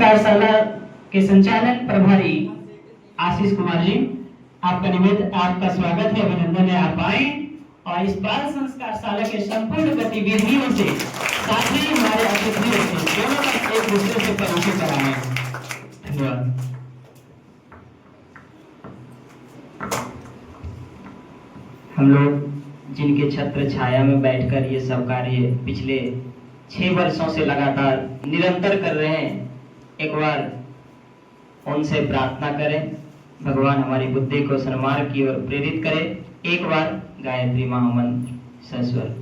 संस्कारशाला के संचालन प्रभारी आशीष कुमार जी, आपका निमित्त आपका स्वागत है, अभिनंदन है, आप आए और इस बाल संस्कारशाला के संपूर्ण गतिविधियों से साथ ही हमारे अतिथियों से दोनों का एक दूसरे से परिचय कराएं। धन्यवाद। हम लोग जिनके छत्र छाया में बैठकर ये सब कार्य पिछले 6 वर्षों से लगातार निरंतर कर रहे हैं, एक बार उनसे प्रार्थना करें भगवान हमारी बुद्धि को सन्मार्ग की ओर प्रेरित करें। एक बार गायत्री महामंत्र सस्वर।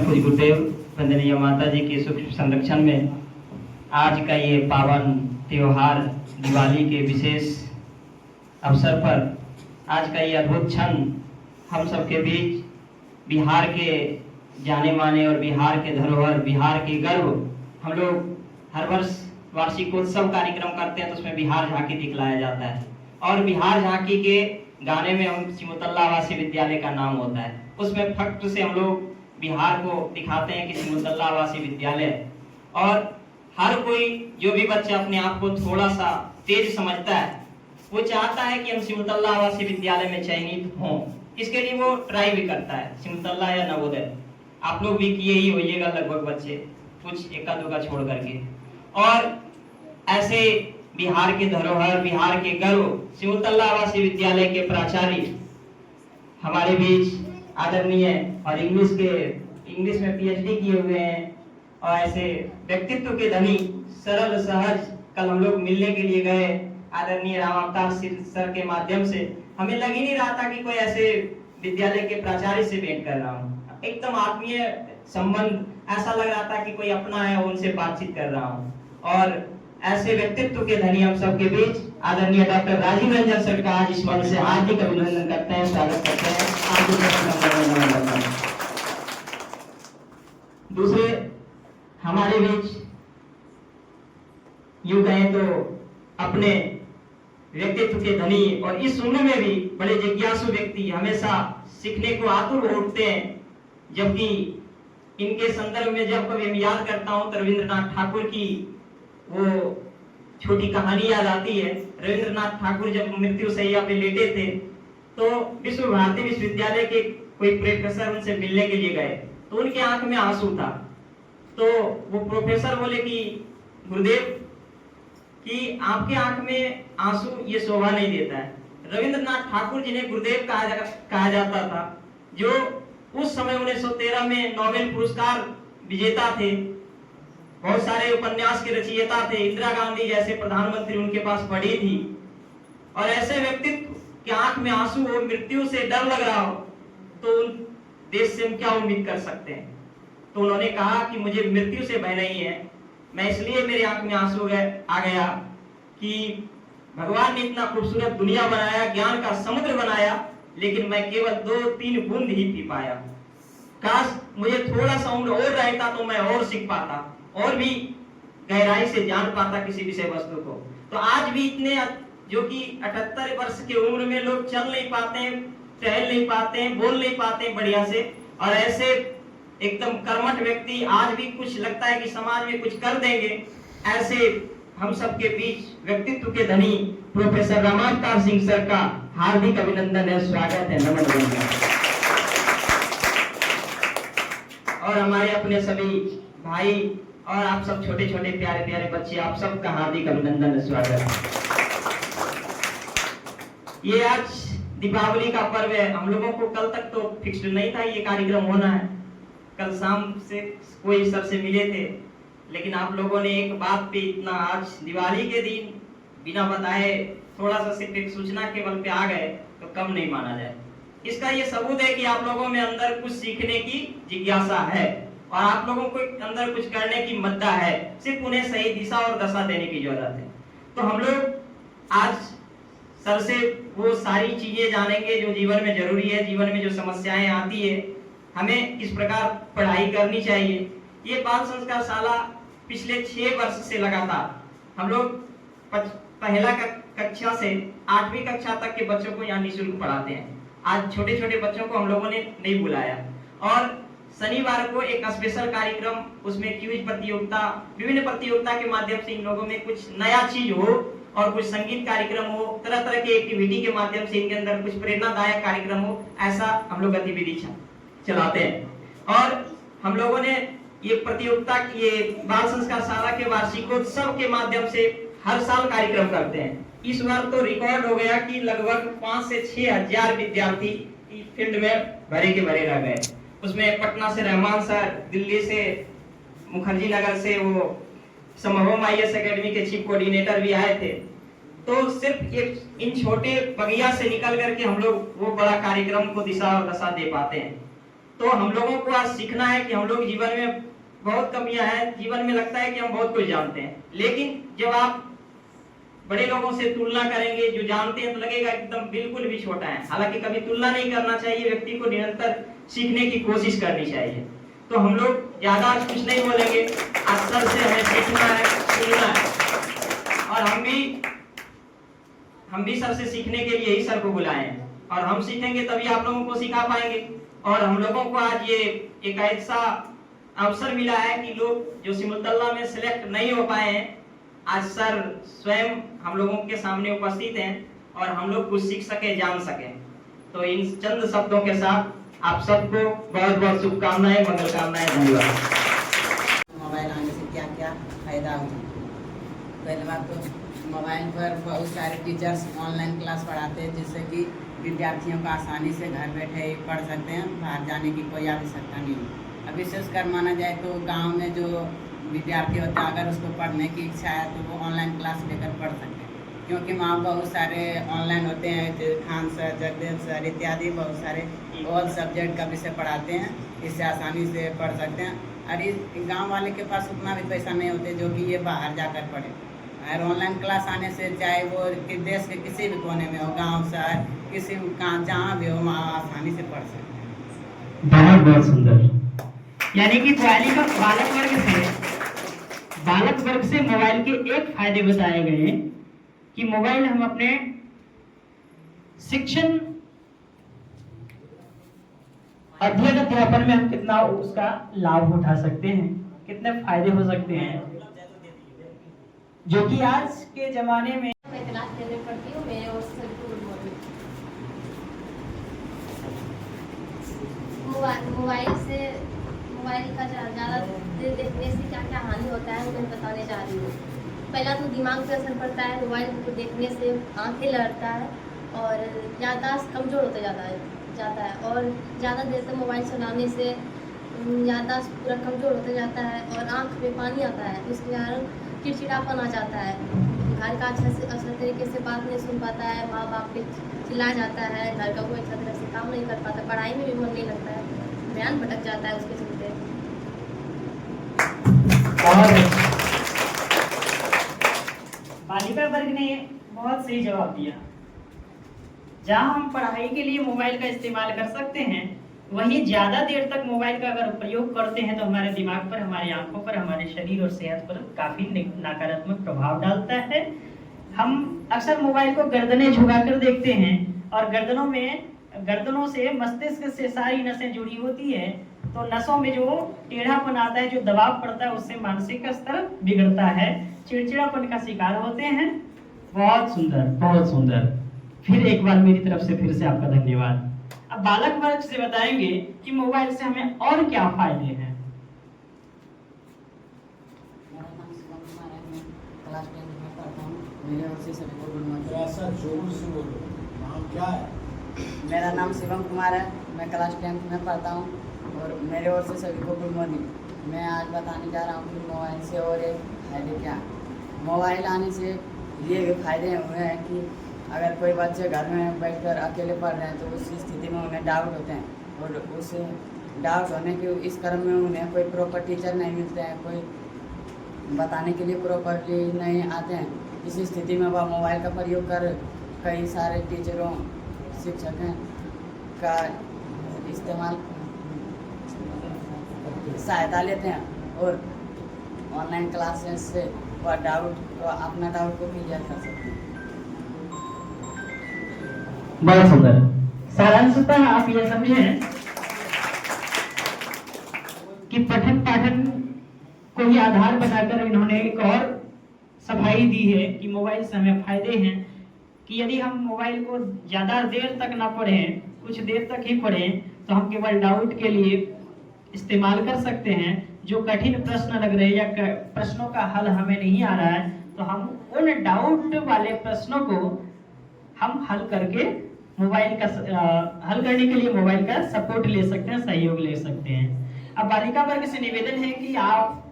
पूज्य गुरुदेव वंदनीय माता जी के सूक्ष्म संरक्षण में आज का ये पावन त्योहार दिवाली के विशेष अवसर पर आज का ये अद्भुत क्षण हम सबके बीच बिहार के जाने माने और बिहार के धरोहर, बिहार के गर्व, हम लोग हर वर्ष वार्षिकोत्सव कार्यक्रम करते हैं तो उसमें बिहार झांकी दिखलाया जाता है और बिहार झांकी के गाने में हम सिमुतल्ला आवासीय विद्यालय का नाम होता है, उसमें फख्र से हम लोग बिहार को दिखाते हैं कि सिमुतल्ला आवासीय विद्यालय। और हर कोई जो भी बच्चा अपने आप को थोड़ा सा तेज समझता है वो चाहता है कि हम सिमुतल्ला आवासीय विद्यालय में चयनित हों, इसके लिए वो ट्राई भी करता है, सिमुतल्ला या नवोदय। आप लोग भी किए ही होइएगा लगभग बच्चे, कुछ एका दुका छोड़ करके। और ऐसे बिहार के धरोहर, बिहार के गर्व सिमुतल्ला आवासीय विद्यालय के प्राचार्य हमारे बीच आदरणीय और इंग्लिश में पीएचडी किए हुए हैं और ऐसे व्यक्तित्व के धनी, सरल सहज, कल हम लोग मिलने के लिए गए आदरणीय राम अवतार सर के माध्यम से, हमें लग ही नहीं रहा था कि कोई ऐसे विद्यालय के प्राचार्य से भेंट कर रहा हूँ, एकदम आत्मीय संबंध, ऐसा लग रहा था कि कोई अपना है, उनसे बातचीत कर रहा हूँ। और ऐसे व्यक्तित्व के धनी हम सबके बीच आदरणीय डॉक्टर राजीव रंजन सर का आज इस मंच से हार्दिक अभिनंदन करते हैं, स्वागत करते हैं। दूसरे हमारे बीच यूं कहें तो अपने व्यक्तित्व के धनी और इस उम्र में भी बड़े जिज्ञासु व्यक्ति, हमेशा सीखने को आतुर होते हैं, जबकि इनके संदर्भ में जब कभी मैं याद करता हूं तो रविंद्रनाथ ठाकुर की वो छोटी कहानी याद आती है। रविंद्रनाथ ठाकुर जब मृत्यु शैया पे लेटे थे तो विश्व भारती विश्वविद्यालय के कोई प्रोफेसर उनसे मिलने के लिए गए तो उनके आंख में आंसू था, तो वो प्रोफेसर बोले कि गुरुदेव कि आपके आंख में आंसू ये शोभा नहीं देता है। रविंद्रनाथ ठाकुर जिन्हें गुरुदेव कहा जाता था, जो उस समय 1913 में नोबेल पुरस्कार विजेता थे, बहुत सारे उपन्यास के रचयिता थे, इंदिरा गांधी जैसे प्रधानमंत्री उनके पास पढ़ी थी, और ऐसे व्यक्तित्व के आंख में आंसू हो, मृत्यु से डर लग रहा हो, तो उन देश से हम क्या उम्मीद कर सकते हैं। तो उन्होंने कहा कि मुझे मृत्यु से भय नहीं है, मैं इसलिए मेरे आंख में आंसू आ गया कि भगवान ने इतना खूबसूरत दुनिया बनाया, ज्ञान का समुद्र बनाया, लेकिन मैं केवल 2-3 बूंद ही पी पाया। काश मुझे थोड़ा सा उम्र और रहता तो मैं और सीख पाता और भी गहराई से जान पाता किसी विषय वस्तु को। तो आज भी इतने जो कि 78 वर्ष की उम्र में लोग चल नहीं पाते हैं, टहल नहीं पाते हैं, बोल नहीं पाते हैं बढ़िया से, और ऐसे एकदम कर्मठ व्यक्ति आज भी कुछ लगता है कि समाज में कुछ कर देंगे, ऐसे हम सबके बीच व्यक्तित्व के धनी प्रोफेसर रामावतार सिंह सर का हार्दिक अभिनंदन है, स्वागत है, नमन है। और हमारे अपने सभी भाई और आप सब छोटे छोटे प्यारे प्यारे बच्चे, आप सबका हार्दिक अभिनंदन है, स्वागत है। ये आज दीपावली का पर्व है, हम लोगों को कल तक तो फिक्स्ड नहीं था ये कार्यक्रम होना है, कल शाम से कोई सर से मिले थे, लेकिन आप लोगों ने एक बात पे इतना आज दिवाली के दिन बिना बताए थोड़ा सा सिर्फ एक सूचना के बल पे आ गए तो कम नहीं माना जाए। इसका ये सबूत है कि आप लोगों में अंदर कुछ सीखने की जिज्ञासा है और आप लोगों को अंदर कुछ करने की मद्दा है, सिर्फ उन्हें सही दिशा और दशा देने की जरूरत है। तो हम लोग आज सर से वो सारी चीजें जानेंगे जो जीवन में जरूरी है, जीवन में जो समस्याएं आती है, हमें किस प्रकार पढ़ाई करनी चाहिए। ये बाल संस्कार शाला पिछले 6 वर्ष से लगातार हम लोग पहला कक्षा से 8वीं कक्षा तक के बच्चों को यहाँ निःशुल्क पढ़ाते हैं। आज छोटे छोटे बच्चों को हम लोगों ने नहीं बुलाया और शनिवार को एक स्पेशल कार्यक्रम, उसमें क्विज प्रतियोगिता, विभिन्न प्रतियोगिता के माध्यम से इन लोगों में कुछ नया चीज हो और कुछ संगीत कार्यक्रम हो, तरह तरह के एक्टिविटी के माध्यम से इनके अंदर कुछ प्रेरणादायक कार्यक्रम हो, ऐसा हम लोग गतिविधि चलाते हैं। और हम लोगों ने ये प्रतियोगिता, ये बाल संस्कार शाला के वार्षिकोत्सव के माध्यम से हर साल कार्यक्रम करते हैं। इस बार तो रिकॉर्ड हो गया कि लगभग 5 से 6 हजार विद्यार्थी इस फील्ड में भरे के भरे रह गए। उसमें पटना से रहमान सर, दिल्ली से, मुखर्जी नगर से वो समहोम IAS एकेडमी के चीफ कोऑर्डिनेटर भी आए थे। तो सिर्फ एक इन छोटे बगिया से निकल करके हम लोग वो बड़ा कार्यक्रम को दिशा और दशा दे पाते हैं। तो हम लोगों को आज सीखना है कि हम लोग जीवन में बहुत कमियां हैं, जीवन में लगता है कि हम बहुत कुछ जानते हैं, लेकिन जब आप बड़े लोगों से तुलना करेंगे, जो जानते हैं, तो लगेगा एकदम बिल्कुल भी छोटा है। हालांकि कभी तुलना नहीं करना चाहिए, व्यक्ति को निरंतर सीखने की कोशिश करनी चाहिए। तो हम लोग ज्यादा कुछ नहीं बोलेंगे, आज सर से हमें सीखना है, सुनना है। और हम भी सर से सीखने के लिए ही सर को बुलाए हैं, और हम सीखेंगे तभी आप लोगों को सिखा पाएंगे। और हम लोगों को आज ये एक ऐसा अवसर मिला है कि लोग जो सिमुलतल्ला में सिलेक्ट नहीं हो पाए हैं, आज सर स्वयं हम लोगों के सामने उपस्थित हैं और हम लोग कुछ सीख सके, जान सके। तो इन चंद शब्दों के साथ आप सबको बहुत बहुत शुभकामनाएं, मंगल कामनाएं, धन्यवाद। मोबाइल आने से क्या क्या फायदा हुआ? पहली बात तो मोबाइल पर बहुत सारे टीचर्स ऑनलाइन क्लास पढ़ाते हैं, जिससे कि विद्यार्थियों को आसानी से घर बैठे पढ़ सकते हैं, बाहर जाने की कोई आवश्यकता नहीं है। अब विशेषकर माना जाए तो गांव में जो विद्यार्थी होता है, अगर उसको पढ़ने की इच्छा है तो वो ऑनलाइन क्लास लेकर पढ़ सकते हैं, क्योंकि वहाँ बहुत सारे ऑनलाइन होते हैं, खान सर, जगदेव सर इत्यादि बहुत सारे ऑल सब्जेक्ट का विषय पढ़ाते हैं, इससे आसानी से पढ़ सकते हैं। और इस गाँव वाले के पास उतना भी पैसा नहीं होते जो कि ये बाहर जाकर पढ़े। और ऑनलाइन क्लास आने से चाहे वो देश के किसी भी कोने में हो, गाँव शहर किसी जहाँ भी हो, वहाँ आसानी से पढ़ सकते हैं। बहुत बहुत सुंदर। यानी कि बालक वर्ग से मोबाइल के एक फायदे बताए गए हैं कि मोबाइल हम अपने शिक्षण अध्यापन में हम कितना उसका लाभ उठा सकते हैं, कितने फायदे हो सकते हैं, जो कि आज के जमाने में। मैं क्लास 10 में पढ़ती हूँ। मेरे और सर को गुड मॉर्निंग। मोबाइल का ज़्यादा देर देखने से क्या क्या हानि होता है मैं बताने जा रही हूँ। पहला तो दिमाग पे असर पड़ता है, मोबाइल को देखने से आंखें लड़ता है और याददाश्त कमज़ोर होता जाता है और ज़्यादा देर तक मोबाइल चलाने से याददाश्त पूरा कमज़ोर होता जाता है और आँख में पानी आता है, इसके कारण चिड़चिड़ापन आ जाता है। घर का अच्छा तरीके से बात नहीं सुन पाता है, माँ बाप पे चिल्ला जाता है, घर का कोई अच्छा तरह से काम नहीं कर पाता, पढ़ाई में भी मन नहीं लगता है, ध्यान भटक जाता है उसके चलते। बालिका वर्ग ने बहुत सही जवाब दिया। जहाँ हम पढ़ाई के लिए मोबाइल का इस्तेमाल कर सकते हैं, वहीं ज्यादा देर तक मोबाइल का अगर प्रयोग करते हैं तो हमारे दिमाग पर, हमारी आंखों पर, हमारे शरीर और सेहत पर काफी नकारात्मक प्रभाव डालता है। हम अक्सर मोबाइल को गर्दनें झुकाकर देखते हैं और गर्दनों से मस्तिष्क से सारी नसें जुड़ी होती है, तो नसों में जो टेढ़ापन आता है, जो दबाव पड़ता है, उससे मानसिक स्तर बिगड़ता है, चिड़चिड़ापन का शिकार होते हैं। बहुत सुंदर, बहुत सुंदर। फिर एक बार मेरी तरफ से फिर से आपका धन्यवाद। अब बालक वर्ग से बताएंगे कि मोबाइल से हमें और क्या फायदे हैं। मेरा नाम शिवम कुमार है, मैं क्लास 10 में पढ़ता हूँ। मेरे ओर से सभी को गुड मॉर्निंग। ऐसा जोर से बोलो, नाम क्या है? मेरा नाम शिवम कुमार है, मैं क्लास 10 में पढ़ता हूँ और मेरे ओर से सभी को गुड मॉर्निंग। मैं आज बताने जा रहा हूँ कि मोबाइल से और एक फायदे क्या। मोबाइल आने से ये फायदे हुए हैं कि अगर कोई बच्चे घर में बैठकर अकेले पढ़ रहे हैं तो उस स्थिति में उन्हें डाउट होते हैं और उस डाउट होने के इस क्रम में उन्हें कोई प्रॉपर टीचर नहीं मिलते हैं, कोई बताने के लिए प्रॉपरली नहीं आते हैं, इस स्थिति में वह मोबाइल का प्रयोग कर कई सारे टीचरों शिक्षकों का इस्तेमाल सहायता लेते हैं और ऑनलाइन क्लासेस से वह अपना डाउट को क्लियर कर सकते हैं। बहुत सुंदर। सारांशतः आप ये समझें कि पठन पाठन को ही आधार बनाकर इन्होंने एक और सफाई दी है कि मोबाइल से हमें फायदे हैं कि यदि हम मोबाइल को ज़्यादा देर तक ना पढ़ें, कुछ देर तक ही पढ़ें, तो हम केवल डाउट के लिए इस्तेमाल कर सकते हैं। जो कठिन प्रश्न लग रहे हैं या प्रश्नों का हल हमें नहीं आ रहा है, तो हम उन डाउट वाले प्रश्नों को हम हल करके मोबाइल का हल करने के लिए मोबाइल का सपोर्ट ले सकते हैं, सहयोग ले सकते हैं। अब बालिका वर्ग से निवेदन है कि आप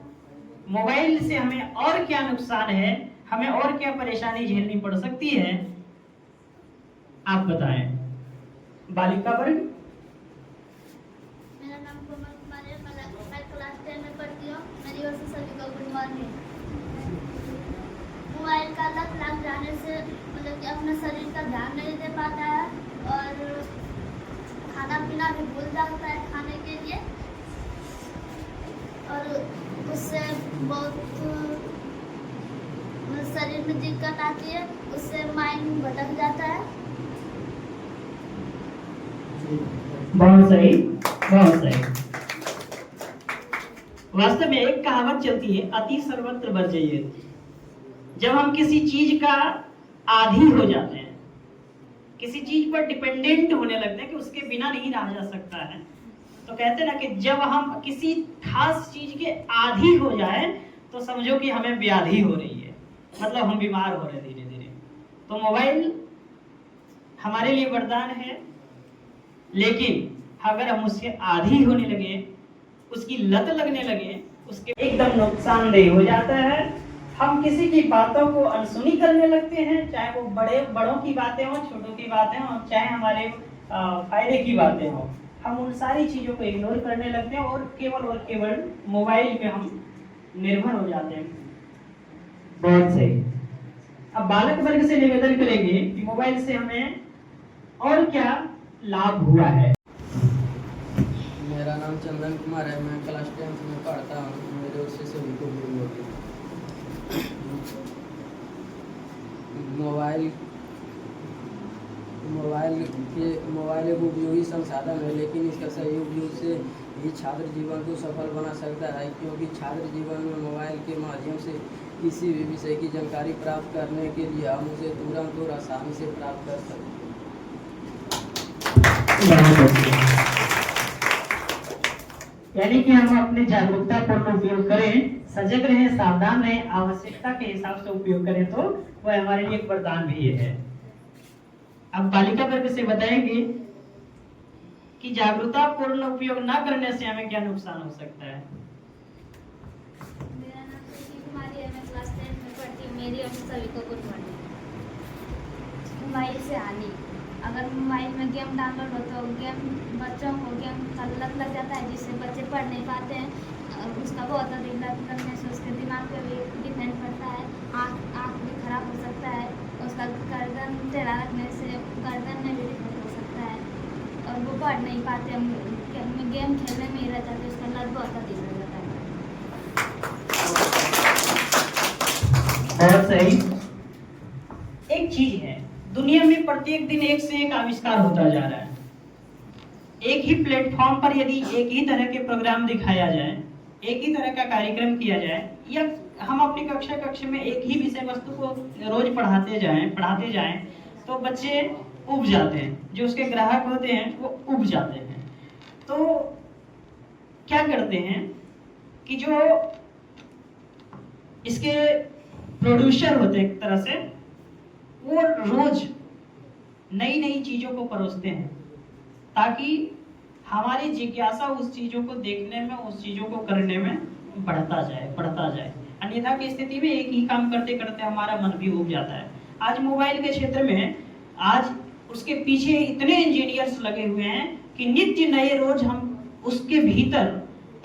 मोबाइल से हमें और क्या नुकसान है, हमें और क्या परेशानी झेलनी पड़ सकती है, आप बताएं। बालिका वर्ग। मेरा नाम कोमल कुमार है। मैं क्लास 10 में पढ़ती हूँ। मेरी ओर से सभी को गुड मॉर्निंग। मोबाइल का लत लग जाने से मतलब कि अपने शरीर का ध्यान नहीं दे पाता है और खाना पीना भी भूल जाता है खाने के लिए, और उससे बहुत शरीर में दिक्कत आती है, उससे माइंड भटक जाता है। बहुत सही, बहुत सही। वास्तव में एक कहावत चलती है, अति सर्वत्र वर्जयेत्। जब हम किसी चीज का आदी हो जाते हैं, किसी चीज पर डिपेंडेंट होने लगते हैं कि उसके बिना नहीं रहा जा सकता है, तो कहते हैं ना कि जब हम किसी खास चीज के आदी हो जाए तो समझो कि हमें व्याधि हो रही है, मतलब हम बीमार हो रहे धीरे धीरे। तो मोबाइल हमारे लिए वरदान है, लेकिन अगर हम उसके आदी होने लगे, उसकी लत लगने लगे, उसके एकदम नुकसानदेह हो जाता है। हम किसी की बातों को अनसुनी करने लगते हैं, चाहे वो बड़ों की बातें हों, छोटों की बातें हों, चाहे हमारे फायदे की बातें हों, हम उन सारी चीजों को इग्नोर करने लगते हैं और केवल मोबाइल पे हम निर्भर हो जाते हैं। बहुत सही। अब बालक वर्ग से निवेदन करेंगे कि मोबाइल से हमें और क्या लाभ हुआ है। मेरा नाम चंदन कुमार है। मैं क्लास 10 में पढ़ता हूँ। मेरे ओर से सभी को गुड मॉर्निंग। मोबाइल एक उपयोगी संसाधन है, लेकिन इसका सही उपयोग से ही छात्र जीवन को सफल बना सकता है, क्योंकि छात्र जीवन में मोबाइल के माध्यम से किसी भी विषय की जानकारी प्राप्त करने के लिए हम उसे तुरंत और आसानी से प्राप्त कर सकते हैं। यानी कि हम अपने जागरूकता पूर्ण उपयोग करें, सजग रहें, सावधान रहें, आवश्यकता के हिसाब से उपयोग करें तो वह हमारे लिए एक वरदान भी है। अब बालिका वर्ग से बताएंगे कि जागरूकता पूर्ण उपयोग न करने से हमें क्या नुकसान हो सकता है। मेरा नाम सुशील कुमारी है। मैं क्लास 10 में पढ़ती हूँ। मेरी ओर से सभी को गुड मॉर्निंग। मोबाइल से हानि, अगर मोबाइल में गेम डाउनलोड हो तो बच्चों को गेम का लत लग जाता है, जिससे बच्चे पढ़ नहीं पाते हैं। उसका बहुत अधिक लत लगने से उसके दिमाग पे भी डिपेंड पड़ता है, आँख भी खराब हो सकता है, उसका गर्दन टेढ़ा रखने से गर्दन में भी दिक्कत हो सकता है और वो पढ़ नहीं पाते, गेम खेलने में ही रह जाते, उसका लत बहुत अधिक लग जाता है। बहुत सही। एक चीज है, दुनिया में प्रत्येक दिन एक से एक आविष्कार होता जा रहा है। एक ही प्लेटफॉर्म पर यदि एक ही तरह के प्रोग्राम दिखाया जाए, एक ही तरह का कार्यक्रम किया जाए, या हम अपनी कक्षा में एक ही विषय वस्तु को रोज पढ़ाते जाएं, तो बच्चे उब जाते हैं। जो उसके ग्राहक होते हैं वो उब जाते हैं। तो क्या करते हैं कि जो इसके प्रोड्यूसर होते हैं एक तरह से, वो रोज नई नई चीजों को परोसते हैं ताकि हमारी जिज्ञासा उस चीजों को देखने में, उस चीजों को करने में बढ़ता जाए। अन्यथा की स्थिति में एक ही काम करते करते हमारा मन भी उब जाता है। आज मोबाइल के क्षेत्र में आज उसके पीछे इतने इंजीनियर्स लगे हुए हैं कि नित्य नए रोज हम उसके भीतर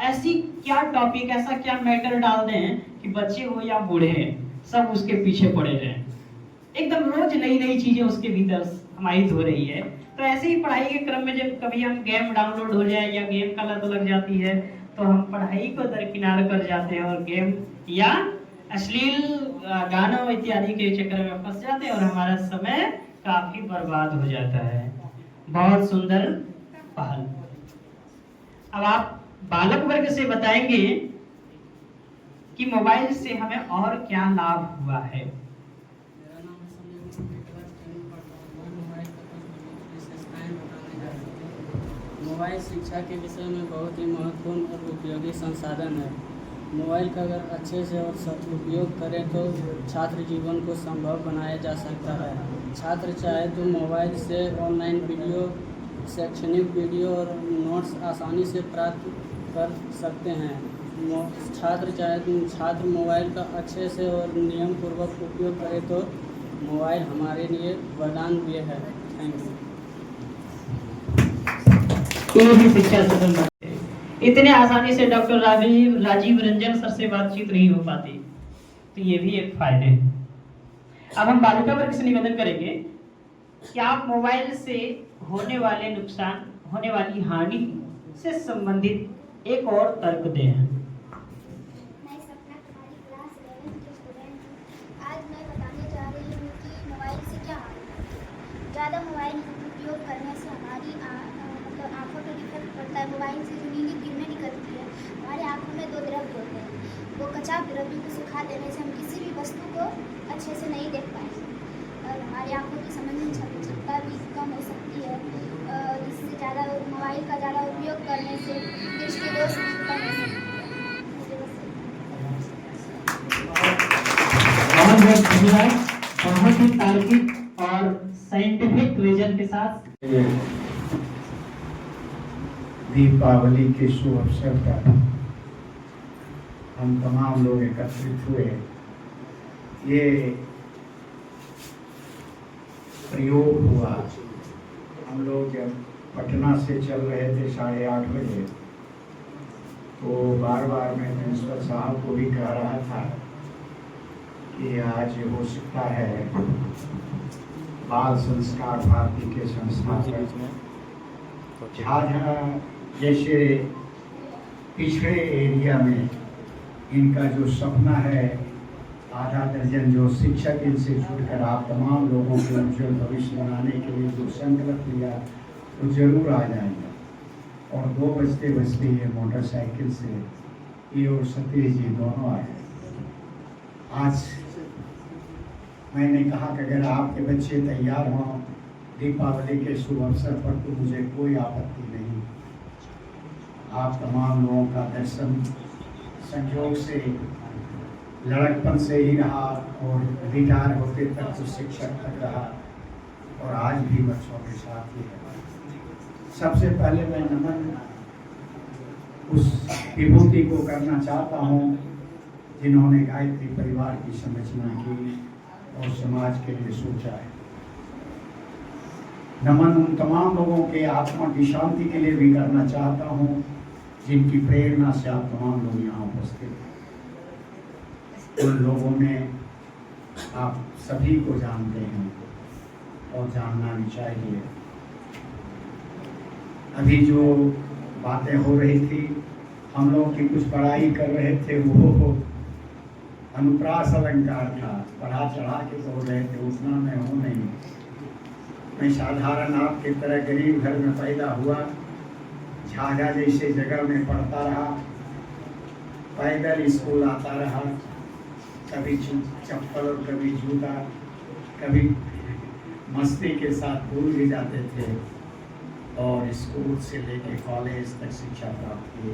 ऐसी क्या टॉपिक, ऐसा क्या मैटर डाल दें कि बच्चे हो या बूढ़े सब उसके पीछे पड़े रहे, एकदम रोज नई नई चीजें उसके भीतर समाहित हो रही है। तो ऐसे ही पढ़ाई के क्रम में जब कभी हम गेम डाउनलोड हो जाए या गेम का लत लग जाती है तो हम पढ़ाई को दरकिनार कर जाते हैं और गेम या अश्लील गानों इत्यादि के चक्कर में फंस जाते हैं और हमारा समय काफी बर्बाद हो जाता है। बहुत सुंदर पहल। अब आप बालक वर्ग से बताएंगे कि मोबाइल से हमें और क्या लाभ हुआ है। मेरा नाम है संजय, मैं क्लास 10 में पढ़ता हूँ। मैं मोबाइल का कुछ विशेषताएं बताने जा रहा हूँ। मोबाइल शिक्षा के विषय में बहुत ही महत्वपूर्ण और उपयोगी संसाधन है। मोबाइल का अगर अच्छे से और सदुपयोग करें तो छात्र जीवन को संभव बनाया जा सकता है। छात्र चाहे तो मोबाइल से ऑनलाइन वीडियो, शैक्षणिक वीडियो और नोट्स आसानी से प्राप्त कर सकते हैं। छात्र मोबाइल का अच्छे से और नियम पूर्वक उपयोग करे तो मोबाइल हमारे लिए वरदान भी है। Thank you. ये भी शिक्षा सदन बनते हैं। इतने आसानी से डॉक्टर राजीव रंजन सर से बातचीत नहीं हो पाती, तो ये भी एक फायदे हैं। अब हम बालिका वर्ग से निवेदन करेंगे कि आप मोबाइल से होने वाले नुकसान, होने वाली हानि से संबंधित एक और तर्क दें। मैं सपना कुमारी क्लास 11 की स्टूडेंट हूँ। आज मैं बताने जा रही हूँ कि मोबाइल से क्या हानि है। ज़्यादा मोबाइल उपयोग करने से हमारी मतलब आँखों पर इफेक्ट पड़ता है। मोबाइल से जो नीली किरणें निकलती है, हमारे आँखों में 2 द्रव्य होते हैं। वो कचाप द्रव्य को सुखा देने से हम किसी भी वस्तु को अच्छे से नहीं देख पाएंगे और हमारी आँखों की समझने क्षमता भी कम हो सकती है। इससे ज़्यादा मोबाइल का ज़्यादा उपयोग करने से दृष्टि दोष भी कम हो सकती है। बहुत बहुत धन्यवाद। बहुत ही तार्किक और साइंटिफिक रीजन के साथ दीपावली के शुभ अवसर पर हम तमाम लोग एकत्रित हुए। ये प्रयोग हुआ, हम लोग जब पटना से चल रहे थे 8:30 बजे, तो बार बार मैं प्रिंसिपल साहब को भी कह रहा था कि आज हो सकता है बाल संस्कार भारती के संस्थापक झाझा जैसे पिछड़े एरिया में इनका जो सपना है, आधा दर्जन जो शिक्षक इनसे जुड़कर आप तमाम लोगों को उज्जवल भविष्य बनाने के लिए जो संकल्प लिया, तो जरूर आ जाएंगे। और 2 बजते ये मोटरसाइकिल से ये और सतीश जी दोनों आए। आज मैंने कहा कि अगर आपके बच्चे तैयार हों दीपावली के शुभ अवसर पर तो मुझे कोई आपत्ति नहीं। आप तमाम लोगों का दर्शन संयोग से लड़कपन से ही रहा और रिटायर होते तक तो शिक्षक तक रहा और आज भी बच्चों के साथ ही है। सबसे पहले मैं नमन उस विभूति को करना चाहता हूँ जिन्होंने गायत्री परिवार की संरचना की और समाज के लिए सोचा है। नमन उन तमाम लोगों के आत्मा की शांति के लिए भी करना चाहता हूँ जिनकी प्रेरणा से आप तमाम लोग यहाँ उपस्थित हैं। उन लोगों में आप सभी को जानते हैं और जानना भी चाहिए। अभी जो बातें हो रही थी, हम लोग की कुछ पढ़ाई कर रहे थे, वो अनुप्रास अलंकार था, पढ़ा चढ़ा के बोल रहे थे, उतना मैं हूँ नहीं। मैं साधारण आपकी तरह गरीब घर में पैदा हुआ, झाझा जैसे जगह में पढ़ता रहा, पैदल स्कूल आता रहा, कभी चप्पल और कभी जूता, कभी मस्ती के साथ भूल भी जाते थे और स्कूल से लेके कॉलेज तक शिक्षा प्राप्त की।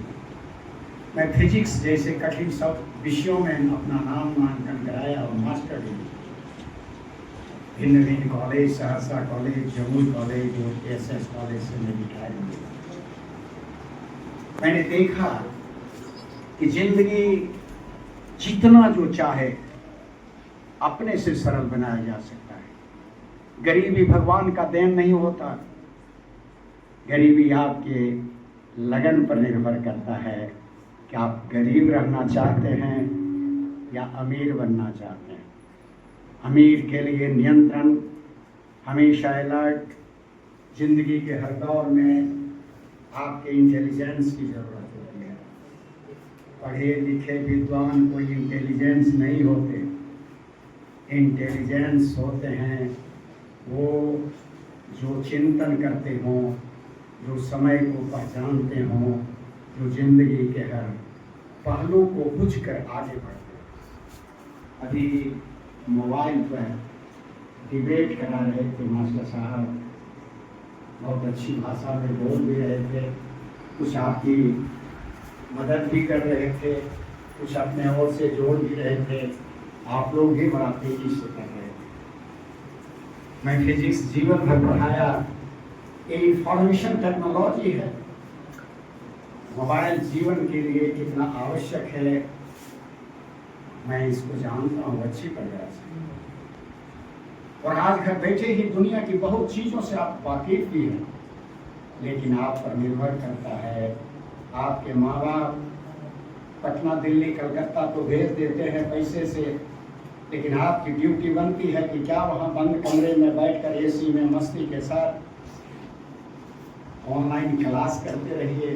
मैं फिजिक्स जैसे कठिन सब विषयों में अपना नाम नामांकन कराया और मास्टर डिग्री भिन्न भिन्न college, Saharsa college, Jamui college और एसएस कॉलेज से मैं रिटायर हुआ। मैंने देखा कि जिंदगी जितना जो चाहे अपने से सरल बनाया जा सकता है। गरीबी भगवान का देन नहीं होता, गरीबी आपके लगन पर निर्भर करता है कि आप गरीब रहना चाहते हैं या अमीर बनना चाहते हैं। अमीर के लिए नियंत्रण, हमेशा अलर्ट। जिंदगी के हर दौर में आपके इंटेलिजेंस की ज़रूरत होती है। पढ़े लिखे विद्वान कोई इंटेलिजेंस नहीं होते। इंटेलिजेंस होते हैं वो जो चिंतन करते हों, जो समय को पहचानते हों, जो जिंदगी के हर पहलू को बुझकर आगे बढ़ते हैं। अभी मोबाइल पर डिबेट करा रहे थे मास्टर साहब, बहुत अच्छी भाषा में बोल भी रहे थे, कुछ आपकी मदद भी कर रहे थे, कुछ अपने ओर से जोड़ भी रहे थे। आप लोग भी बड़ा तेजी से कर रहे थे। मैं फिजिक्स जीवन भर पढ़ाया, ये इंफॉर्मेशन टेक्नोलॉजी है। मोबाइल जीवन के लिए कितना आवश्यक है मैं इसको जानता हूँ अच्छी तरह से। और आज घर बैठे ही दुनिया की बहुत चीज़ों से आप वाकिफ भी हैं, लेकिन आप पर निर्भर करता है। आपके माँ बाप पटना, दिल्ली, कलकत्ता तो भेज देते हैं पैसे से, लेकिन आपकी ड्यूटी बनती है कि क्या वहाँ बंद कमरे में बैठकर एसी में मस्ती के साथ ऑनलाइन क्लास करते रहिए,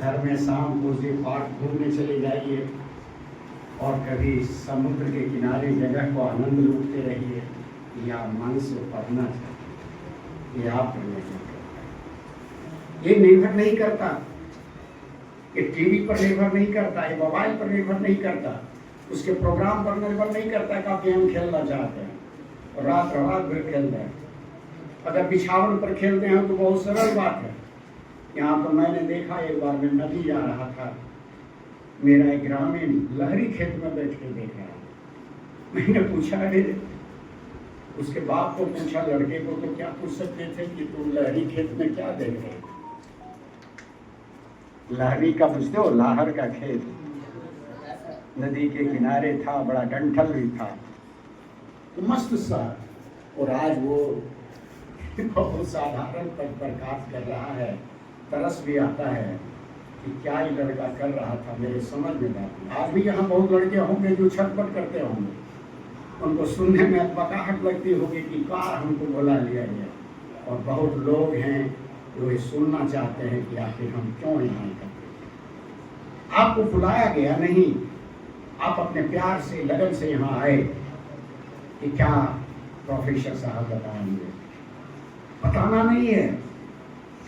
घर में शाम को जी पार्क घूमने चले जाइए और कभी समुद्र के किनारे जगह को आनंद लूटते रहिए, या मन से पढ़ना चाहिए। ये आप पर निर्भर करता है। ये निर्भर नहीं करता, ये टीवी पर निर्भर नहीं करता, ये मोबाइल पर निर्भर नहीं करता, उसके प्रोग्राम पर निर्भर नहीं करता कि आप गेम खेलना चाहते हैं और रात भर खेल रहे हैं। अगर बिछावन पर खेलते हैं तो बहुत सरल बात है। यहाँ तो मैंने देखा, एक बार मैं नदी जा रहा था, मेरा एक ग्रामीण लहरी खेत में बैठ के देख रहा था। मैंने पूछा, अरे उसके बाप को पूछा, लड़के को तो क्या पूछ सकते थे कि तुम लहरी खेत में क्या देख रहे थे? लहरी का पूछते हो, लाहर का खेत नदी के किनारे था, बड़ा डंठल भी था, तो मस्त सा। और आज वो बहुत साधारण पर प्रकाश कर रहा है, तरस भी आता है कि क्या ही लड़का कर रहा था, मेरे समझ में आता। आज भी यहाँ बहुत लड़के होंगे जो छटपट करते होंगे, उनको सुनने में बकाहट लगती होगी कि कार हमको बुला लिया गया, और बहुत लोग हैं जो ये सुनना चाहते हैं कि आखिर हम क्यों यहाँ करते हैं। आपको बुलाया गया नहीं, आप अपने प्यार से, लगन से यहाँ आए कि क्या प्रोफेसर साहब बताएंगे। बताना नहीं है,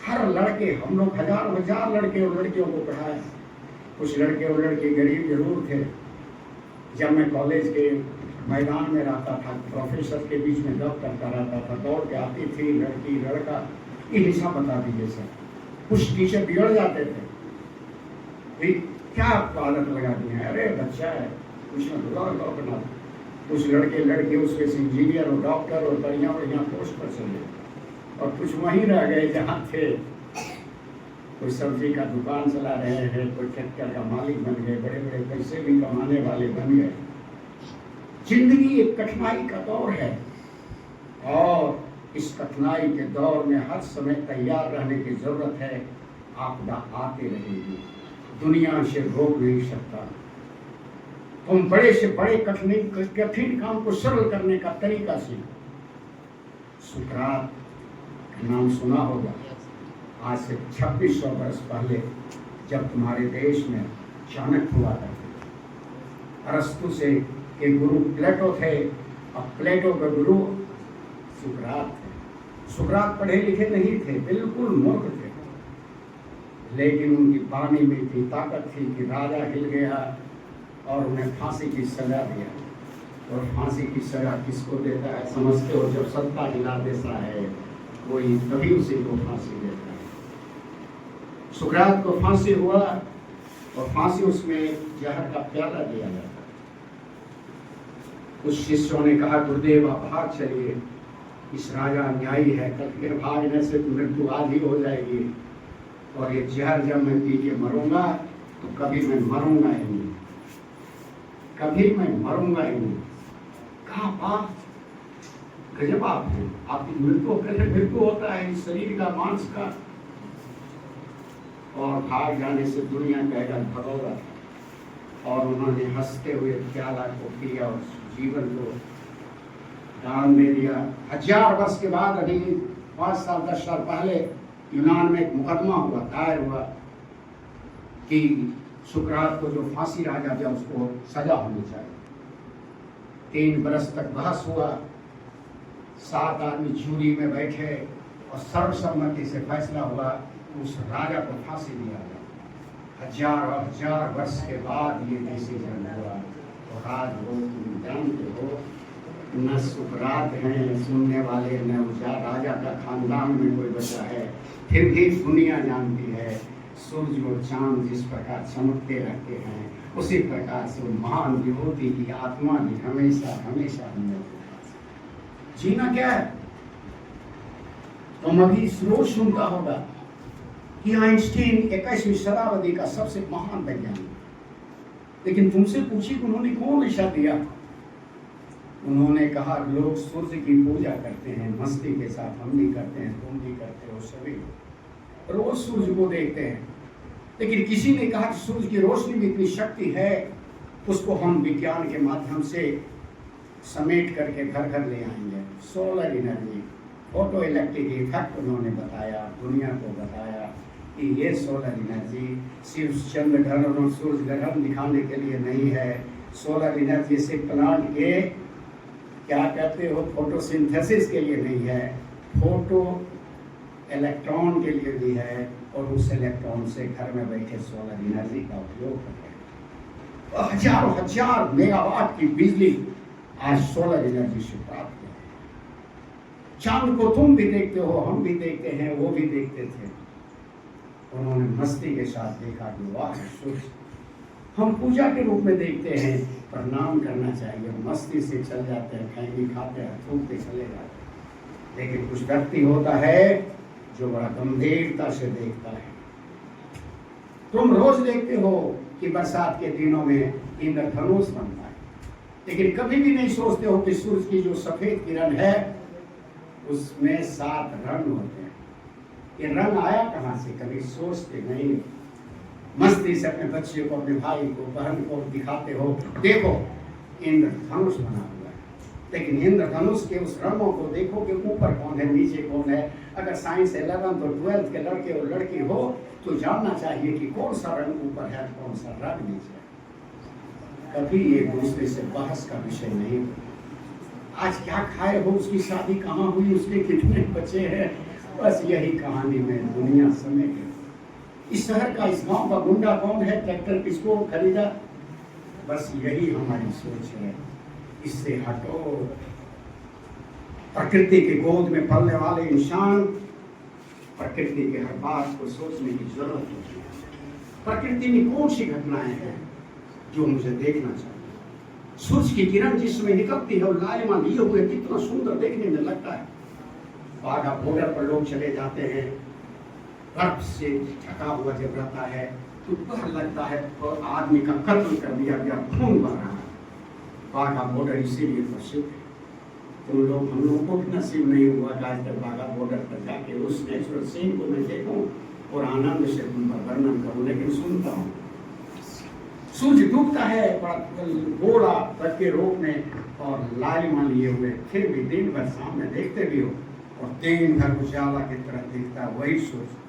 हर लड़के, हम लोग हजार लड़के और लड़कियों को पढ़ाए। कुछ लड़के और लड़के गरीब जरूर थे। जब मैं कॉलेज के मैदान में रहता था, प्रोफेसर के बीच में गप करता रहता था, दौड़ के आती थी लड़की लड़का, ये हिस्सा बता दीजिए सर। कुछ टीचर बिगड़ जाते थे, क्या आपको आदत लगा दी है, अरे बच्चा है, कुछ में बुला बना। कुछ लड़के लड़के उसमें से इंजीनियर और डॉक्टर और बढ़िया पोस्ट पर चले, और कुछ वहीं रह गए जहाँ थे। कोई सब्जी का दुकान चला रहे हैं, कोई ट्रैक्टर का मालिक बन गए, बड़े बड़े पैसे भी कमाने वाले बन गए। जिंदगी एक कठिनाई का दौर है, और इस कठिनाई के दौर में हर समय तैयार रहने की जरूरत है। आपदा आते रहेगी, दुनिया से रोक नहीं सकता। तुम बड़े से बड़े कठिन काम को सरल करने का तरीका सीखो। सुकरात का नाम सुना होगा। आज से 2600 वर्ष पहले जब तुम्हारे देश में चाणक्य हुआ करते थे, अरस्तु से के गुरु प्लेटो थे, अब प्लेटो के गुरु सुकरात थे। सुकरात पढ़े लिखे नहीं थे, बिल्कुल मूर्ख थे, लेकिन उनकी वाणी में इतनी ताकत थी कि राजा हिल गया और उन्हें फांसी की सजा दिया। और फांसी की सजा किसको देता है समझते हो? जब सत्ता हिला देता है कोई, तभी उसी को फांसी देता है। सुकरात को फांसी हुआ, और फांसी उसमें जहर का प्याला दिया जाता। कुछ शिष्यों ने कहा, गुरुदेव आप भाग चलिए, इस राजा अन्यायी है, कल फिर भागने से मृत्यु आज ही हो जाएगी, और ये जहर जब मैं पी के मरूंगा तो कभी मैं मरूंगा ही नहीं, कभी मैं मरूंगा ही नहीं। कहा बाप गजब आप हैं, आपकी मृत्यु पहले मृत्यु होता है इस शरीर का, मांस का, और भाग जाने से दुनिया कहेगा भगोगा। और उन्होंने हंसते हुए प्याला को पिया और जीवन को दान दे दिया। 1000 वर्ष के बाद अभी 5 साल 10 साल पहले यूनान में एक मुकदमा हुआ, दायर हुआ कि सुकरात को जो फांसी राजा दिया उसको सजा होनी चाहिए। 3 बरस तक बहस हुआ, 7 आदमी जूरी में बैठे और सर्वसम्मति से फैसला हुआ उस राजा को फांसी दिया गया। 1000 वर्ष के बाद ये डिसीजन हुआ। और आज वो तुम जानते हो, न सुकरात हैं सुनने वाले, न उस राजा का खानदान में कोई बचा है, फिर भी दुनिया जानती है सूरज और चांद जिस प्रकार चमकते रहते हैं उसी प्रकार से महान विभूति की आत्मा भी हमेशा हमेशा हमें जीना क्या है। तुम अभी रोज सुनता होगा कि आइंस्टीन 21वीं शताब्दी का सबसे महान वैज्ञानिक, लेकिन तुमसे पूछी कि उन्होंने कौन दिशा दिया। उन्होंने कहा लोग सूर्य की पूजा करते हैं मस्ती के साथ, हम भी करते हैं, तुम भी करते हो, सभी रोज सूर्य को देखते हैं, लेकिन किसी ने कहा कि सूर्य की रोशनी में इतनी शक्ति है उसको हम विज्ञान के माध्यम से समेट करके घर घर ले आएंगे। Solar energy, photo electric effect उन्होंने बताया, दुनिया को बताया कि ये सोलर एनर्जी सिर्फ चंद्र ग्रहण और सूर्य ग्रहण दिखाने के लिए नहीं है। सोलर एनर्जी से प्लांट के क्या कहते हो फोटोसिंथेसिस के लिए नहीं है, फोटो इलेक्ट्रॉन के लिए भी है, और उस इलेक्ट्रॉन से घर में बैठे सोलर एनर्जी का उपयोग करते हैं। हजारों हजार मेगावाट की बिजली आज सोलर एनर्जी से प्राप्त है। चांद को तुम भी देखते हो, हम भी देखते हैं, वो भी देखते थे। उन्होंने मस्ती के साथ देखा कि वाह सूर्य, हम पूजा के रूप में देखते हैं, प्रणाम करना चाहिए, मस्ती से चल जाते हैं, खैनी खाते हैं, थूकते चले जाते हैं। लेकिन कुछ व्यक्ति होता है जो बड़ा गंभीरता से देखता है। तुम रोज देखते हो कि बरसात के दिनों में इंद्रधनुष बनता है, लेकिन कभी भी नहीं सोचते हो कि सूरज की जो सफेद किरण है उसमें 7 रंग होते हैं। ये रंग आया कहाँ से, कभी सोचते नहीं। मस्ती से अपने बच्चे को, अपने भाई को, बहन को दिखाते हो, देखो इंद्रधनुष बना हुआ है, लेकिन इंद्रधनुष के उस रंगों को देखो कि ऊपर कौन है, नीचे कौन है। अगर साइंस 11th और 12th के लड़के और लड़की हो तो जानना चाहिए कि कौन सा रंग ऊपर है, कौन सा रंग नीचे है। कभी एक दूसरे से बहस का विषय नहीं। आज क्या खाए हो, उसकी शादी कहाँ हुई, उसके कितने बच्चे हैं, बस यही कहानी में दुनिया समय है। इस शहर का, इस गांव का गुंडा कौन है, ट्रैक्टर किसको खरीदा, बस यही हमारी सोच है। इससे हटो। प्रकृति के गोद में पलने वाले इंसान प्रकृति के हर बात को सोचने की जरूरत होती है। प्रकृति में कौन सी घटनाएं हैं जो मुझे देखना चाहिए। सूरज की किरण जिसमें निकलती है और लालिमा लिए हुए कितना सुंदर देखने में लगता है। बाघा बॉर्डर पर लोग चले जाते हैं, बर्फ से ढका हुआ जब रहता है तो डर लगता है और आदमी का कत्ल कर दिया गया, खून बह रहा है। बाघा बॉर्डर इसीलिए प्रसिद्ध है। तुम लोग, हम लोगों को भी नसीब नहीं हुआ कि आज तक बाघा बॉर्डर पर जाके उस नेचुरल सीन को मैं देखूं और आनंद से तुम पर वर्णन करूं, लेकिन सुनता हूँ। सूरज डूबता है गोला रख के रोक में और लालिमा लिए हुए, फिर भी दिन भर सामने देखते भी हो और दिन भर उजाला की तरह दिखता है वही सूरज।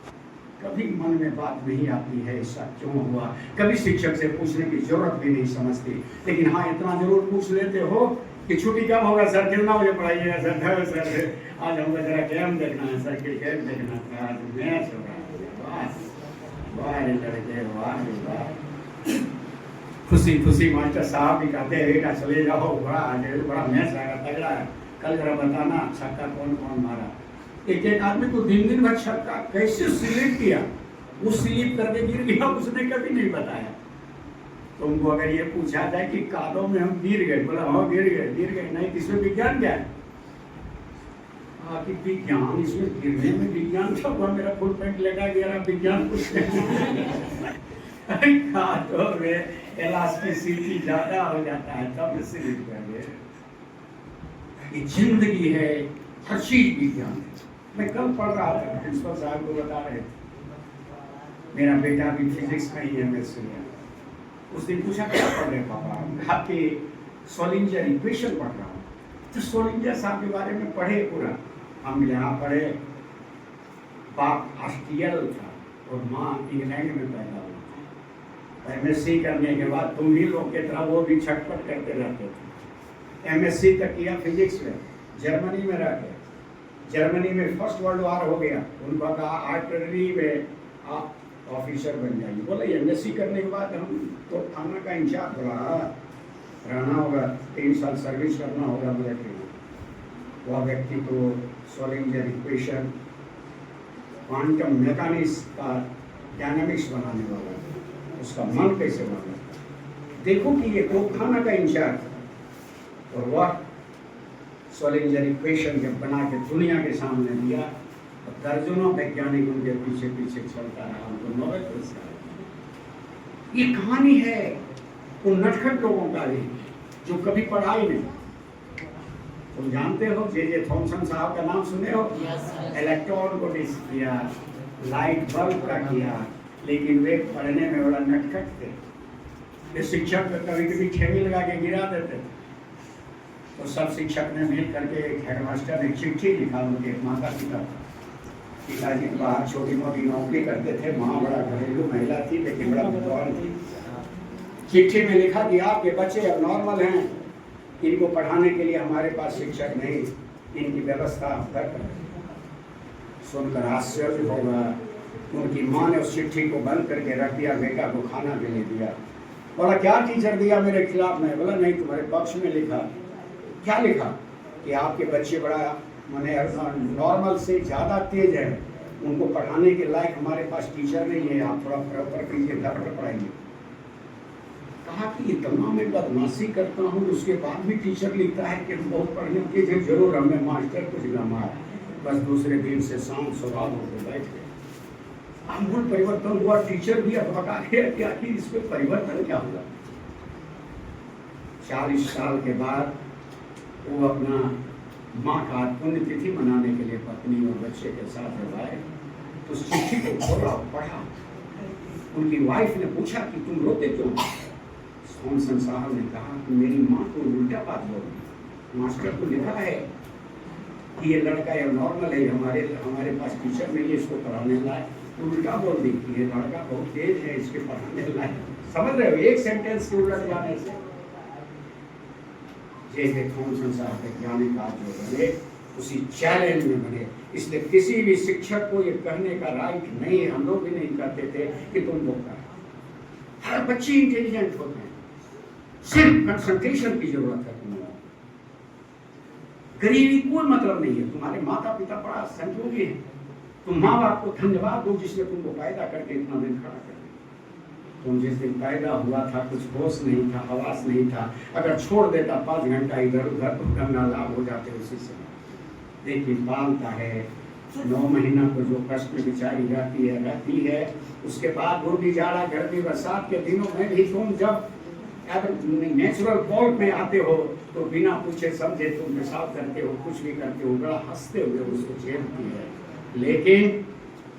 कभी मन में बात नहीं आती है ऐसा क्यों हुआ, कभी शिक्षक से पूछने की जरूरत भी नहीं समझती, लेकिन हाँ इतना जरूर पूछ लेते हो कि छुट्टी कब होगा सर, कितना बजे पढ़ाइएगा सर, सर आज हमको जरा गेम देखना है सर, क्रिकेट देखना था, आज मैच हो रहा है। वाह लड़के वाह, खुशी खुशी मास्टर साहब भी कहते हैं बेटा चले जाओ, बड़ा मैच आएगा तगड़ा है, कल जरा बताना छक्का कौन कौन मारा। एक एक आदमी को दिन भर छक्का कैसे स्लिप किया, वो स्लिप करके गिर गया, उसने कभी नहीं बताया। तुमको अगर ये पूछा जाए कि कादों में हम गिर गए, बोला हाँ गिर गए, नहीं इसमें विज्ञान क्या है, कि विज्ञान, इसमें गिरने में विज्ञान क्या हुआ, मेरा फुल पैंट लगा गया, विज्ञान कुछ कादों में इलास्टिसिटी ज्यादा हो जाता है तब स्लिप कर गए। ये जिंदगी है, हर चीज विज्ञान है। मैं कल पढ़ रहा था, प्रिंसिपल साहब को बता रहे थे, मेरा बेटा भी फिजिक्स का ही है, मैं सुनिया। उसने पूछा क्या पढ़ रहे पापा, आपके सोलिंजर इक्वेशन पढ़ रहा हूँ। तो सोलिंजर साहब के बारे में पढ़े पूरा। हम यहाँ पढ़े, बाप ऑस्ट्रियल था और माँ इंग्लैंड में पैदा हुआ। MSc करने के बाद तुम ही लोग की तरह वो भी छटपट करते रहते थे। MSc तक किया फिजिक्स में, जर्मनी में रह गए। जर्मनी में फर्स्ट वर्ल्ड वार हो गया, उनका कहा आर्टिलरी में आप ऑफिसर बन जाइए। बोले MSc करने के बाद हम तो थाना का इंचार्ज रहना होगा, 3 साल सर्विस करना होगा मिलिट्री में। वह व्यक्ति तो सोलिंजर इक्वेशन, क्वांटम मैकेनिक्स का डायनामिक्स बनाने वाला है, उसका मन कैसे बना। देखो कि ये तोपखाना का इंचार्ज था और वह सोलिंजर इक्वेशन जब बना के दुनिया के सामने दिया तो दर्जनों वैज्ञानिक उनके पीछे पीछे चलता रहा, उनको नोबेल पुरस्कार। ये कहानी है उन नटखट लोगों का भी जो कभी पढ़ाई नहीं। तुम जानते हो जे थॉमसन साहब का नाम सुने हो? इलेक्ट्रॉन को डिस्क किया, लाइट बल्ब का किया, लेकिन वे पढ़ने में बड़ा नटखट थे। वे शिक्षक कभी कभी छेवी लगा के गिरा देते थे। तो सब शिक्षक ने मिल करके हेडमास्टर ने चिट्ठी लिखा उनके माता पिता को। पिताजी बाहर छोटी मोटी नौकरी करते थे, माँ बड़ा घरेलू महिला थी लेकिन बड़ा विद्वान थी। चिट्ठी में लिखा कि आपके बच्चे अब नॉर्मल हैं, इनको पढ़ाने के लिए हमारे पास शिक्षक नहीं, इनकी व्यवस्था आप कर करें। सुनकर आश्चर्य होगा। उनकी माँ ने उस चिट्ठी को बंद करके रख दिया, बेटा को खाना के लिए दिया। बोला क्या टीचर दिया मेरे खिलाफ में? बोला नहीं, तुम्हारे पक्ष में लिखा। क्या लिखा? कि आपके बच्चे बड़ा माने नॉर्मल से ज़्यादा तेज है, उनको पढ़ाने के लायक हमारे पास टीचर नहीं है, आप थोड़ा प्रॉपर कीजिए, घर पर पढ़ाइए। कहा कि इतना मैं बदमाशी करता हूँ, उसके बाद भी टीचर लिखता है कि हम बहुत पढ़ने तेज हैं। जरूर हमें मास्टर कुछ गमा है। बस दूसरे दिन से शांत स्वभाव होकर बैठ गए। आमूल परिवर्तन हुआ, टीचर भी अब बता गया कि आखिर इसमें परिवर्तन क्या हुआ। 40 साल के बाद वो अपना माँ का पुण्यतिथि मनाने के लिए पत्नी और बच्चे के साथ जब आए तो उस चिट्ठी को खोला, पढ़ा। उनकी वाइफ ने पूछा कि तुम रोते क्यों? थॉमसन साहब ने कहा कि मेरी माँ को उल्टा बात बोली। मास्टर को लिखा है कि ये लड़का ये नॉर्मल है, हमारे पास टीचर नहीं है इसको पढ़ाने लायक। उल्टा बोल दी कि ये लड़का बहुत तेज है, इसके पढ़ाने लायक। समझ रहे हो? एक सेंटेंस के उलट जाने से जैसे थॉमसन साहब वैज्ञानिक आज जो बने उसी चैलेंज में बने। इसलिए किसी भी शिक्षक को ये कहने का राइट नहीं है, हम लोग भी नहीं कहते थे कि तुम वो कर। हर बच्चे इंटेलिजेंट होते हैं, सिर्फ कंसंट्रेशन की जरूरत है। तुम्हें गरीबी कोई मतलब नहीं है। तुम्हारे माता पिता बड़ा संजोगी है, तुम माँ बाप को धन्यवाद दो जिसने तुमको पैदा करके इतना दिन खड़ा कर। तुम जिस दिन पैदा हुआ था कुछ होश नहीं था, हवास नहीं था। अगर छोड़ देता 5 घंटा इधर उधर तो गंगा लाभ हो जाते उसी से। लेकिन पालता है, 9 महीना को जो कष्ट में बिचारी रहती है, उसके बाद वो भी जाड़ा गर्मी बरसात के दिनों में भी तुम जब नेचुरल पॉट में आते हो तो बिना पूछे समझे तुम पेशाब करते हो, कुछ भी करते हो, बड़ा हंसते हुए उसको झेलती है। लेकिन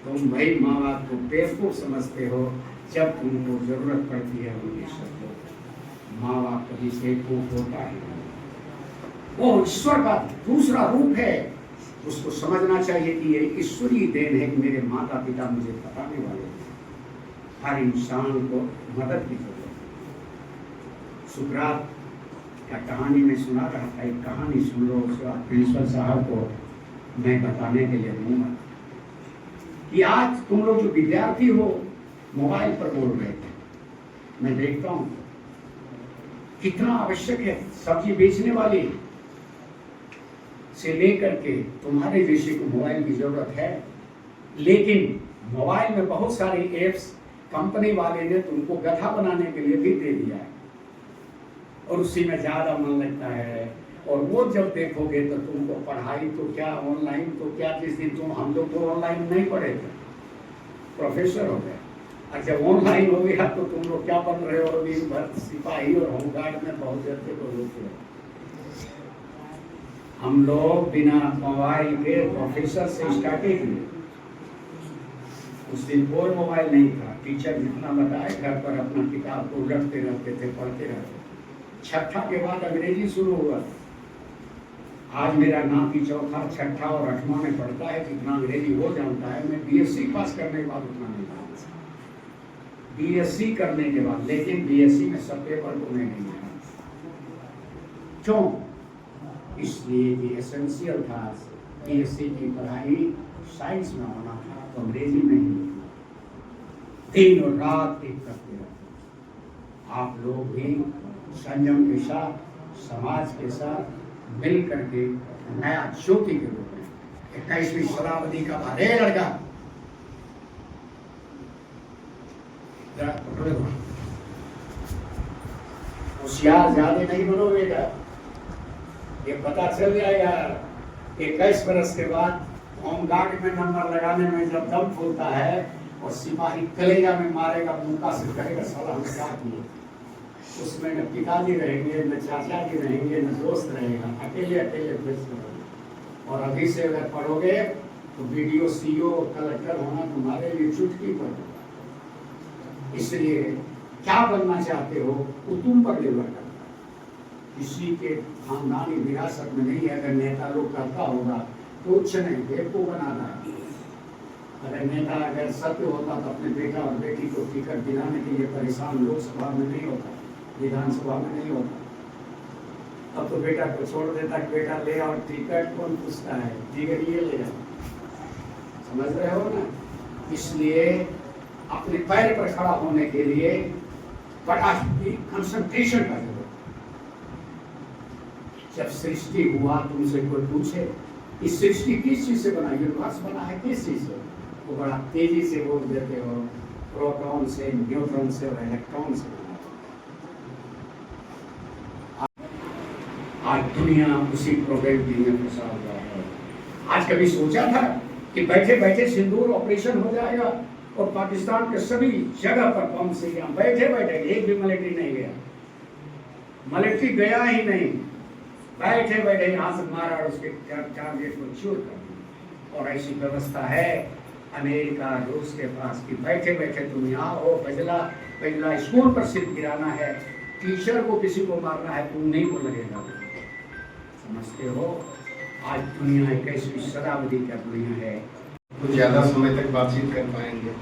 तुम भाई माँ बाप को बेवकूफ समझते हो जब तुमको जरूरत पड़ती है उनकी शब्दों। माँ बाप कभी बेवकूफ होता है, वो ईश्वर का दूसरा रूप है। उसको समझना चाहिए कि ये ईश्वरीय देन है कि मेरे माता पिता मुझे बताने वाले हैं। हर इंसान को मदद की जरूरत है। सुकरात क्या कहानी में सुना रहा था, एक कहानी सुन लो, उसके बाद प्रिंसिपल साहब को मैं बताने के लिए दूंगा कि आज तुम लोग जो विद्यार्थी हो मोबाइल पर बोल रहे थे। मैं देखता हूँ कितना आवश्यक है। सब्जी बेचने वाली से लेकर के तुम्हारे जैसे को मोबाइल की जरूरत है, लेकिन मोबाइल में बहुत सारे एप्स कंपनी वाले ने तुमको गधा बनाने के लिए भी दे दिया है और उसी में ज़्यादा मन लगता है। और वो जब देखोगे तो तुमको पढ़ाई तो क्या, ऑनलाइन तो क्या। जिस दिन तुम, हम लोग तो ऑनलाइन नहीं पढ़े थे, प्रोफेसर हो गए। और जब ऑनलाइन हो गया तो तुम लोग क्या बन रहे हो? दिन भर सिपाही और होमगार्ड में बहुत जाते हो। हम लोग बिना मोबाइल के प्रोफेसर से स्टार्टिंग किए। उस दिन कोई मोबाइल नहीं था। टीचर जितना बताए घर पर अपना किताब को रखते रहते थे, पढ़ते रहते। 6ठा के बाद अंग्रेजी शुरू हुआ। आज मेरा नाती चौथा, छठा और 8वां में पढ़ता है, जितना अंग्रेजी वो जानता है, मैं बीएससी पास करने के बाद उतना नहीं जानता, बीएससी करने के बाद। लेकिन बीएससी में सब पेपर को मैं नहीं जानता। क्यों? इसलिए कि एसेंशियल था बीएससी की पढ़ाई साइंस में होना था, तो अंग्रेजी में ही दिन और रात एक करते रहते। आप लोग भी संयम के साथ, समाज के साथ मिल करके नया ज्योति के रूप में 21वीं शताब्दी का अरे लड़का होशियार ज्यादा नहीं बनो बेटा, ये पता चल जाएगा 21 बरस के बाद होमगार्ड में नंबर लगाने में जब दम फूलता है और सिपाही कलेजा में मारेगा, मुंह से कहेगा साला हम क्या किए। उसमें न पिताजी रहेंगे, न चाचा जी रहेंगे, न दोस्त रहेगा, अकेले अकेले फेस। और अभी से अगर पढ़ोगे तो वीडियो सीओ कलेक्टर होना तुम्हारे लिए चुटकी पर होगा। इसलिए क्या बनना चाहते हो वो तुम पर निर्भर करता है, किसी के खानदानी विरासत में नहीं है। अगर नेता लोग करता होगा तो उच्च नहीं, देव को बनाना है। अगर नेता अगर सत्य होता तो अपने बेटा और बेटी को टिकट दिलाने के लिए परेशान लोकसभा में नहीं होता, विधानसभा में नहीं होता। अब तो बेटा को छोड़ देता कि बेटा ले और टिकट कौन पूछता है, जिगर ये ले जाओ। समझ रहे हो ना? इसलिए अपने पैर पर खड़ा होने के लिए बड़ा कंसंट्रेशन का जरूरत। जब सृष्टि हुआ तुमसे कोई पूछे इस सृष्टि किस चीज से बना, यूनिवर्स बना है किस चीज से, वो बड़ा तेजी से बोल देते हो, प्रोटॉन से, न्यूट्रॉन से और इलेक्ट्रॉन से। आज दुनिया उसी प्रोबेबिलिटी में फंसा हुआ है। आज कभी सोचा था कि बैठे बैठे सिंदूर ऑपरेशन हो जाएगा और पाकिस्तान के सभी जगह पर बम से गया, बैठे बैठे एक भी मिलिट्री नहीं गया, मिलिट्री गया ही नहीं, बैठे बैठे यहाँ से मारा और उसके टारगेट को चूर कर दिया। और ऐसी व्यवस्था है अमेरिका रूस के पास कि बैठे बैठे तुम यहाँ हो, पहला स्कूल पर सिर्फ गिराना है, टीचर को किसी को मारना है, तुम नहीं को लगेगा। समझते हो? आज दुनिया 21वीं शताब्दी का दुनिया है। कुछ ज़्यादा समय तक बातचीत कर पाएंगे।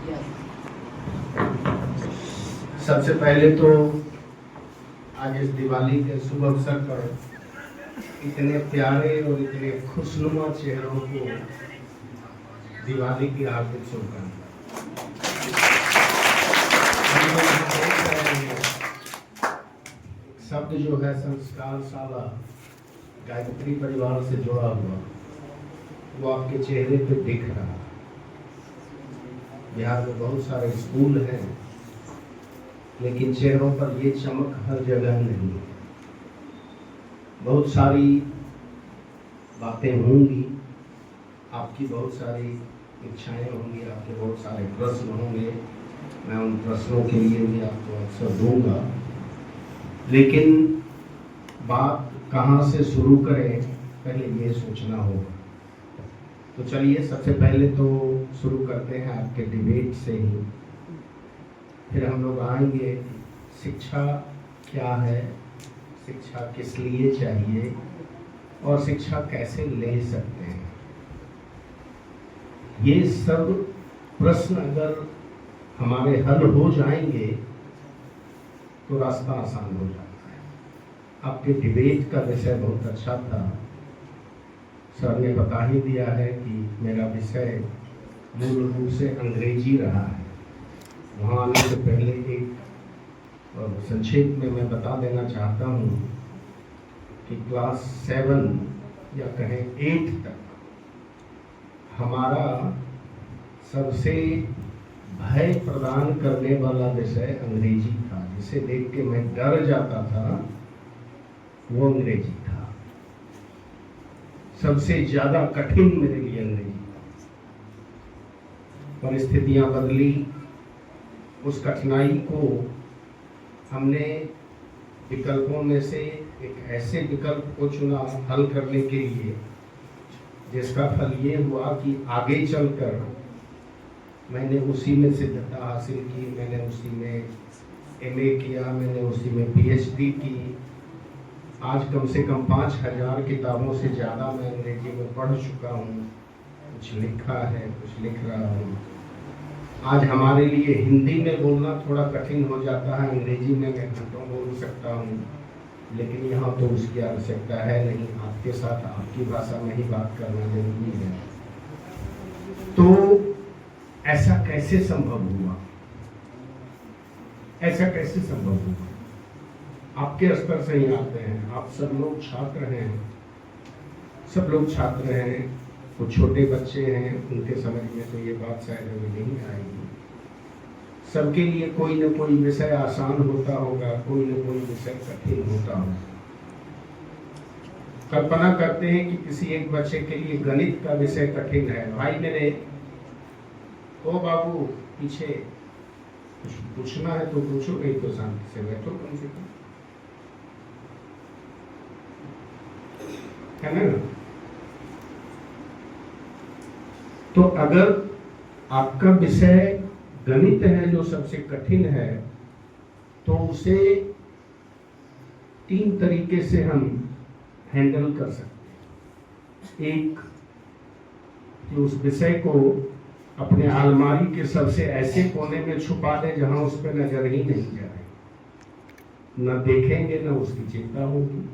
सबसे पहले तो आज इस दिवाली के शुभ अवसर पर इतने प्यारे और इतने खुशनुमा चेहरों को दिवाली की हार्दिक शुभकामनाएं। शब्द जो है संस्कारशाला गायत्री परिवार से जुड़ा हुआ, वो आपके चेहरे पे दिख रहा है। बिहार में बहुत सारे स्कूल हैं, लेकिन चेहरों पर ये चमक हर जगह नहीं है। बहुत सारी बातें होंगी, आपकी बहुत सारी इच्छाएं होंगी, आपके बहुत सारे प्रश्न होंगे, मैं उन प्रश्नों के लिए भी आपको अवसर दूंगा। लेकिन बात कहाँ से शुरू करें, पहले ये सोचना होगा। तो चलिए सबसे पहले तो शुरू करते हैं आपके डिबेट से ही, फिर हम लोग आएंगे शिक्षा क्या है, शिक्षा किस लिए चाहिए और शिक्षा कैसे ले सकते हैं। ये सब प्रश्न अगर हमारे हल हो जाएंगे तो रास्ता आसान हो जाता है। आपके डिबेट का विषय बहुत अच्छा था, सर ने बता ही दिया है कि मेरा विषय मूल रूप से अंग्रेजी रहा है। वहाँ आने से पहले एक संक्षेप में मैं बता देना चाहता हूँ कि क्लास 7 या कहें 8 तक हमारा सबसे भय प्रदान करने वाला विषय अंग्रेजी था। जिसे देख के मैं डर जाता था वो अंग्रेजी था। सबसे ज़्यादा कठिन मेरे लिए अंग्रेजी था। परिस्थितियाँ बदली, उस कठिनाई को हमने विकल्पों में से एक ऐसे विकल्प को चुना हल करने के लिए जिसका फल ये हुआ कि आगे चलकर मैंने उसी में सिद्धता हासिल की, मैंने उसी में MA किया, मैंने उसी में PhD की। आज कम से कम 5000 किताबों से ज़्यादा मैं अंग्रेजी में पढ़ चुका हूँ, कुछ लिखा है, कुछ लिख रहा हूँ। आज हमारे लिए हिंदी में बोलना थोड़ा कठिन हो जाता है, अंग्रेजी में मैं घंटों बोल सकता हूँ, लेकिन यहाँ तो उसकी आवश्यकता है नहीं। आपके साथ आपकी भाषा में ही बात करना जरूरी है। तो ऐसा कैसे संभव हुआ? ऐसा कैसे संभव हुआ? आपके स्तर से ही आते हैं। आप सब लोग छात्र हैं, सब लोग छात्र हैं, वो छोटे बच्चे हैं, उनके समझ में तो ये बात शायद अभी नहीं आएगी। सबके लिए कोई न कोई विषय आसान होता होगा, कोई न कोई विषय कठिन होता होगा। कल्पना करते हैं कि किसी एक बच्चे के लिए गणित का विषय कठिन है। भाई मेरे, ओ बाबू पीछे कुछ पूछना है तो पूछो, नहीं तो शांति से बैठो कम से कम, है ना? तो अगर आपका विषय गणित है जो सबसे कठिन है, तो उसे 3 तरीके से हम हैंडल कर सकते हैं। एक, कि उस विषय को अपने अलमारी के सबसे ऐसे कोने में छुपा दें जहां उस पर नजर ही नहीं जाए, न देखेंगे न उसकी चिंता होगी।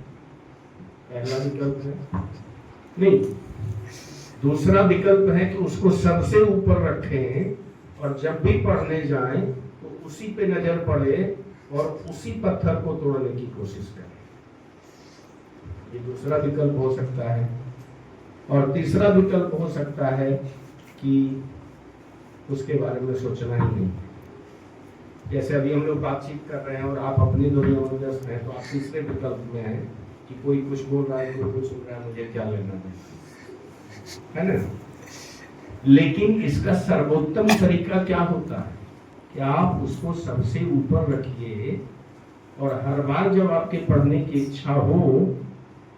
पहला विकल्प है। नहीं, दूसरा विकल्प है कि उसको सबसे ऊपर रखें और जब भी पढ़ने जाएं तो उसी पे नजर पड़े और उसी पत्थर को तोड़ने की कोशिश करें। ये दूसरा विकल्प हो सकता है। और तीसरा विकल्प हो सकता है कि उसके बारे में सोचना ही नहीं। जैसे अभी हम लोग बातचीत कर रहे हैं और आप अपनी दुनिया में व्यस्त हैं, तो आप तीसरे विकल्प में हैं कि कोई कुछ बोल रहा है, कोई कुछ सुन रहा है, मुझे क्या लेना है ना? लेकिन इसका सर्वोत्तम तरीका क्या होता है कि आप उसको सबसे ऊपर रखिए और हर बार जब आपके पढ़ने की इच्छा हो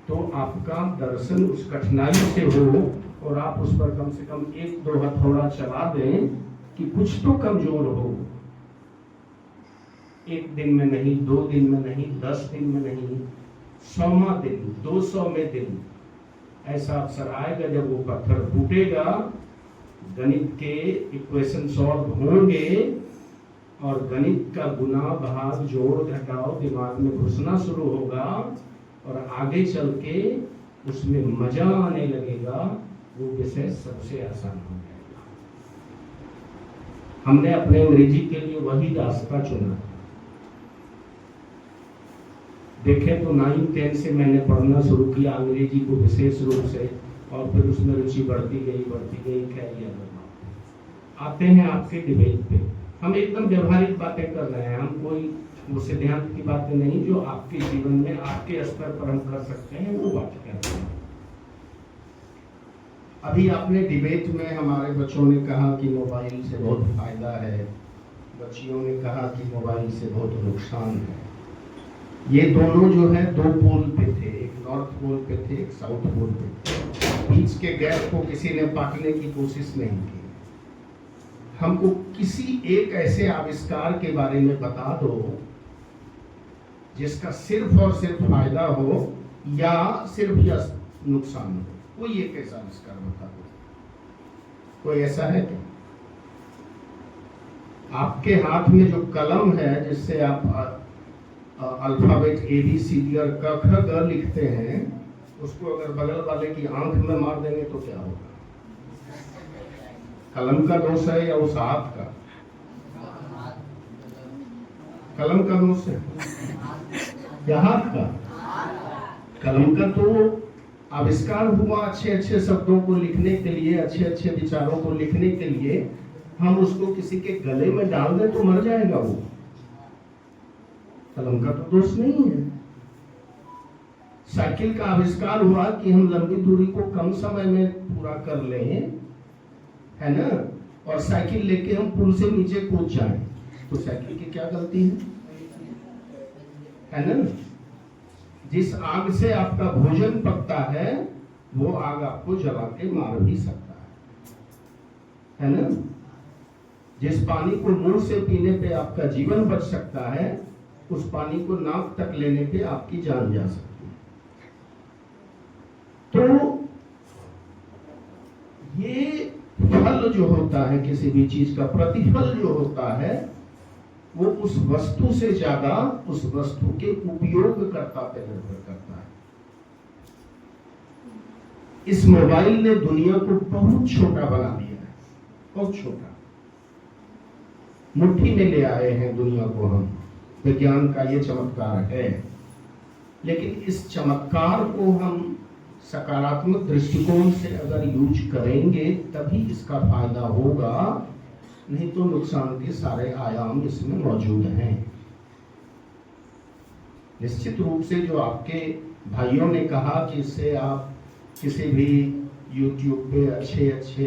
तो आपका दर्शन उस कठिनाई से हो और आप उस पर कम से कम 1-2 हथौड़ा चला दें कि कुछ तो कमजोर हो। 1 दिन में नहीं, 2 दिन में नहीं, 10 दिन में नहीं, 100वां दिन, 200वें दिन ऐसा अवसर आएगा जब वो पत्थर फूटेगा, गणित के इक्वेशन सॉल्व होंगे और गणित का गुना भाग जोड़ घटाव दिमाग में घुसना शुरू होगा और आगे चल के उसमें मजा आने लगेगा। वो विषय सबसे आसान हो जाएगा। हमने अपने अंग्रेजी के लिए वही रास्ता चुना। देखें तो 9-10 से मैंने पढ़ना शुरू किया अंग्रेजी को विशेष रूप से, और फिर उसमें रुचि बढ़ती गई। खैर ये आते हैं आपके डिबेट पे। हम एकदम व्यवहारिक बातें कर रहे हैं, हम कोई वो सिद्धांत की बातें नहीं, जो आपके जीवन में आपके स्तर पर हम कर सकते हैं वो बात कर रहे हैं। अभी आपने डिबेट में हमारे बच्चों ने कहा कि मोबाइल से बहुत फायदा है, बच्चियों ने कहा कि मोबाइल से बहुत नुकसान है। ये दोनों जो है 2 पोल पे थे, एक नॉर्थ पोल पे थे, एक साउथ पोल पे थे। बीच के गैप को किसी ने पाटने की कोशिश नहीं की। हमको किसी एक ऐसे आविष्कार के बारे में बता दो जिसका सिर्फ और सिर्फ फायदा हो या सिर्फ या नुकसान हो। कोई एक ऐसा आविष्कार बता दो। कोई ऐसा है क्या? आपके हाथ में जो कलम है जिससे आप अल्फाबेट ABCD और क ख ग लिखते हैं, उसको अगर बगल वाले की आंख में मार देंगे तो क्या होगा? कलम का दोष है या उस हाथ का? कलम का दोष है या हाथ का? कलम का तो आविष्कार हुआ अच्छे अच्छे शब्दों को लिखने के लिए, अच्छे अच्छे विचारों को लिखने के लिए। हम उसको किसी के गले में डाल दें तो मर जाएगा वो। कलम का तो दोष नहीं है। साइकिल का आविष्कार हुआ कि हम लंबी दूरी को कम समय में पूरा कर लें, है ना, और साइकिल लेके हम पुल से नीचे कूद जाएं, तो साइकिल की क्या गलती है ना? जिस आग से आपका भोजन पकता है वो आग आपको जला के मार भी सकता है ना? जिस पानी को मुंह से पीने पे आपका जीवन बच सकता है, उस पानी को नाक तक लेने पे आपकी जान जा सकती है। फल जो होता है, किसी भी चीज का प्रतिफल जो होता है, वो उस वस्तु से ज्यादा उस वस्तु के उपयोगकर्ता पर निर्भर करता है। इस मोबाइल ने दुनिया को बहुत छोटा बना दिया है, बहुत छोटा। मुट्ठी में ले आए हैं दुनिया को हम, विज्ञान का ये चमत्कार है। लेकिन इस चमत्कार को हम सकारात्मक दृष्टिकोण से अगर यूज करेंगे तभी इसका फायदा होगा, नहीं तो नुकसान के सारे आयाम इसमें मौजूद हैं। निश्चित रूप से जो आपके भाइयों ने कहा कि इससे आप किसी भी YouTube पे अच्छे अच्छे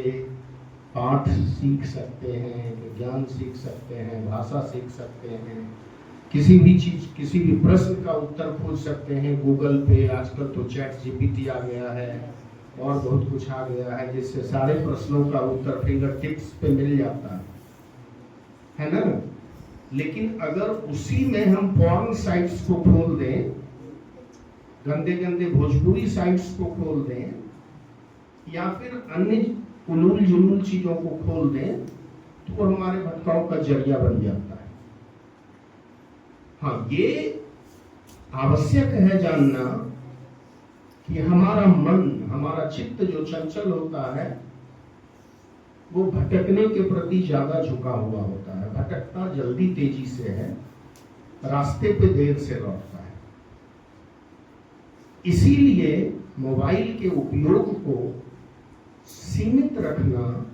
पाठ सीख सकते हैं, विज्ञान सीख सकते हैं, भाषा सीख सकते हैं, किसी भी चीज, किसी भी प्रश्न का उत्तर खोज सकते हैं गूगल पे। आजकल तो ChatGPT आ गया है और बहुत कुछ आ गया है, जिससे सारे प्रश्नों का उत्तर फिंगर टिप्स पे मिल जाता है ना। लेकिन अगर उसी में हम पॉर्न साइट्स को खोल दें, गंदे गंदे भोजपुरी साइट्स को खोल दें, या फिर अन्य उलूल जुलूल चीजों को खोल दें, तो वो हमारे भटकाव का जरिया बन जाता है। हाँ, ये आवश्यक है जानना कि हमारा मन, हमारा चित्त जो चंचल होता है, वो भटकने के प्रति ज्यादा झुका हुआ होता है। भटकता जल्दी तेजी से है, रास्ते पे देर से लौटता है। इसीलिए मोबाइल के उपयोग को सीमित रखना,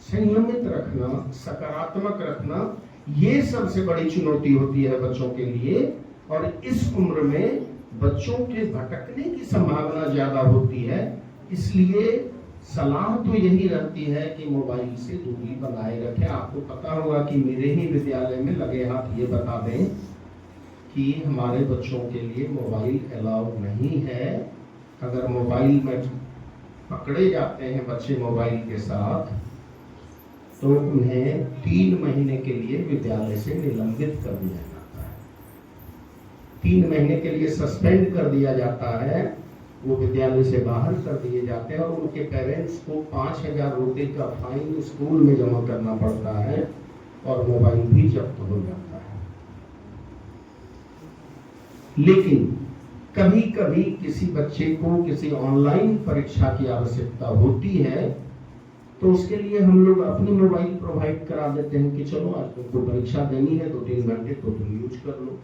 संयमित रखना, सकारात्मक रखना, ये सबसे बड़ी चुनौती होती है बच्चों के लिए। और इस उम्र में बच्चों के भटकने की संभावना ज्यादा होती है। इसलिए सलाह तो यही रहती है कि मोबाइल से दूरी बनाए रखें। आपको पता होगा कि मेरे ही विद्यालय में लगे हाथ ये बता दें कि हमारे बच्चों के लिए मोबाइल अलाउ नहीं है। अगर मोबाइल में पकड़े जाते हैं बच्चे मोबाइल के साथ, तो उन्हें 3 महीने के लिए विद्यालय से निलंबित कर दिया जाता है। 3 महीने के लिए सस्पेंड कर दिया जाता है, वो विद्यालय से बाहर कर दिए जाते हैं, और उनके पेरेंट्स को 5,000 रुपये का फाइन स्कूल में जमा करना पड़ता है, और मोबाइल भी जब्त हो जाता है। लेकिन कभी कभी किसी बच्चे को किसी ऑनलाइन परीक्षा की आवश्यकता होती है, तो उसके लिए हम लोग अपनी मोबाइल प्रोवाइड करा देते हैं कि चलो आज तुमको परीक्षा देनी है, 2-3 घंटे तो तुम यूज कर लो,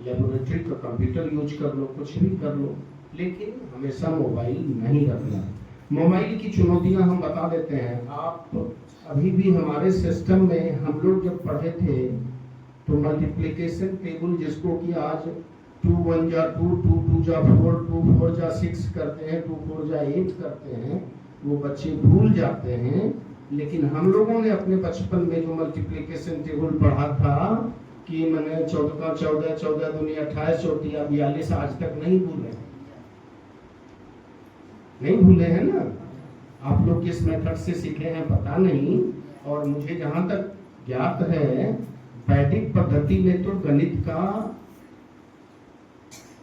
लेबोरेटरी का कंप्यूटर यूज कर लो, कुछ भी कर लो, लेकिन हमेशा मोबाइल नहीं रखना। मोबाइल की चुनौतियां हम बता देते हैं। आप अभी भी हमारे सिस्टम में, हम लोग जब पढ़े थे तो मल्टीप्लिकेशन टेबल, जिसको कि आज 2 1 जा 2, 2 2 जा 4, 2 4 जा 6 करते हैं, 2 4 जा 8 करते हैं, वो बच्चे भूल जाते हैं। लेकिन हम लोगों ने अपने बचपन में जो मल्टीप्लिकेशन टेबल पढ़ा था कि मैंने 14 का 14, 14 दूनी 28, 34 42, आज तक नहीं भूले हैं ना। आप लोग किस मेथड से सीखे हैं पता नहीं। और मुझे जहां तक ज्ञात है, वैदिक पद्धति में तो गणित का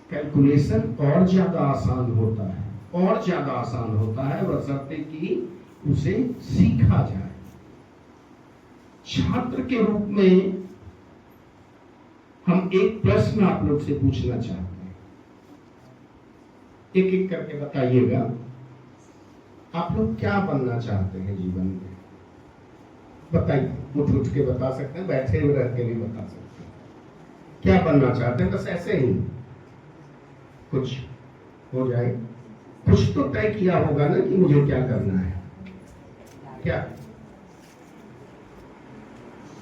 कैलकुलेशन और ज्यादा आसान होता है, और ज्यादा आसान होता है, बशर्ते कि उसे सीखा जाए। छात्र के रूप में हम एक प्रश्न आप लोग से पूछना चाहते हैं, एक एक करके बताइएगा। आप लोग क्या बनना चाहते हैं जीवन में? बताइए, उठ उठ के बता सकते हैं, बैठे हुए रह के भी बता सकते हैं। क्या बनना चाहते हैं? बस ऐसे ही कुछ हो जाए। कुछ तो तय किया होगा ना कि मुझे क्या करना है। क्या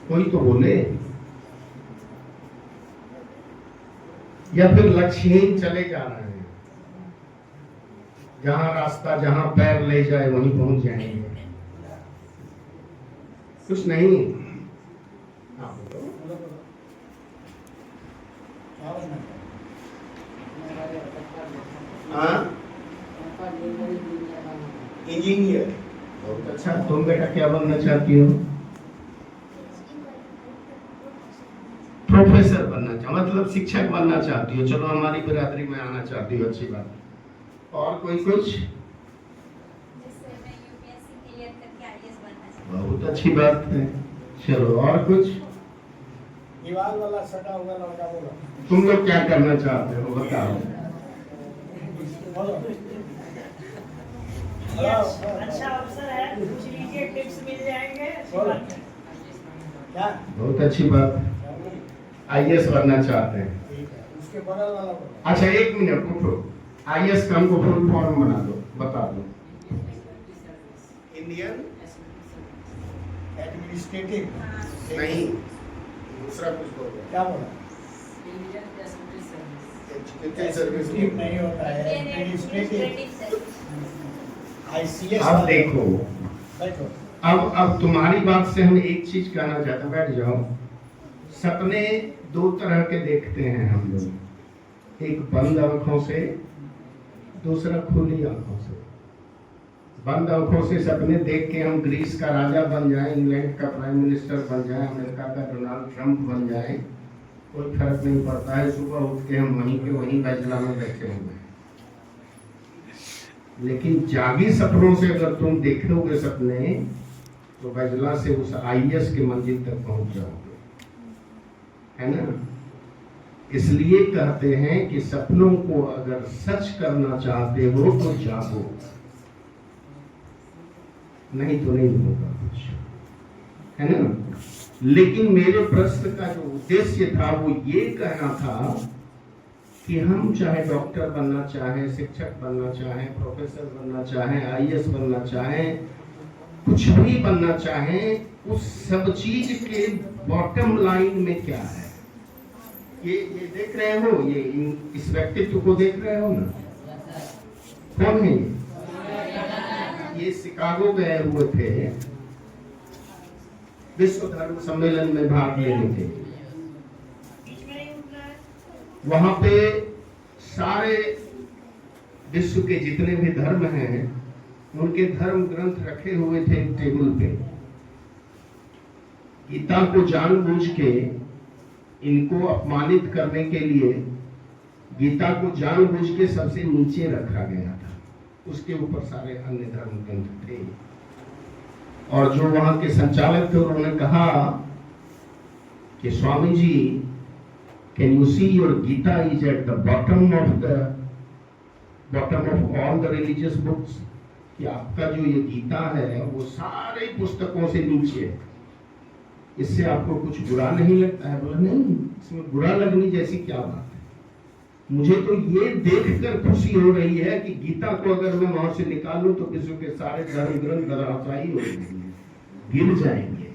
कोई तो बोले, या फिर लक्ष्यहीन चले जा रहे हैं, जहां रास्ता, जहां पैर ले जाए वहीं पहुंच जाएंगे। कुछ नहीं। इंजीनियर, बहुत अच्छा। तुम बेटा क्या बनना चाहती हो? प्रोफेसर बनना चाहती, मतलब शिक्षक बनना चाहती हो। चलो हमारी बिरादरी में आना चाहती हो, अच्छी बात। और कोई कुछ? बहुत अच्छी बात है। चलो और कुछ? दीवार वाला सटा हुआ लड़का बोलो। तुम लोग क्या करना चाहते हो बताओ? बोलो। अच्छा अवसर है, पूछ लीजिए, टिप्स मिल जाएंगे। बोलो। क्या? बहुत अच्छी बात। आईएएस बनना चाहते हैं? ठीक है, उसके बगल वाला बोलो। अच्छा एक मिनट रुको, आईएएस का हमको फुल फॉर्म बना दो, बता दो। इंडियन एडमिनिस्ट्रेटिव नहीं, दूसरा कुछ बोलो। क्या बोला? एडमिनिस्ट्रेटिव नहीं होता है, एडमिनिस्ट्रेटिव। आईसीएस। अब देखो, बैठो। अब तुम्हारी बात से हम एक चीज कहना चाहते हैं, बैठ जाओ। सपने दो तरह के देखते हैं हम लोग, एक बंद आंखों से, दूसरा खुली आंखों से। बंद आंखों से सपने देख के हम ग्रीस का राजा बन जाएं, इंग्लैंड का प्राइम मिनिस्टर बन जाएं, अमेरिका का डोनाल्ड ट्रंप बन जाएं, कोई फर्क नहीं पड़ता है। सुबह उठ के हम वहीं के वहीं बैजला में बैठे हुए हैं। लेकिन जागी सपनों से अगर तुम देखोगे सपने, तो बैजला से उस आईएएस के मंजिल तक पहुंच जाओगे, है ना? इसलिए कहते हैं कि सपनों को अगर सच करना चाहते हो तो जागो, नहीं तो नहीं होगा कुछ, है ना? लेकिन मेरे प्रश्न का जो उद्देश्य था वो ये कहना था कि हम चाहे डॉक्टर बनना चाहें, शिक्षक बनना चाहें, प्रोफेसर बनना चाहें, आईएएस बनना चाहें, कुछ भी बनना चाहें, उस सब चीज के बॉटम लाइन में क्या है? ये देख रहे हो, ये इस व्यक्तित्व को देख रहे हो ना? कौन है ये शिकागो गए हुए थे विश्व धर्म सम्मेलन में भाग लेने के लिए। वहां पे सारे विश्व के जितने भी धर्म हैं उनके धर्म ग्रंथ रखे हुए थे टेबल पे। गीता को जानबूझ के इनको अपमानित करने के लिए गीता को जानबूझ के सबसे नीचे रखा गया था, उसके ऊपर सारे अन्य धर्म ग्रंथ थे। और जो वहां के संचालक थे उन्होंने कहा कि Swami ji, can you see your Gita is at the bottom of all the religious books, कि आपका जो ये गीता है वो सारे पुस्तकों से नीचे है, इससे आपको कुछ बुरा नहीं लगता है? बोला नहीं, इसमें बुरा लगने जैसी क्या बात है, मुझे तो ये देखकर खुशी हो रही है कि गीता को अगर मैं वहां से निकालूं तो विश्व के सारे धर्म ग्रंथ धराशायी हो जाएंगे, गिर जाएंगे।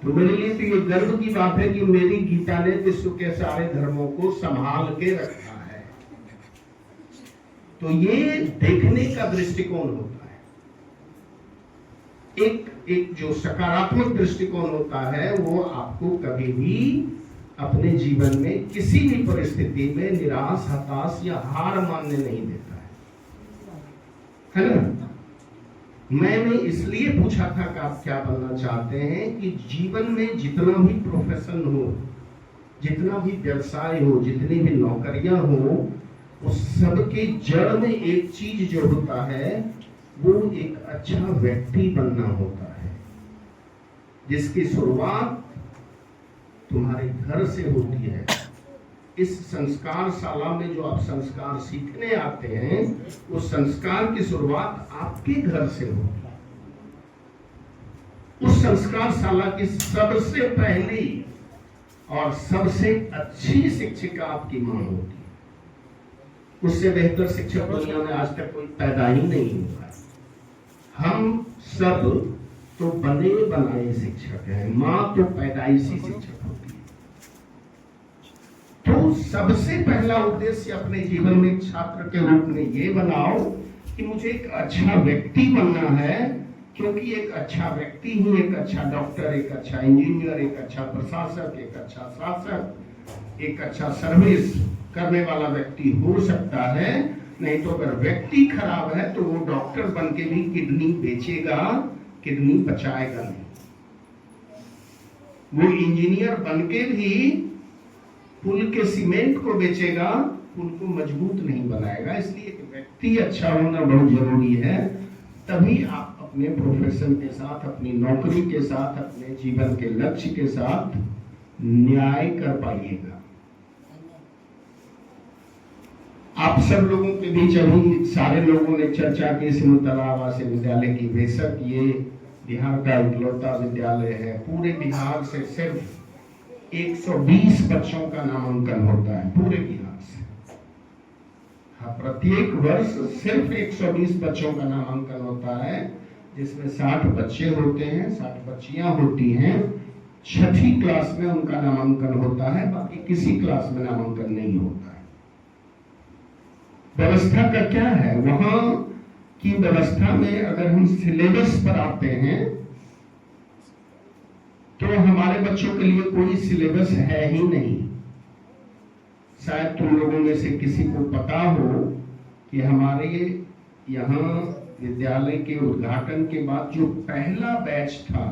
तो मेरे लिए तो ये गर्व की बात है कि मेरी गीता ने विश्व के सारे धर्मों को संभाल के रखा है। तो ये देखने का दृष्टिकोण होता है। एक जो सकारात्मक दृष्टिकोण होता है वो आपको कभी भी अपने जीवन में किसी भी परिस्थिति में निराश, हताश या हार मानने नहीं देता है ना? मैंने इसलिए पूछा था कि आप क्या बनना चाहते हैं, कि जीवन में जितना भी प्रोफेशन हो, जितना भी व्यवसाय हो, जितनी भी नौकरियां हो, उस सब के जड़ में एक चीज जो होता है वो एक अच्छा व्यक्ति बनना होता है, जिसकी शुरुआत तुम्हारे घर से होती है। इस संस्कार शाला में जो आप संस्कार सीखने आते हैं, उस संस्कार की शुरुआत आपके घर से होती है। उस संस्कार शाला की सबसे पहली और सबसे अच्छी शिक्षिका आपकी मां होती है। उससे बेहतर शिक्षक दुनिया में आज तक कोई पैदा ही नहीं हुआ है। हम सब तो बने बनाए शिक्षक हैं, मां तो पैदाइशी शिक्षक होती है। तो सबसे पहला उद्देश्य अपने जीवन में छात्र के रूप में ये बनाओ कि मुझे एक अच्छा व्यक्ति बनना है, क्योंकि एक अच्छा व्यक्ति ही एक अच्छा डॉक्टर, एक अच्छा इंजीनियर, एक अच्छा प्रशासक, एक अच्छा शासक, एक अच्छा सर्विस करने वाला व्यक्ति हो सकता है। नहीं तो अगर व्यक्ति खराब है तो वो डॉक्टर बन के भी किडनी बेचेगा, किडनी बचाएगा नहीं। वो इंजीनियर बन के भी पुल के सीमेंट को बेचेगा, पुल को मजबूत नहीं बनाएगा। इसलिए व्यक्ति अच्छा होना बहुत जरूरी है, तभी आप अपने प्रोफेशन के साथ, अपनी नौकरी के साथ, अपने जीवन के लक्ष्य के साथ न्याय कर पाइएगा। आप सब लोगों के बीच अभी सारे लोगों ने चर्चा की सिमुलतला आवासीय विद्यालय की। बेशक ये बिहार का इकलौता विद्यालय है। पूरे बिहार से सिर्फ 120 बच्चों का नामांकन होता है, पूरे बिहार से। हाँ, प्रत्येक वर्ष सिर्फ 120 बच्चों का नामांकन होता है, जिसमें 60 बच्चे होते हैं, 60 बच्चियां होती हैं। 6ठी क्लास में उनका नामांकन होता है, बाकी किसी क्लास में नामांकन नहीं होता है। व्यवस्था का क्या है? वहां की व्यवस्था में अगर हम सिलेबस पर आते हैं तो हमारे बच्चों के लिए कोई सिलेबस है ही नहीं। शायद तुम लोगों में से किसी को पता हो कि हमारे यहाँ विद्यालय के उद्घाटन के बाद जो पहला बैच था,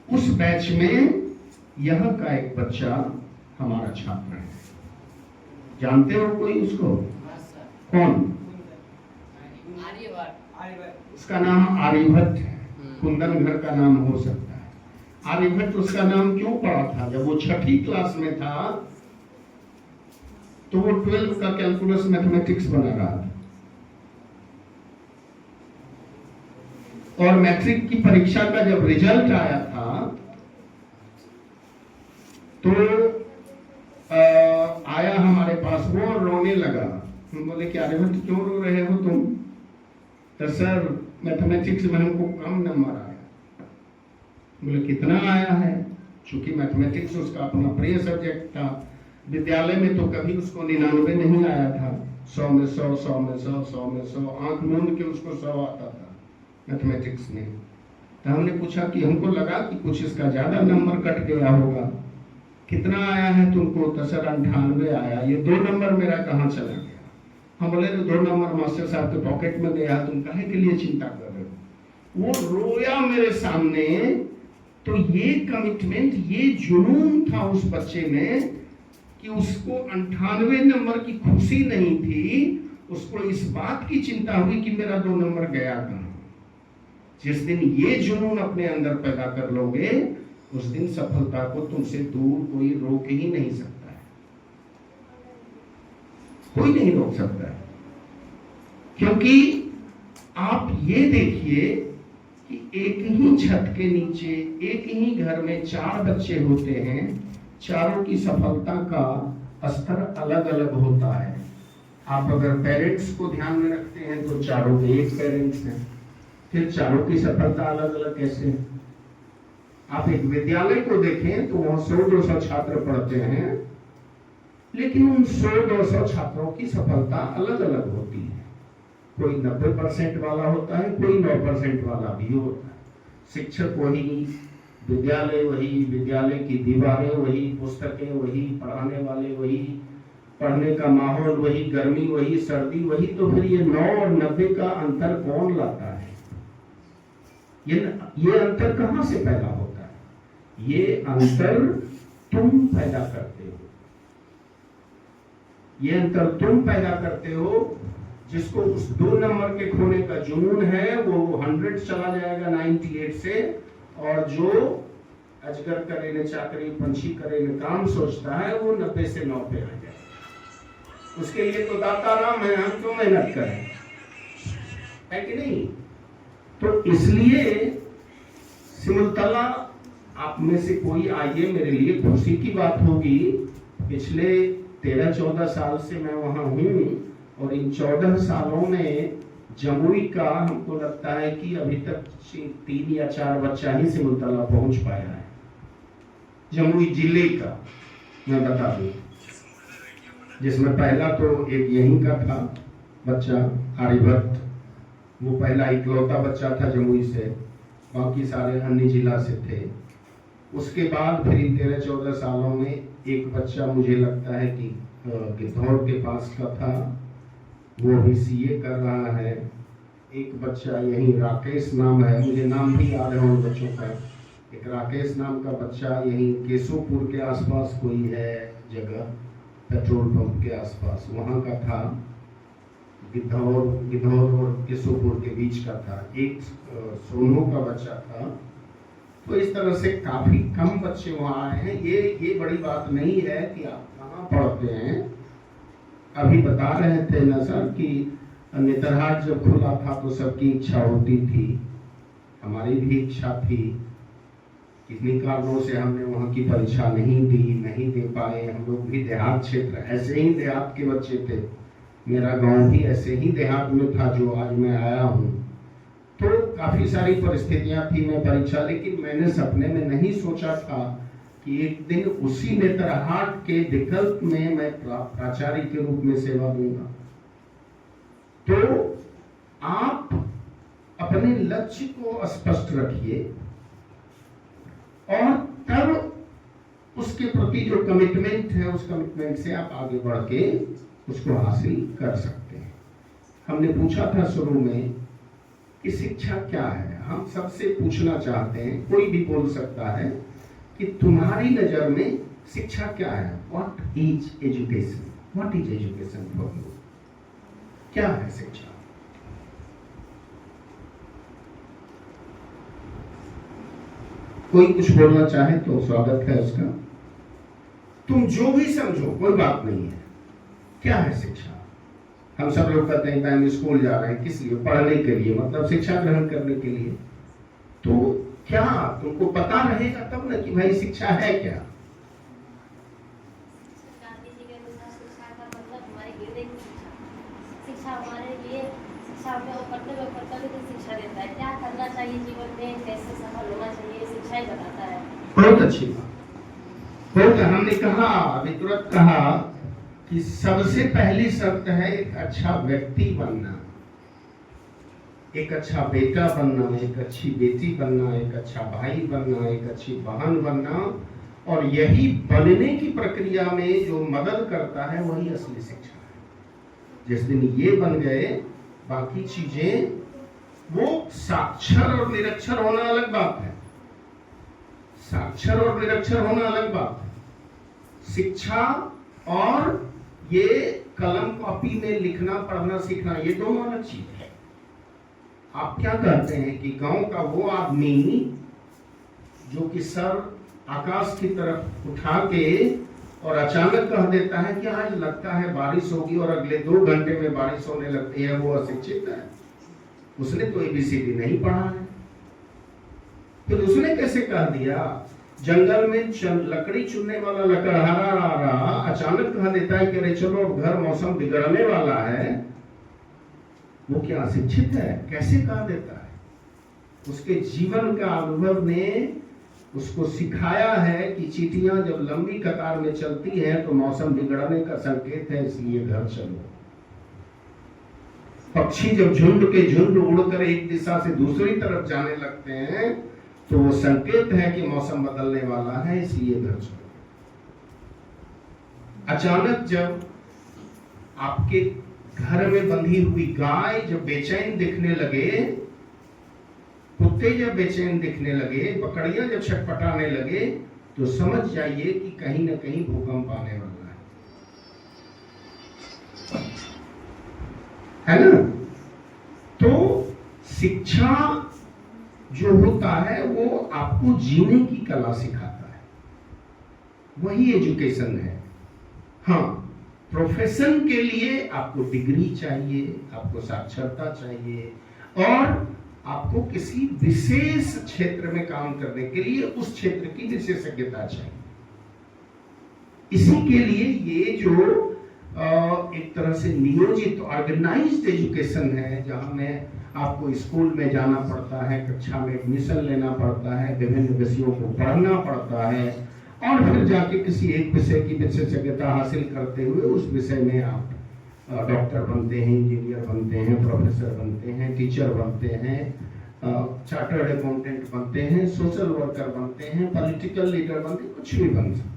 उस बैच में यहाँ का एक बच्चा हमारा छात्र है। जानते हो कोई उसको? कौन? उसका नाम आर्यभट्ट है। कुंदन घर का नाम हो सकता है। आर्यभट्ट उसका नाम क्यों पड़ा था? जब वो 6ठी क्लास में था तो वो 12 का कैलकुलस मैथमेटिक्स बना रहा था, और मैट्रिक की परीक्षा का जब रिजल्ट आया था तो आया हमारे पास वो और रोने लगा। हम बोले कि आर्यभट्ट क्यों रो रहे हो तुम? तो सर मैथमेटिक्स में हमको कम नंबर आया। बोले कितना आया है? चूंकि मैथमेटिक्स उसका अपना प्रिय सब्जेक्ट था। विद्यालय में तो कभी उसको 99 नहीं आया था। 100 में 100, 100 में 100, 100 में 100, आंख मूंद के उसको 100 आता था मैथमेटिक्स में। तो हमने पूछा कि हमको लगा कि कुछ इसका ज्यादा नंबर कट गया होगा। कितना आया है तुमको? तो सर 98 आया। ये 2 नंबर मेरा कहाँ चला गया? हम बोले 2 नंबर मास्टर साहब के पॉकेट में गया, तुम काहे के लिए चिंता कर रहे हो? वो रोया मेरे सामने। तो ये कमिटमेंट, ये जुनून था उस बच्चे में कि उसको 98 नंबर की खुशी नहीं थी, उसको इस बात की चिंता हुई कि मेरा 2 नंबर गया कहाँ। जिस दिन ये जुनून अपने अंदर पैदा कर लोगे, उस दिन सफलता को तुमसे दूर कोई रोक ही नहीं सकता है। कोई नहीं रोक सकता है। क्योंकि आप ये देखिए कि एक ही छत के नीचे, एक ही घर में 4 बच्चे होते हैं। चारों की सफलता का स्तर अलग अलग होता है। आप अगर पेरेंट्स को ध्यान में रखते हैं तो चारों के एक पेरेंट्स हैं, फिर चारों की सफलता अलग अलग कैसे? आप एक विद्यालय को देखें तो वहां 100-200 छात्र पढ़ते हैं, लेकिन उन 100-200 छात्रों की सफलता अलग अलग होती है। कोई 90% वाला होता है, कोई 9% वाला भी होता है। शिक्षक वही, विद्यालय वही, विद्यालय की दीवारें वही, पुस्तकें वही, पढ़ाने वाले वही, पढ़ने का माहौल वही, गर्मी वही, सर्दी वही। तो फिर ये 9 और 90 का अंतर कौन लाता है? ये अंतर कहां से पैदा होता है? ये अंतर तुम पैदा करते हो। ये अंतर तुम पैदा करते हो। जिसको उस 2 नंबर के खोने का जुनून है वो 100 चला जाएगा 98 से, और जो अजगर करे न चाकरी, पंछी करे न काम सोचता है, वो 90 से 9 पे आ जाए। उसके लिए तो दाता राम है, हम क्यों मेहनत करें? है कि नहीं? तो इसलिए सिमुलतला आप में से कोई आइए, मेरे लिए खुशी की बात होगी। पिछले 13-14 साल से मैं वहां हूं, और इन 14 सालों में जमुई का हमको लगता है कि अभी तक 3 या 4 बच्चा ही सिमुलतला पहुंच पाया है। जमुई जिले का मैं बता दूं, जिसमें पहला तो एक यहीं का था बच्चा आर्यभट्ट, वो पहला इकलौता बच्चा था जमुई से, बाकी सारे अन्य जिला से थे। उसके बाद फिर इन 13-14 सालों में एक बच्चा मुझे लगता है कि गिद्धौर के पास का था, वो भी सीए कर रहा है। एक बच्चा यही राकेश नाम है, मुझे नाम भी याद है उन बच्चों का। एक राकेश नाम का बच्चा यही केशोपुर के आसपास कोई है जगह, पेट्रोल पंप के आसपास, वहाँ का था। गिद्धौर और केशोपुर के बीच का था, एक सोनू का बच्चा था। तो इस तरह से काफी कम बच्चे वहाँ आए हैं। ये बड़ी बात नहीं है कि आप कहाँ पढ़ते हैं। अभी बता रहे थे ना सर कि नेतरहाट जब खुला था तो सबकी इच्छा होती थी, हमारी भी इच्छा थी। किन्हीं कारणों से हमने वहाँ की परीक्षा नहीं दे पाए। हम लोग भी देहात क्षेत्र, ऐसे ही देहात के बच्चे थे। मेरा गांव भी ऐसे ही देहात में था जो आज मैं आया हूँ। तो काफी सारी परिस्थितियां थी मैं परीक्षा, लेकिन मैंने सपने में नहीं सोचा था कि एक दिन उसी नेतरहाट के विकल्प में मैं प्राचार्य के रूप में सेवा दूंगा। तो आप अपने लक्ष्य को स्पष्ट रखिए और तब उसके प्रति जो कमिटमेंट है उस कमिटमेंट से आप आगे बढ़ के उसको हासिल कर सकते हैं। हमने पूछा था शुरू में कि शिक्षा क्या है। हम सबसे पूछना चाहते हैं, कोई भी बोल सकता है कि तुम्हारी नजर में शिक्षा क्या है। What is education? What is education for you? क्या है शिक्षा? कोई कुछ बोलना चाहे तो स्वागत है उसका। तुम जो भी समझो, कोई बात नहीं है। क्या है शिक्षा? हम सब लोग कहते हैं कि हम स्कूल जा रहे हैं, किस लिए? पढ़ने के लिए, मतलब शिक्षा ग्रहण करने के लिए। तो क्या तुमको पता रहेगा तब ना कि भाई शिक्षा है क्या? शिक्षा हमारे लिए कर्तव्य की शिक्षा देता है। क्या करना चाहिए जीवन में, कैसे सफल होना चाहिए, शिक्षा ही बताता है। बहुत अच्छी बात। बहुत, हमने कहा अभी तुरंत कहा कि सबसे पहली शर्त है एक अच्छा व्यक्ति बनना, एक अच्छा बेटा बनना, एक अच्छी बेटी बनना, एक अच्छा भाई बनना, एक अच्छी बहन बनना। और यही बनने की प्रक्रिया में जो मदद करता है वही असली शिक्षा है। जिस दिन ये बन गए, बाकी चीजें, वो साक्षर और निरक्षर होना अलग बात है। साक्षर और निरक्षर होना अलग बात है। शिक्षा और ये कलम कॉपी में लिखना पढ़ना सीखना, ये दोनों अलग चीज है। आप क्या कहते हैं कि गांव का वो आदमी जो कि सर आकाश की तरफ उठा के और अचानक कह देता है कि आज लगता है बारिश होगी और अगले 2 घंटे में बारिश होने लगती है, वो अशिक्षित है। उसने तो ABCD नहीं पढ़ा है। फिर उसने कैसे कह दिया? जंगल में लकड़ी चुनने वाला लकड़हारा आ रहा, अचानक कह देता है कि अरे चलो अब घर मौसम बिगड़ने वाला है। वो क्या अशिक्षित है? कैसे कह देता है? उसके जीवन का अनुभव ने उसको सिखाया है कि चींटियां जब लंबी कतार में चलती हैं तो मौसम बिगड़ने का संकेत है, इसलिए घर चलो। पक्षी जब झुंड के झुंड उड़कर एक दिशा से दूसरी तरफ जाने लगते हैं तो वो संकेत है कि मौसम बदलने वाला है, इसलिए घर चलो। अचानक जब आपके घर में बंधी हुई गाय जब बेचैन दिखने लगे, कुत्ते जब बेचैन दिखने लगे, बकरियां जब छटपटाने लगे, तो समझ जाइए कि कहीं ना कहीं भूकंप आने वाला है ना? तो शिक्षा जो होता है वो आपको जीने की कला सिखाता है, वही एजुकेशन है। हाँ, प्रोफेशन के लिए आपको डिग्री चाहिए, आपको साक्षरता चाहिए और आपको किसी विशेष क्षेत्र में काम करने के लिए उस क्षेत्र की विशेषज्ञता चाहिए। इसी के लिए ये जो एक तरह से नियोजित ऑर्गेनाइज्ड एजुकेशन है, जहाँ में आपको स्कूल में जाना पड़ता है, कक्षा में एडमिशन लेना पड़ता है, विभिन्न विषयों को पढ़ना पड़ता है और फिर जाके किसी एक विषय की विशेषज्ञता हासिल करते हुए उस विषय में आप डॉक्टर बनते हैं, इंजीनियर बनते हैं, प्रोफेसर बनते हैं, टीचर बनते हैं, चार्टर्ड अकाउंटेंट बनते हैं, सोशल वर्कर बनते हैं, पॉलिटिकल लीडर बनते हैं, कुछ भी बन सकते हैं।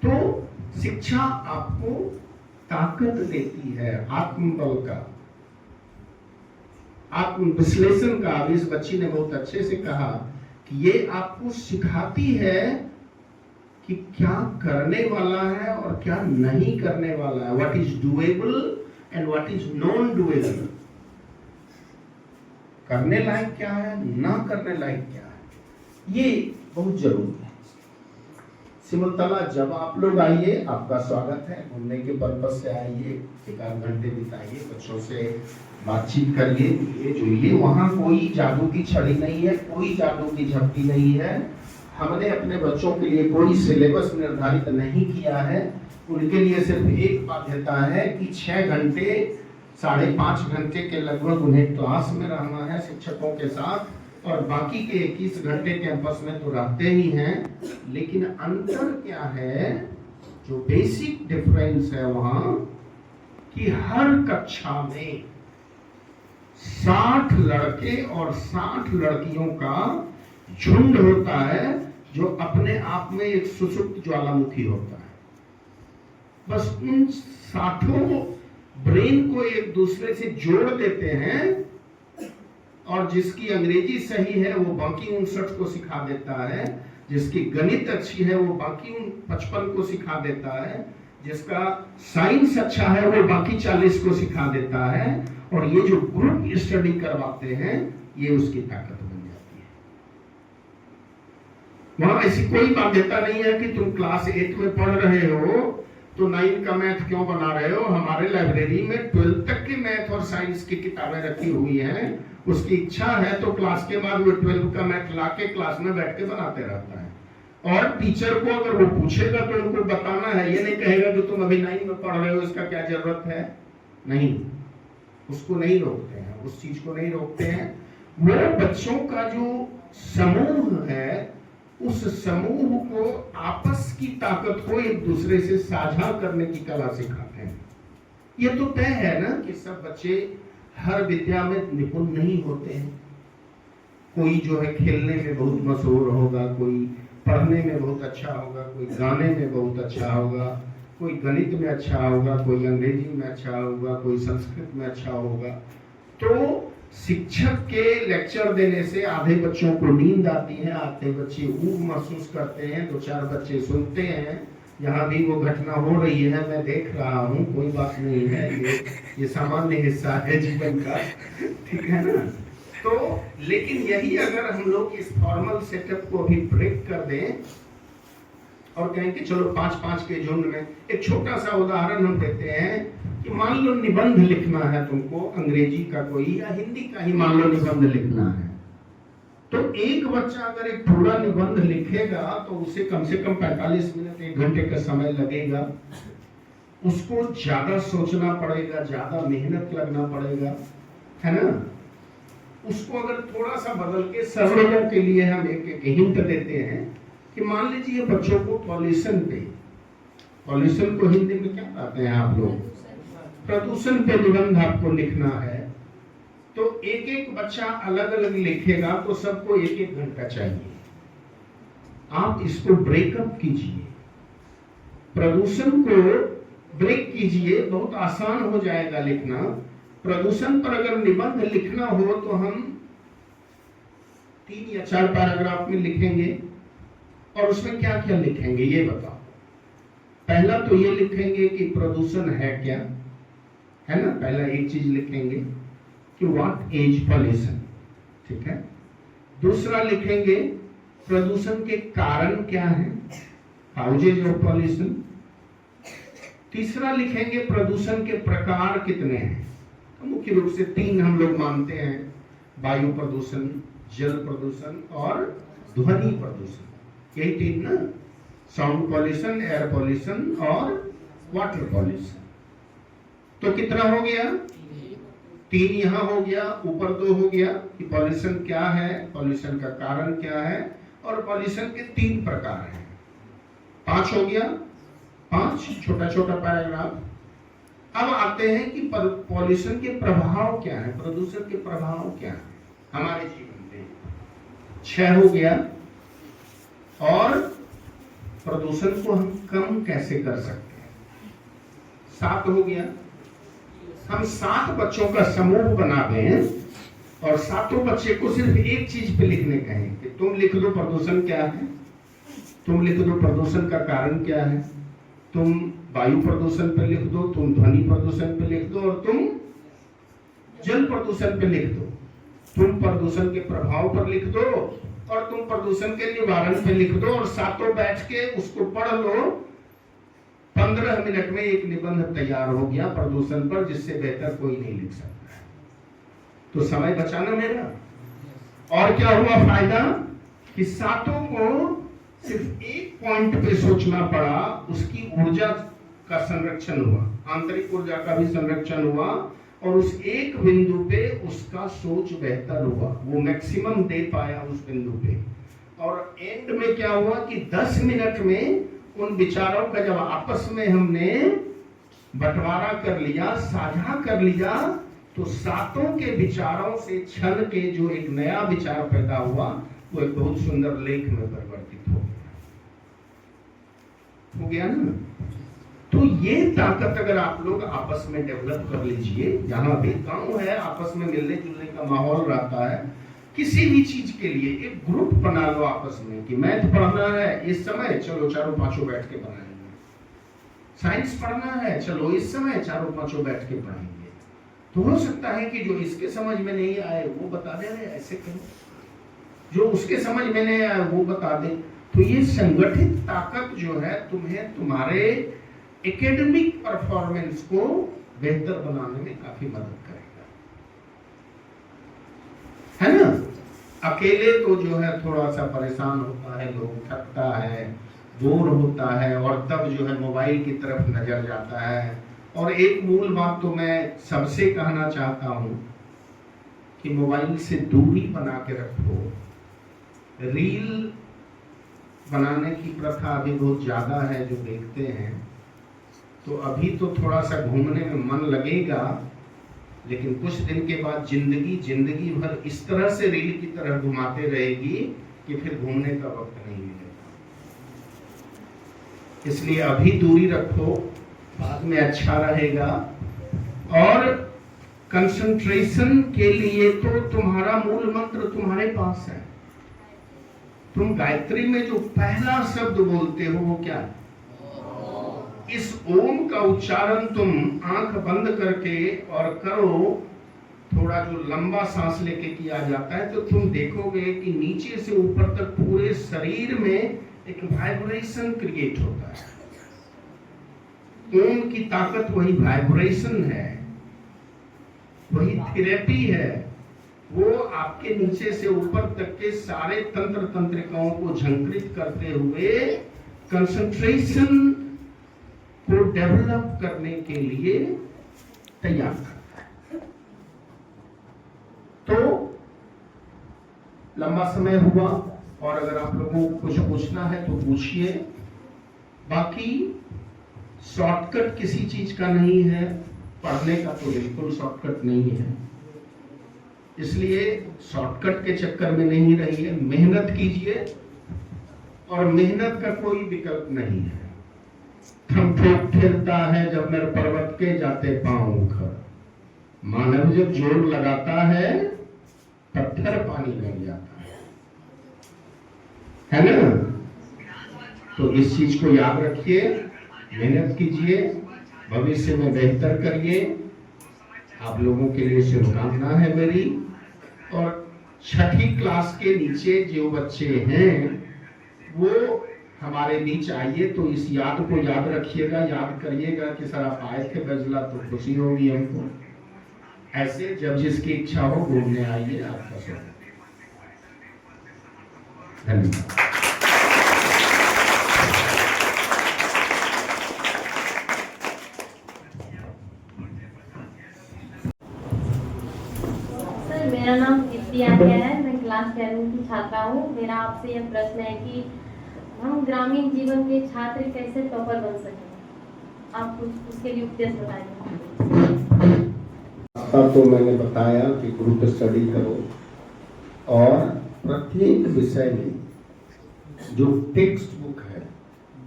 तो शिक्षा आपको ताकत देती है, आत्मबल का, आत्म विश्लेषण का। अभी इस बच्ची ने बहुत अच्छे से कहा कि ये आपको सिखाती है कि क्या करने वाला है और क्या नहीं करने वाला है, what is doable and what is non doable, करने लायक क्या है, ना करने लायक क्या है, ये बहुत जरूरी है। सिमलतला जब आप लोग आइए, आपका स्वागत है, घूमने के पर्पज से आइए, 1-8 घंटे बिताइए, बच्चों से बातचीत करिए, ये जुड़िए। वहाँ कोई जादू की छड़ी नहीं है, कोई जादू की झपटी नहीं है। हमने अपने बच्चों के लिए कोई सिलेबस निर्धारित नहीं किया है। उनके लिए सिर्फ एक बाध्यता है कि 6 घंटे 5.5 घंटे के लगभग उन्हें क्लास में रहना है शिक्षकों के साथ, और बाकी के 21 घंटे कैंपस में तो रहते ही हैं। लेकिन अंतर क्या है, जो बेसिक डिफरेंस है वहां, कि हर कक्षा में 60 लड़के और 60 लड़कियों का झुंड होता है, जो अपने आप में एक सुसुप्त ज्वालामुखी होता है। बस उन 60 ब्रेन को एक दूसरे से जोड़ देते हैं, और जिसकी अंग्रेजी सही है वो बाकी 59 को सिखा देता है, जिसकी गणित अच्छी है वो बाकी 55 को सिखा देता है, जिसका साइंस अच्छा है वो बाकी 40 को सिखा देता है। और ये जो ग्रुप स्टडी करवाते हैं, ये उसकी ताकत बन जाती है। वहां ऐसी कोई बाध्यता नहीं है कि तुम क्लास 8 में पढ़ रहे हो तो 9 का मैथ क्यों बना रहे हो। हमारे लाइब्रेरी में 12 तक की मैथ और साइंस की किताबें रखी हुई हैं। उसकी इच्छा है तो क्लास के बाद वो 12 का मैथ लाके क्लास में बैठ के बनाते रहता है। और टीचर को अगर वो पूछेगा तो उनको बताना है, ये नहीं कहेगा कि तुम अभी 9 में पढ़ रहे हो, इसका क्या जरूरत है। नहीं, उसको नहीं रोकते हैं, उस चीज को नहीं रोकते हैं। वो बच्चों का जो समूह है, उस समूह को आपस की ताकत को एक दूसरे से साझा करने की कला सिखाते हैं। ये तो तय है ना कि सब बच्चे हर विद्या में निपुण नहीं होते हैं। कोई जो है खेलने में बहुत मशहूर होगा, कोई पढ़ने में बहुत अच्छा होगा, कोई गाने में बहुत अच्छा होगा, कोई गणित में अच्छा होगा, कोई अंग्रेजी में अच्छा होगा, कोई संस्कृत में अच्छा होगा। तो शिक्षक के लेक्चर देने से आधे बच्चों को नींद आती है, आधे बच्चे ऊब महसूस करते हैं, 2-4 बच्चे सुनते हैं। यहाँ भी वो घटना हो रही है, मैं देख रहा हूँ, कोई बात नहीं है, ये सामान्य हिस्सा है जीवन का, ठीक है ना। तो लेकिन यही अगर हम लोग इस फॉर्मल सेटअप को भी ब्रेक कर दें और कहें कि चलो 5-5 के झुंड में, एक छोटा सा उदाहरण हम देते हैं कि मान लो निबंध लिखना है तुमको, अंग्रेजी का कोई या हिंदी का ही मान लो निबंध लिखना है, तो एक बच्चा अगर एक पूरा निबंध लिखेगा तो उसे कम से कम 45 मिनट 1 घंटे का समय लगेगा। उसको ज्यादा सोचना पड़ेगा, ज्यादा मेहनत लगना पड़ेगा, है ना। उसको अगर थोड़ा सा बदल के सरलता के लिए हम एक हिंट देते हैं कि मान लीजिए बच्चों को पॉल्यूशन को हिंदी में क्या कहते हैं आप लोग, प्रदूषण पे निबंध आपको लिखना है, तो एक बच्चा अलग अलग लिखेगा तो सबको 1-1 घंटा चाहिए। आप इसको ब्रेकअप कीजिए, प्रदूषण को ब्रेक कीजिए, बहुत आसान हो जाएगा लिखना। प्रदूषण पर अगर निबंध लिखना हो तो हम 3 या 4 पैराग्राफ में लिखेंगे, और उसमें क्या क्या लिखेंगे ये बताओ। पहला तो ये लिखेंगे कि प्रदूषण है क्या, है ना, पहला एक चीज लिखेंगे कि व्हाट इज पॉल्यूशन, ठीक है। दूसरा लिखेंगे प्रदूषण के कारण क्या है, काउजेज ऑफ पॉल्यूशन। तीसरा लिखेंगे प्रदूषण के प्रकार कितने हैं, तो मुख्य रूप से 3 हम लोग मानते हैं, वायु प्रदूषण, जल प्रदूषण और ध्वनि प्रदूषण, यही 3 ना, साउंड पॉल्यूशन, एयर पॉल्यूशन और वाटर पॉल्यूशन। तो कितना हो गया, 3 यहाँ हो गया, ऊपर 2 हो गया कि पॉल्यूशन क्या है, पॉल्यूशन का कारण क्या है, और पॉल्यूशन के 3 प्रकार हैं। 5 हो गया, 5 छोटा छोटा पैराग्राफ। अब आते हैं कि पॉल्यूशन के प्रभाव क्या है, प्रदूषण के प्रभाव क्या है हमारे जीवन में। 6 हो गया, और प्रदूषण को हम कम कैसे कर सकते हैं। 7 हो गया, हम 7 बच्चों का समूह बना दें और 7 बच्चे को सिर्फ एक चीज पे लिखने कहें कि तुम लिख दो प्रदूषण क्या है, तुम लिख दो प्रदूषण का कारण क्या है, तुम वायु प्रदूषण पे लिख दो, तुम ध्वनि प्रदूषण पे लिख दो, और तुम जल प्रदूषण पे लिख दो, तुम प्रदूषण के प्रभाव पर लिख दो, और तुम प्रदूषण के निवारण पे लिख दो, और सातों बैठ के उसको पढ़ लो। 15 मिनट में एक निबंध तैयार हो गया प्रदूषण पर, जिससे बेहतर कोई नहीं लिख सकता है। तो समय बचाना मेरा। और क्या हुआ फायदा कि सातों को सिर्फ एक पॉइंट पे सोचना पड़ा, उसकी ऊर्जा का संरक्षण हुआ, आंतरिक ऊर्जा का भी संरक्षण हुआ, और उस एक बिंदु पे उसका सोच बेहतर हुआ, वो मैक्सिमम दे पाया उस बिंदु पे। और एंड में क्या हुआ कि 10 मिनट में उन विचारों का जब आपस में हमने बंटवारा कर लिया, साझा कर लिया, तो सातों के विचारों से क्षण के जो एक नया विचार पैदा हुआ, वो एक बहुत सुंदर लेख में परिवर्तित हो गया ना। तो ये ताकत अगर आप लोग आपस में डेवलप कर लीजिए, जहां भी गांव है आपस में मिलने जुलने का माहौल रहता है, किसी भी चीज के लिए एक ग्रुप बना लो आपस में कि मैथ पढ़ना है इस समय, चलो चारों पांचों बैठ के पढ़ाएंगे, साइंस पढ़ना है चलो इस समय चारों पांचों बैठ के पढ़ाएंगे। तो हो सकता है कि जो इसके समझ में नहीं आए वो बता दे रहे ऐसे करो, जो उसके समझ में नहीं आए वो बता दे। तो ये संगठित ताकत जो है तुम्हें तुम्हारे एकेडमिक परफॉर्मेंस को बेहतर बनाने में काफी मदद करेगा, है ना। अकेले तो जो है थोड़ा सा परेशान होता है, लोग थकता है, बोर होता है, और तब जो है मोबाइल की तरफ नजर जाता है। और एक मूल बात तो मैं सबसे कहना चाहता हूं कि मोबाइल से दूरी बना के रखो। रील बनाने की प्रथा अभी बहुत ज्यादा है जो देखते हैं, तो अभी तो थोड़ा सा घूमने में मन लगेगा, लेकिन कुछ दिन के बाद जिंदगी भर इस तरह से रील की तरह घुमाते रहेगी कि फिर घूमने का वक्त नहीं मिलेगा। इसलिए अभी दूरी रखो, बाद में अच्छा रहेगा। और कंसंट्रेशन के लिए तो तुम्हारा मूल मंत्र तुम्हारे पास है। तुम गायत्री में जो पहला शब्द बोलते हो वो क्या है? इस ओम का उच्चारण तुम आंख बंद करके और करो, थोड़ा जो लंबा सांस लेके किया जाता है, तो तुम देखोगे कि नीचे से ऊपर तक पूरे शरीर में एक वाइब्रेशन क्रिएट होता है। ओम की ताकत वही वाइब्रेशन है, वही थेरेपी है। वो आपके नीचे से ऊपर तक के सारे तंत्र तंत्रिकाओं को झंकृत करते हुए कंसंट्रेशन को डेवलप करने के लिए तैयार करता है। तो लंबा समय हुआ, और अगर आप लोगों को कुछ पूछना है तो पूछिए। बाकी शॉर्टकट किसी चीज का नहीं है, पढ़ने का तो बिल्कुल शॉर्टकट नहीं है, इसलिए शॉर्टकट के चक्कर में नहीं रहिए, मेहनत कीजिए, और मेहनत का कोई विकल्प नहीं है। थम ठोक खेलता है जब मेरे पर्वत के जाते पांव उखड़, मानव जब जोर लगाता है पत्थर पानी बन जाता है ना। तो इस चीज को याद रखिए, मेहनत कीजिए, भविष्य में बेहतर करिए। आप लोगों के लिए शुभकामना है मेरी। और 6ठी क्लास के नीचे जो बच्चे हैं वो हमारे बीच आइए, तो इस याद को याद रखिएगा, याद करिएगा कि सर आप आए थे बजला, तो खुशी होगी हमको। ऐसे जब जिसकी इच्छा हो घूमने आइए, आपका स्वागत। धन्यवाद। सर मेरा नाम कीर्ति आर्या है, मैं क्लास 11 की छात्रा हूँ। मेरा आपसे यह प्रश्न है कि हम ग्रामीण जीवन के छात्र कैसे टॉपर बन सकें, आप कुछ उसके लिए उपदेश बताइए। तो मैंने बताया कि ग्रुप स्टडी करो, और प्रत्येक विषय में जो टेक्स्ट बुक है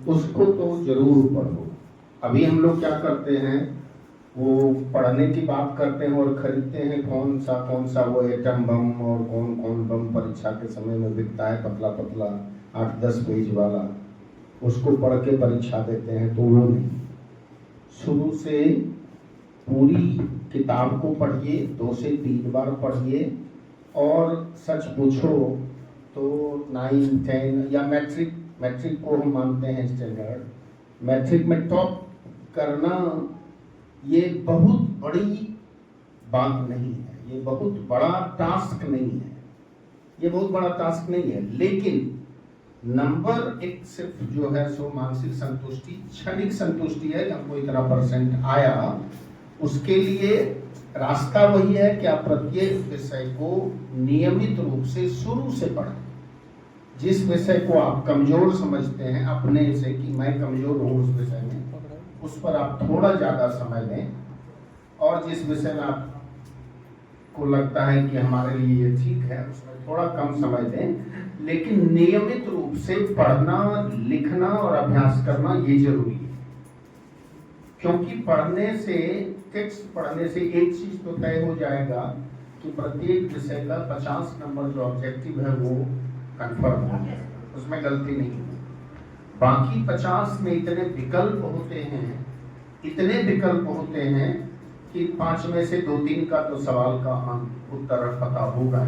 उसको तो जरूर पढ़ो। अभी हम लोग क्या करते हैं, वो पढ़ने की बात करते हैं और खरीदते हैं कौन सा वो एटम बम और कौन कौन बम परीक्षा के समय में बिकता है, पतला पतला 8-10 पेज वाला। उसको पढ़ के परीक्षा देते हैं, तो वो नहीं। शुरू से पूरी किताब को पढ़िए, 2 से 3 बार पढ़िए, और सच पूछो तो 9, 10 या मैट्रिक को हम मानते हैं स्टैंडर्ड, मैट्रिक में टॉप करना ये बहुत बड़ी बात नहीं है, ये बहुत बड़ा टास्क नहीं है, ये बहुत बड़ा टास्क नहीं है। लेकिन नंबर एक सिर्फ जो है सो मानसिक संतुष्टि, क्षणिक संतुष्टि है कि हमको इतना % आया। उसके लिए रास्ता वही है कि आप प्रत्येक विषय को नियमित रूप से शुरू से पढ़ें। जिस विषय को आप कमजोर समझते हैं अपने से कि मैं कमजोर हूँ उस विषय में, उस पर आप थोड़ा ज्यादा समय दें, और जिस विषय में आपको लगता है कि हमारे लिए ये ठीक है उसमें थोड़ा कम समय दें। लेकिन नियमित रूप से पढ़ना, लिखना और अभ्यास करना ये जरूरी है, क्योंकि पढ़ने से, टेक्स्ट पढ़ने से एक चीज तो तय हो जाएगा कि प्रत्येक विषय का 50 नंबर जो ऑब्जेक्टिव है वो कंफर्म हो जाएगा, उसमें गलती नहीं है। बाकी 50 में इतने विकल्प होते हैं कि 5 में से 2-3 का तो सवाल का उत्तर पता होगा।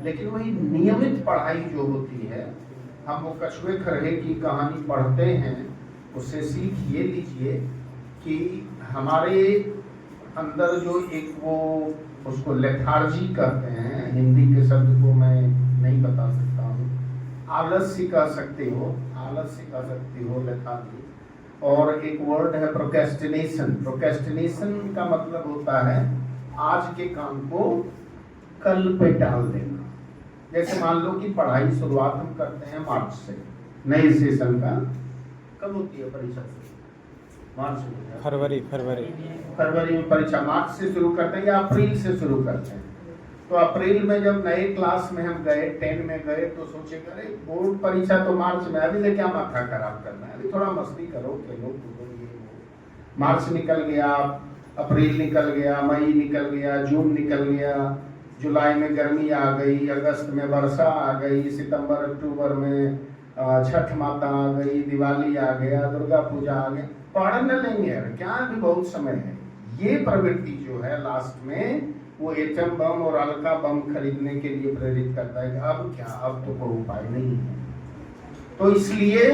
लेकिन वही नियमित पढ़ाई जो होती है, हम वो कछुए खरहे की कहानी पढ़ते हैं, उससे सीख ये लीजिए कि हमारे अंदर जो एक वो उसको लेथार्जी कहते हैं, हिंदी के शब्द को मैं नहीं बता सकता हूँ, आलस्य कह सकते हो लेथार्जी। और एक वर्ड है प्रोक्रेस्टिनेशन का मतलब होता है आज के काम को कल पे टाल देना। जैसे मान लो कि पढ़ाई शुरुआत हम करते हैं मार्च से, नए सेशन का कब होती है परीक्षा? मार्च में, फरवरी में परीक्षा मार्च से शुरू करते हैं या अप्रैल से शुरू करते हैं। तो अप्रैल में जब नए क्लास में हम गए, 10 में गए, तो सोचे अरे बोर्ड परीक्षा तो मार्च में, अभी से क्या माथा खराब करना है, अभी थोड़ा मस्ती करो, खेलो कूदो, ये वो। मार्च निकल गया, अप्रैल निकल गया, मई निकल गया, जून निकल गया, जुलाई में गर्मी आ गई, अगस्त में वर्षा आ गई, सितंबर अक्टूबर में छठ माता आ गई, दिवाली आ गया, दुर्गा पूजा आ गई। पढ़ न लेंगे यार, क्या अभी बहुत समय है। ये प्रवृत्ति जो है लास्ट में वो एटम बम और अलका बम खरीदने के लिए प्रेरित करता है कि अब क्या, अब तो कोई उपाय नहीं है। तो इसलिए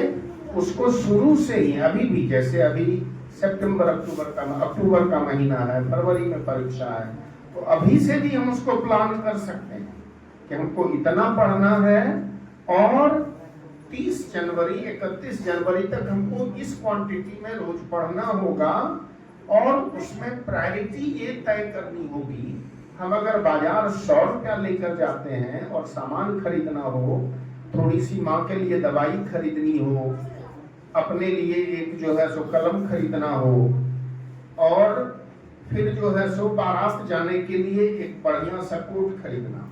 उसको शुरू से ही, अभी भी जैसे अभी सितंबर अक्टूबर का महीना है, फरवरी में परीक्षा है, तो अभी से भी हम उसको प्लान कर सकते हैं कि हमको इतना पढ़ना है और 30 जनवरी 31 जनवरी तक हमको इस क्वांटिटी में रोज पढ़ना होगा। और उसमें प्रायोरिटी ये तय करनी होगी, हम अगर बाजार 100 रुपया लेकर जाते हैं और सामान खरीदना हो, थोड़ी सी माँ के लिए दवाई खरीदनी हो, अपने लिए एक जो है सो कलम खरीदना हो, और फिर जो है सो बारात जाने के लिए एक बढ़िया सा कोट खरीदना,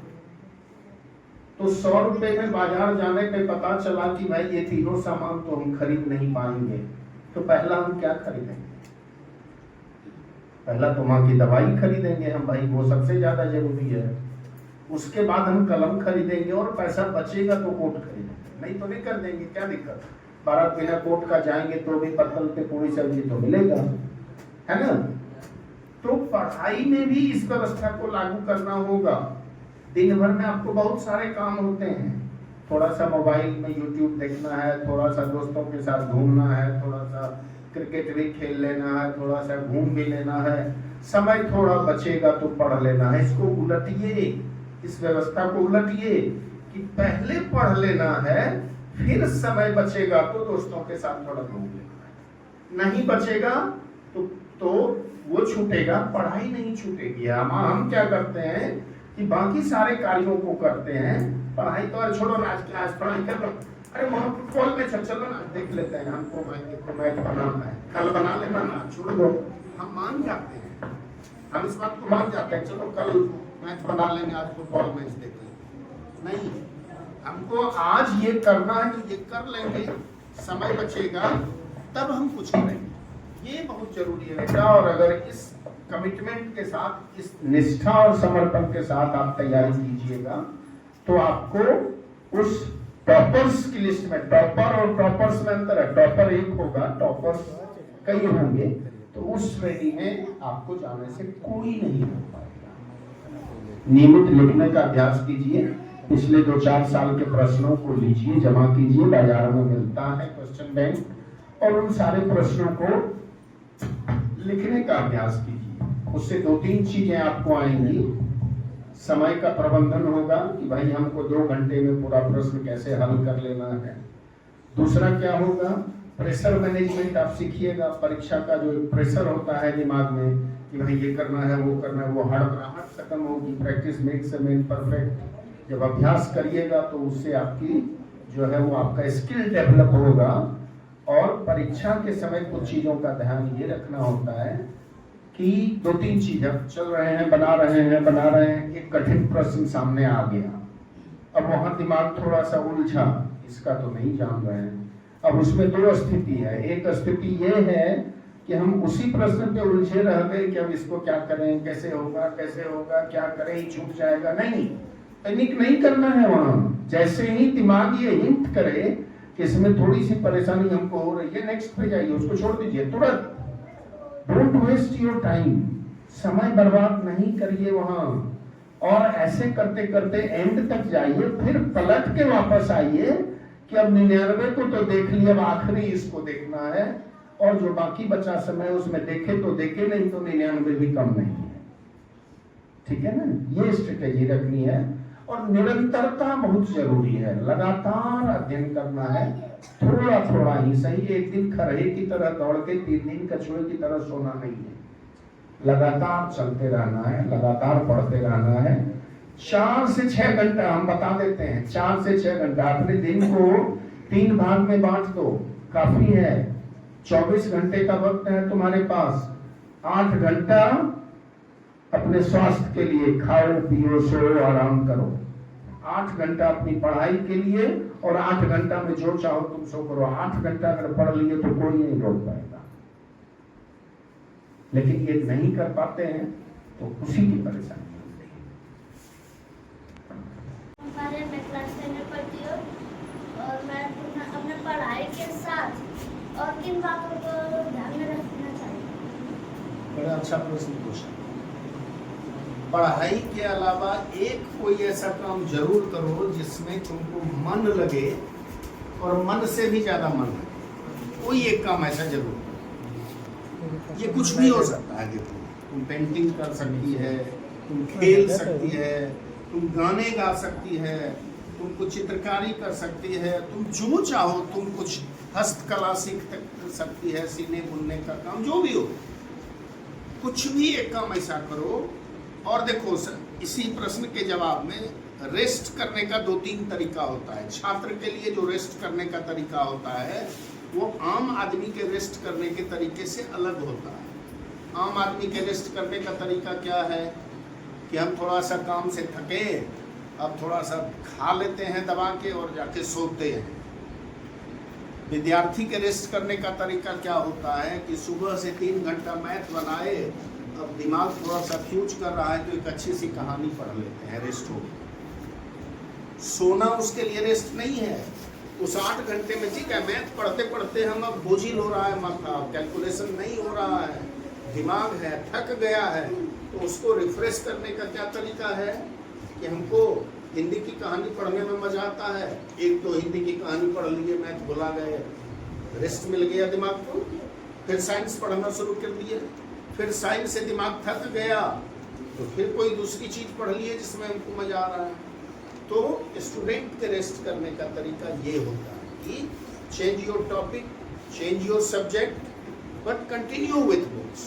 तो 100 रुपए में बाजार जाने पे पता चला कि भाई ये तीनों सामान तो हम खरीद नहीं पाएंगे, तो पहला हम क्या खरीदेंगे? पहला तो माँ की दवाई खरीदेंगे हम, भाई वो सबसे ज्यादा जरूरी है। उसके बाद हम कलम खरीदेंगे और पैसा बचेगा तो कोट खरीदेंगे, नहीं तो नहीं कर देंगे, क्या दिक्कत। बारात बिना कोट का जाएंगे तो भी पत्तल पे पूरी सब्जी तो मिलेगा, है ना। तो पढ़ाई में भी इस व्यवस्था को लागू करना होगा। दिन भर में आपको बहुत सारे काम होते हैं, थोड़ा सा मोबाइल में यूट्यूब देखना है, थोड़ा सा दोस्तों के साथ घूमना है, थोड़ा सा क्रिकेट भी खेल लेना है, थोड़ा सा घूम भी लेना है, समय थोड़ा बचेगा तो पढ़ लेना है। इसको उलटिए, इस व्यवस्था को उलटिए कि पहले पढ़ लेना है, फिर समय बचेगा तो दोस्तों के साथ थोड़ा घूम लेना है, नहीं बचेगा तो वो छूटेगा, पढ़ाई नहीं छूटेगी। हम क्या करते हैं कि बाकी सारे कार्यों को करते हैं, पढ़ाई तो छोड़ो ना, आज क्लास पढ़ाई कर लो, अरे वहाँ कॉल में चलो ना, देख लेते हैं, हमको मैथ बनाना है, कल बना लेना ना, छोड़ दो। हम मान जाते हैं, हम इस बात को मान जाते हैं, चलो कल मैथ बना लेंगे, आज फुटबॉल मैच देख लेंगे। नहीं, हमको आज ये करना है, तो ये कर लेंगे, समय बचेगा तब हम कुछ करेंगे। ये बहुत जरूरी है बेटा। और अगर इस कमिटमेंट के साथ, इस निष्ठा और समर्पण के साथ आप तैयारी कीजिएगा, तो आपको उस टॉपर्स की लिस्ट में टॉपर और टॉपर्स में अंतर है। टॉपर एक होगा, टॉपर्स कई होंगे, तो उस श्रेणी में आपको जाने से कोई नहीं हो पाएगा। नियमित लिखने का अभ्यास कीजिए, पिछले 2-4 साल के प्रश्नों को लीजिए, जमा कीजिए, बाजार में मिलता है क्वेश्चन बैंक, और उन सारे प्रश्नों को लिखने का अभ्यास कीजिए। उससे 2-3 चीजें आपको आएंगी। समय का प्रबंधन होगा कि भाई हमको 2 घंटे में पूरा प्रश्न कैसे हल कर लेना है। दूसरा क्या होगा, प्रेशर मैनेजमेंट आप सीखिएगा। परीक्षा का जो प्रेशर होता है दिमाग में कि भाई ये करना है वो करना है, वो हड़बड़ाहट खत्म होगी। Practice makes a man perfect. जब अभ्यास करिएगा तो उससे आपकी जो है वो आपका स्किल डेवलप होगा। और परीक्षा के समय कुछ चीजों का ध्यान ये रखना होता है कि 2-3 चीजें चल रहे हैं, बना रहे हैं, एक कठिन प्रश्न सामने आ गया, अब वहां दिमाग थोड़ा सा उलझा, इसका तो नहीं जान रहे हैं। अब उसमें 2 स्थिति है। एक स्थिति ये है कि हम उसी प्रश्न पे उलझे रह गए कि अब इसको क्या करें, कैसे होगा, क्या करें, ही छूट जाएगा। नहीं, पैनिक नहीं करना है। वहां जैसे ही दिमाग ये हिंट करे कि इसमें थोड़ी सी परेशानी हमको हो रही है, नेक्स्ट पे जाइए, उसको छोड़ दीजिए तुरंत। डोंट वेस्ट योर टाइम, समय बर्बाद नहीं करिए वहां। और ऐसे करते करते एंड तक जाइए, फिर पलट के वापस आइए कि अब 99 को तो देख लिया, अब आखिरी इसको देखना है, और जो बाकी बचा समय उसमें देखे तो देखे, नहीं तो 99 भी कम नहीं है। ठीक है ना, ये स्ट्रेटेजी रखनी है। और निरंतरता बहुत जरूरी है, लगातार अध्ययन करना है, थोड़ा थोड़ा ही सही। एक दिन खरहे की तरह दौड़ के 3 दिन कछुए की तरह सोना नहीं है। लगातार चलते रहना है, लगातार पढ़ते रहना है। 4 से 6 घंटा हम बता देते हैं, 4 से 6 घंटा अपने दिन को 3 भाग में बांट दो, काफी है। 24 घंटे का वक्त है तुम्हारे पास। 8 घंटा अपने स्वास्थ्य के लिए, खाओ पियो सो आराम करो। 8 घंटा अपनी पढ़ाई के लिए, और 8 घंटा में जो चाहो तुम सो करो। 8 घंटा अगर पढ़ लिए तो कोई नहीं रोक पाएगा, लेकिन ये नहीं कर पाते हैं तो उसी की परेशानी होती है। मैं क्लास 10 में पढ़ती हूँ, और मैं अपने पढ़ाई के साथ और किन बातों को ध्यान में रखना चाहिए? बड़ा अच्छा प्रश्न पूछा। पढ़ाई के अलावा एक कोई ऐसा काम जरूर करो जिसमें तुमको मन लगे, और मन से भी ज्यादा मन लगे। कोई एक काम ऐसा जरूर करो। ये कुछ भी हो सकता है। देखो, तुम पेंटिंग कर सकती है, तुम खेल सकती है, तुम गाने गा सकती है, तुम कुछ चित्रकारी कर सकती है, तुम जो चाहो, तुम कुछ हस्तकला सीख सकती है, सीने बुनने का काम, जो भी हो, कुछ भी एक काम ऐसा करो। और देखो सर, इसी प्रश्न के जवाब में रेस्ट करने का 2-3 तरीका होता है। छात्र के लिए जो रेस्ट करने का तरीका होता है वो आम आदमी के रेस्ट करने के तरीके से अलग होता है। आम आदमी के रेस्ट करने का तरीका क्या है कि हम थोड़ा सा काम से थके, अब थोड़ा सा खा लेते हैं दबा के और जाके सोते हैं। विद्यार्थी के रेस्ट करने का तरीका क्या होता है कि सुबह से 3 घंटा मैथ बनाए, अब दिमाग थोड़ा सा फ्यूज कर रहा है तो एक अच्छी सी कहानी पढ़ लेते हैं, रेस्ट हो। सोना उसके लिए रेस्ट नहीं है। उस 8 घंटे में ठीक है, मैथ पढ़ते पढ़ते हम अब बोझिल हो रहा है माथा, कैलकुलेशन नहीं हो रहा है, दिमाग है थक गया है, तो उसको रिफ्रेश करने का क्या तरीका है कि हमको हिंदी की कहानी पढ़ने में मजा आता है। एक तो हिंदी की कहानी पढ़ लिए, मैथ भुला गए, रेस्ट मिल गया दिमाग को। फिर साइंस पढ़ना शुरू कर दिए, फिर साइंस से दिमाग थक गया तो फिर कोई दूसरी चीज पढ़ लिए जिसमें हमको मजा आ रहा है। तो स्टूडेंट के रेस्ट करने का तरीका ये होता है कि change your topic, change your subject, but continue with books.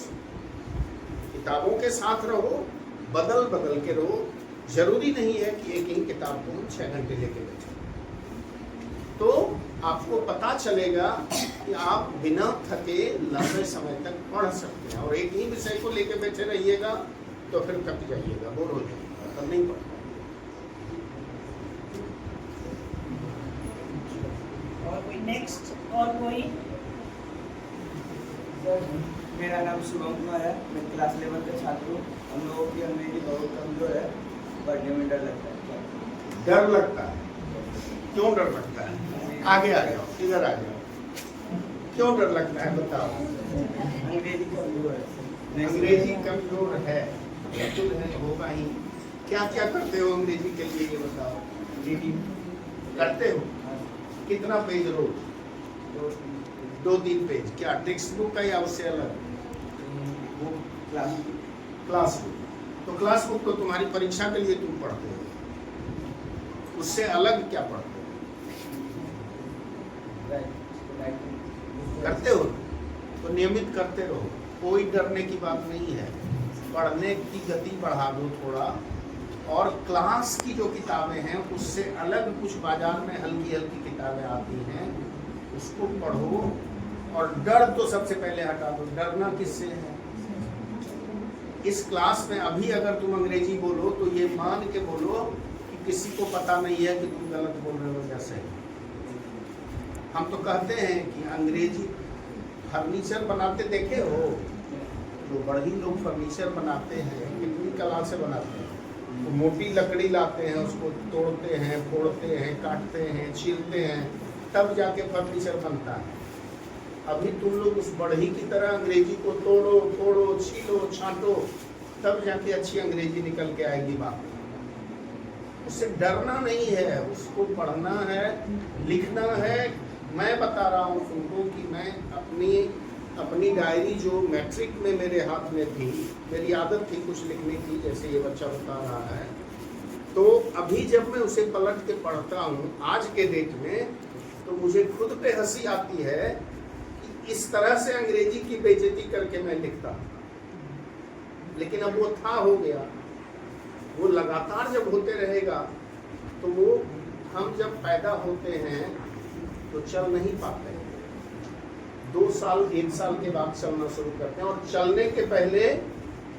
किताबों के साथ रहो, बदल बदल के रहो। जरूरी नहीं है कि एक ही किताब को हम 6 घंटे लेके बैठे। तो आपको पता चलेगा कि आप बिना थके लंबे समय तक पढ़ सकते हैं। और एक ही विषय को लेके बैठे रहिएगा तो फिर थक जाइएगा, बोर हो जाइएगा, तब नहीं पढ़ पाएंगे। और कोई नेक्स्ट? और कोई? मेरा नाम शुभम कुमार है, मैं क्लास 11 का छात्र हूँ। हम लोगों की अंग्रेजी बहुत कमजोर है, पढ़ने में डर लगता है। डर लगता है? क्यों डर लगता है? आगे आ जाओ, इधर आ जाओ। क्यों डर लगता है बताओ? अंग्रेजी कमजोर है, बिल्कुल है, होगा ही। क्या क्या करते हो अंग्रेजी के लिए ये बताओ? रीडिंग करते हो? कितना पेज रोज? 2-3 पेज। क्या टेक्स्ट बुक का या उससे अलग? वो क्लास बुक। तो क्लास बुक तो तुम्हारी परीक्षा के लिए तुम पढ़ते हो, उससे अलग क्या पढ़ते हो? करते हो तो नियमित करते रहो, कोई डरने की बात नहीं है। पढ़ने की गति बढ़ा दो थोड़ा, और क्लास की जो किताबें हैं उससे अलग कुछ बाजार में हल्की हल्की किताबें आती हैं, उसको पढ़ो। और डर तो सबसे पहले हटा दो। डरना किससे है? इस क्लास में अभी अगर तुम अंग्रेजी बोलो तो ये मान के बोलो कि किसी को पता नहीं है कि तुम गलत बोल रहे हो या सही। हम तो कहते हैं कि अंग्रेजी फर्नीचर बनाते देखे हो? जो बड़ी लोग फर्नीचर बनाते हैं कितनी कला से बनाते हैं। तो मोटी लकड़ी लाते हैं, उसको तोड़ते हैं, फोड़ते हैं, काटते हैं, छीलते हैं, तब जाके फर्नीचर बनता है। अभी तुम लोग उस बढ़ई की तरह अंग्रेजी को तोड़ो फोड़ो छीलो छांटो, तब जाके अच्छी अंग्रेजी निकल के आएगी बात। उससे डरना नहीं है, उसको पढ़ना है, लिखना है। मैं बता रहा हूँ तुमको कि मैं अपनी डायरी जो मैट्रिक में मेरे हाथ में थी, मेरी आदत थी कुछ लिखने की, जैसे ये बच्चा बता रहा है, तो अभी जब मैं उसे पलट के पढ़ता हूँ आज के डेट में, तो मुझे खुद पे हंसी आती है कि इस तरह से अंग्रेजी की बेइज्जती करके मैं लिखता। लेकिन अब वो था हो गया, वो लगातार जब होते रहेगा तो वो हम जब पैदा होते हैं तो चल नहीं पाते, 2 साल 1 साल के बाद चलना शुरू करते हैं, और चलने के पहले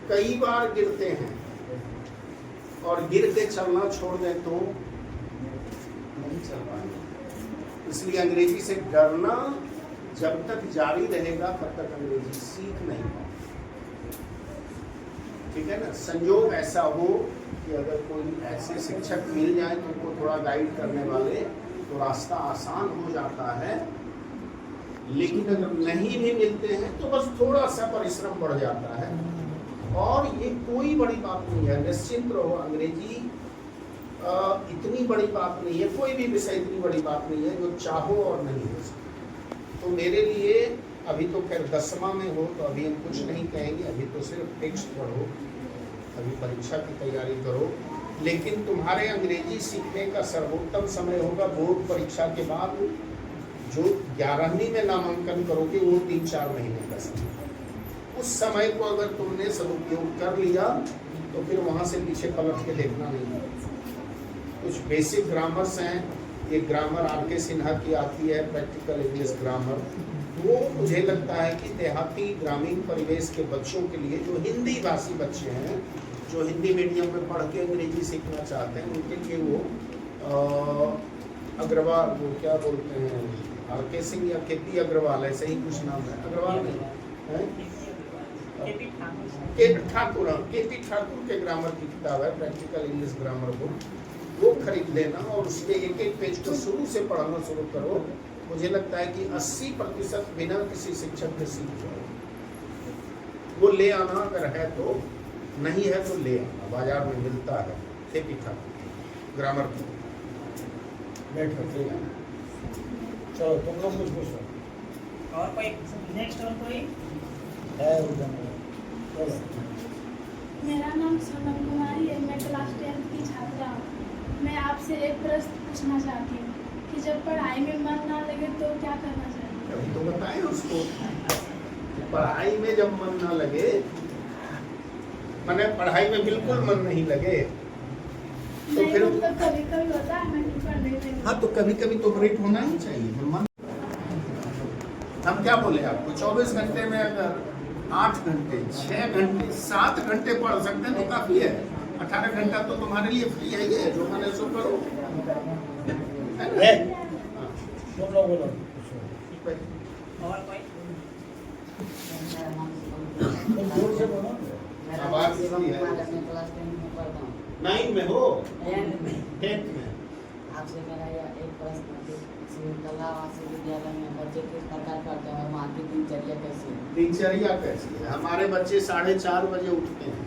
कई बार गिरते हैं, और गिर के चलना छोड़ दें तो नहीं चल पाएंगे। इसलिए अंग्रेजी से डरना जब तक जारी रहेगा तब तक अंग्रेजी सीख नहीं पाओगे। ठीक है ना? संयोग ऐसा हो कि अगर कोई ऐसे शिक्षक मिल जाए तुमको थोड़ा गाइड करने वाले, तो रास्ता आसान हो जाता है। लेकिन अगर नहीं भी मिलते हैं तो बस थोड़ा सा परिश्रम बढ़ जाता है, और ये कोई बड़ी बात नहीं है। निश्चिंत रहो, अंग्रेजी इतनी बड़ी बात नहीं है, कोई भी विषय इतनी बड़ी बात नहीं है जो चाहो और नहीं हो सकता। तो मेरे लिए अभी तो खैर 10वां में हो, तो अभी हम कुछ नहीं कहेंगे, अभी तो सिर्फ टेक्स्ट पढ़ो, अभी परीक्षा की तैयारी करो। लेकिन तुम्हारे अंग्रेजी सीखने का सर्वोत्तम समय होगा बोर्ड परीक्षा के बाद। जो 11वीं में नामांकन करोगे वो 3-4 महीने का समय, उस समय को अगर तुमने सदुपयोग कर लिया तो फिर वहाँ से पीछे पलट के देखना नहीं है। कुछ बेसिक ग्रामर्स हैं, ये ग्रामर R.K. सिन्हा की आती है, प्रैक्टिकल इंग्लिश ग्रामर। वो मुझे लगता है कि देहाती ग्रामीण परिवेश के बच्चों के लिए, जो हिंदी भाषी बच्चे हैं, जो हिंदी मीडियम में पढ़ के अंग्रेजी सीखना चाहते हैं, उनके लिए वो अग्रवाल, वो क्या बोलते हैं, R.K. सिंह या केपी अग्रवाल, ऐसे ही कुछ नाम है, अग्रवाल नहीं है, केपी ठाकुर के ग्रामर की किताब है, प्रैक्टिकल इंग्लिश ग्रामर बुक। वो खरीद लेना और उसके एक पेज को शुरू से पढ़ना शुरू करो। मुझे लगता है कि 80% बिना किसी शिक्षक के सीख जाओ। वो ले आना अगर है तो, नहीं है तो ले आना, बाजार में मिलता है। केपी ठाकुर ग्रामर की बैठ कर ले आना। चलो तुम लोग कुछ पूछो। और कोई नेक्स्ट? और कोई है उधर? मेरा नाम सोनम कुमारी है, मैं क्लास 10th की छात्रा हूँ। मैं आपसे एक प्रश्न पूछना चाहती हूँ कि जब पढ़ाई में मन ना लगे तो क्या करना चाहिए? अभी तो बताए उसको, पढ़ाई में जब मन ना लगे, मैंने पढ़ाई में बिल्कुल मन नहीं लगे तो नहीं, फिर मतलब कभी कभी होता है मैं पढ़ने में। हाँ, तो कभी कभी तो ब्रेक होना ही चाहिए। हम क्या बोले आपको, 24 घंटे में अगर 8 घंटे 6 घंटे 7 घंटे पढ़ सकते हैं तो काफी है। 18 घंटा तो तुम्हारे लिए फ्री है, ये जो मैंने सो करो, है ना? तुम लोग बोलो। और कोई? तुम जोर से बोलो। आवाज इसलिए है। 9 में हो, 10th में आपसे मेरा यह एक प्रश्न है कि सिमुलतला आवासीय विद्यालय में बच्चे किस प्रकार पढ़ते हैं और वहाँ की दिनचर्या कैसी है? दिनचर्या कैसी है? हमारे बच्चे 4:30 बजे उठते हैं,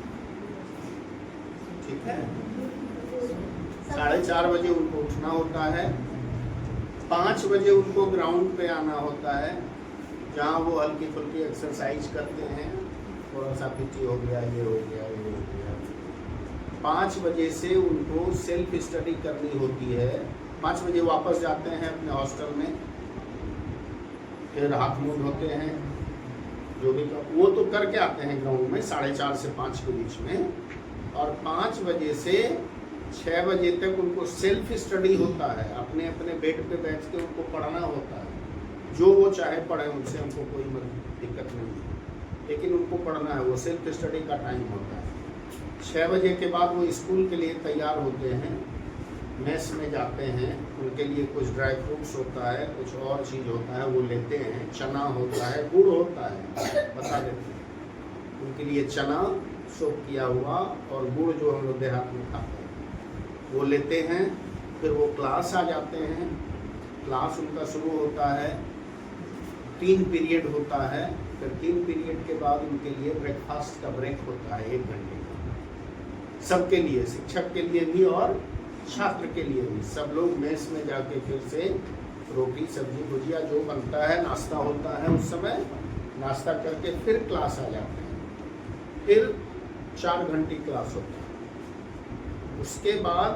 ठीक है, 4:30 बजे उनको उठना होता है, 5 बजे उनको ग्राउंड पे आना होता है, जहाँ वो हल्की फुल्की एक्सरसाइज करते हैं, थोड़ा सा पीटी हो गया, ये हो गया, ये हो गया। 5 बजे से उनको सेल्फ स्टडी करनी होती है। 5 बजे वापस जाते हैं अपने हॉस्टल में, फिर हाथ मुंह धोते हैं, जो भी वो तो करके आते हैं ग्राउंड में 4:30 से 5 के बीच में, और 5 बजे से 6 बजे तक उनको सेल्फ स्टडी होता है। अपने अपने बेड पे बैठ के उनको पढ़ना होता है, जो वो चाहे पढ़े, उनसे हमको कोई दिक्कत नहीं है, लेकिन उनको पढ़ना है, वो सेल्फ स्टडी का टाइम होता है। 6 बजे के बाद वो स्कूल के लिए तैयार होते हैं, मेस में जाते हैं, उनके लिए कुछ ड्राई फ्रूट्स होता है, कुछ और चीज़ होता है, वो लेते हैं, चना होता है, गुड़ होता है, बता देते हैं उनके लिए चना सोक किया हुआ और गुड़ जो हम लोग देहात में खाते हैं वो लेते हैं। फिर वो क्लास आ जाते हैं, क्लास उनका शुरू होता है, 3 पीरियड होता है, फिर 3 पीरियड के बाद उनके लिए ब्रेकफास्ट का ब्रेक होता है 1 घंटे का, सबके लिए, शिक्षक के लिए भी और छात्र के लिए भी। सब लोग मेस में जाके फिर से रोटी सब्जी भुजिया जो बनता है, नाश्ता होता है, उस समय नाश्ता करके फिर क्लास आ जाते हैं, फिर 4 घंटे क्लास होता है। उसके बाद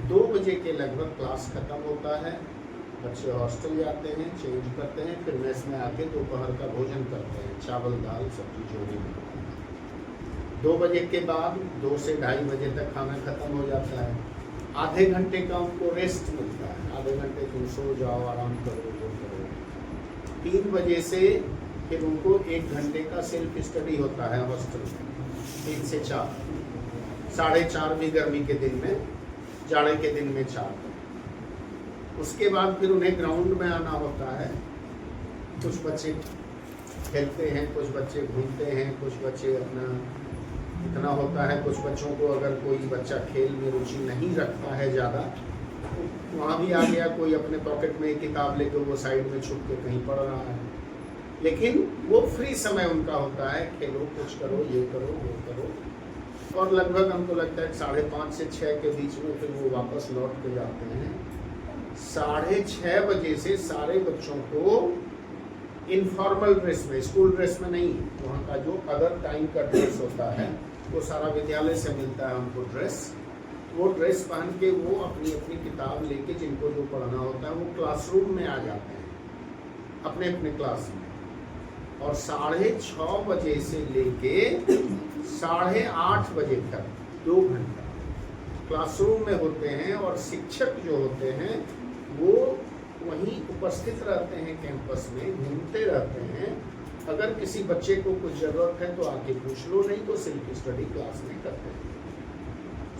2 बजे के लगभग क्लास खत्म होता है, बच्चे हॉस्टल जाते हैं, चेंज करते हैं, फिर मेस में आके दोपहर का भोजन करते हैं, चावल दाल सब्जी जो भी बनता है। 2 बजे के बाद 2 से 2:30 बजे तक खाना खत्म हो जाता है। आधे घंटे का उनको रेस्ट मिलता है, आधे घंटे तुम सो जाओ, आराम करो, वो करो। 3 बजे से फिर उनको 1 घंटे का सेल्फ स्टडी होता है हॉस्टल में, 3 से 4, 4:30 भी गर्मी के दिन में, जाड़े के दिन में 4। उसके बाद फिर उन्हें ग्राउंड में आना होता है। कुछ बच्चे खेलते हैं, कुछ बच्चे घूमते हैं, कुछ बच्चे अपना इतना होता है। कुछ बच्चों को अगर कोई बच्चा खेल में रुचि नहीं रखता है ज़्यादा, वहाँ भी आ गया, कोई अपने पॉकेट में एक किताब लेकर वो साइड में छुप के कहीं पढ़ रहा है, लेकिन वो फ्री समय उनका होता है, खेलो, कुछ करो, ये करो, वो करो। और लगभग हमको लगता है 5:30 से 6 के बीच में फिर वो वापस लौट के जाते हैं। 6:30 बजे से सारे बच्चों को इनफॉर्मल ड्रेस में, स्कूल ड्रेस में नहीं, वहाँ का जो अदर टाइम का ड्रेस होता है वो सारा विद्यालय से मिलता है उनको ड्रेस। वो ड्रेस पहन के वो अपनी अपनी किताब लेके, जिनको जो पढ़ना होता है, वो क्लासरूम में आ जाते हैं अपने अपने क्लास में। और 6:30 बजे से लेके 8:30 बजे तक 2 घंटा क्लासरूम में होते हैं, और शिक्षक जो होते हैं वो वहीं उपस्थित रहते हैं, कैंपस में घूमते रहते हैं। अगर किसी बच्चे को कुछ ज़रूरत है तो आके पूछ लो, नहीं तो सेल्फ स्टडी क्लास में करते हैं।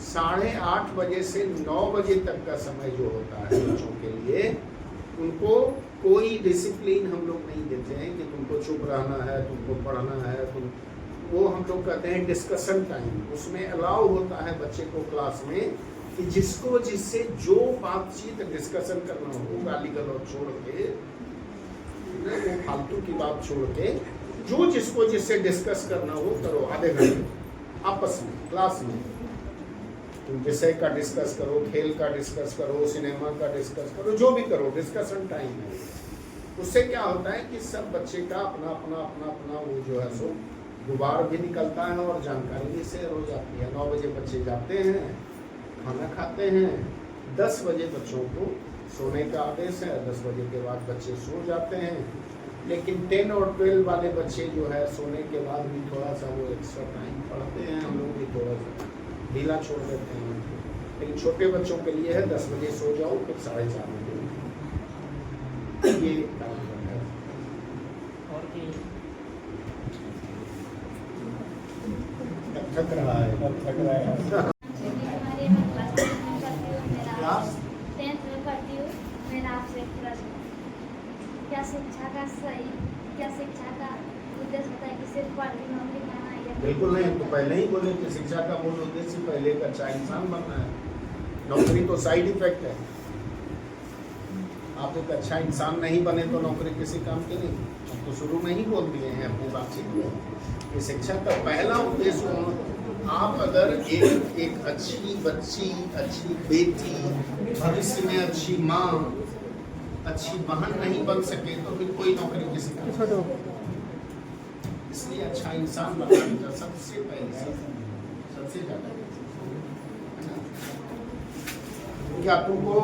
8:30 बजे से 9 बजे तक का समय जो होता है बच्चों के लिए, उनको कोई डिसिप्लिन हम लोग नहीं देते हैं कि तुमको चुप रहना है, तुमको पढ़ना है, वो हम लोग कहते हैं डिस्कशन टाइम। उसमें अलाउ होता है बच्चे को क्लास में कि जिसको जिससे जो बातचीत डिस्कशन करना हो, गाली गलौज छोड़ के, वो फालतू की बात छोड़ के, जो जिसको जिससे डिस्कस करना हो करो, आधे घंटे आपस में क्लास में। तुम विषय का डिस्कस करो, खेल का डिस्कस करो, सिनेमा का डिस्कस करो, जो भी करो, डिस्कशन टाइम है। उससे क्या होता है कि सब बच्चे का अपना अपना अपना अपना वो जो है सो गुबार भी निकलता है और जानकारी भी शेयर हो जाती है। 9 बजे बच्चे जाते हैं, खाना खाते हैं, 10 बजे बच्चों को सोने का आदेश है, 10 बजे के बाद बच्चे सो जाते हैं। लेकिन 10 और 12 वाले बच्चे जो है सोने के बाद भी थोड़ा सा वो एक्स्ट्रा टाइम पढ़ते हैं, हम लोग भी थोड़ा सा ढीला छोड़ देते हैं। लेकिन छोटे बच्चों के लिए है 10 बजे सो जाओ, फिर 4:30 बजे ये कार्यक्रम है। और कि थक रहा है, थक रहा है। हमारे मैं क्लास 10 में पढ़ती हूँ, मेरा क्लास 10th में पढ़ती हूँ। मेरा आपसे एक प्रश्न है, क्या शिक्षा का उद्देश्य होता है कि सिर्फ पढ़ के नौकरी पाना है? बिल्कुल नहीं, हम तो पहले ही बोले कि शिक्षा का मूल उद्देश्य पहले का अच्छा इंसान बनना है। नौकरी तो साइड इफेक्ट है। आप एक अच्छा इंसान नहीं बने तो नौकरी किसी काम की नहीं। हम तो शुरू में ही बोल दिए हैं अपनी बातचीत में कि शिक्षा का पहला उद्देश्य आप अगर एक अच्छी बच्ची, अच्छी बेटी, भविष्य में अच्छी माँ, अच्छी बहन नहीं बन सके तो फिर कोई नौकरी किसी का। इसलिए अच्छा इंसान बनाने का सबसे पहले सबसे ज़्यादा क्या तुमको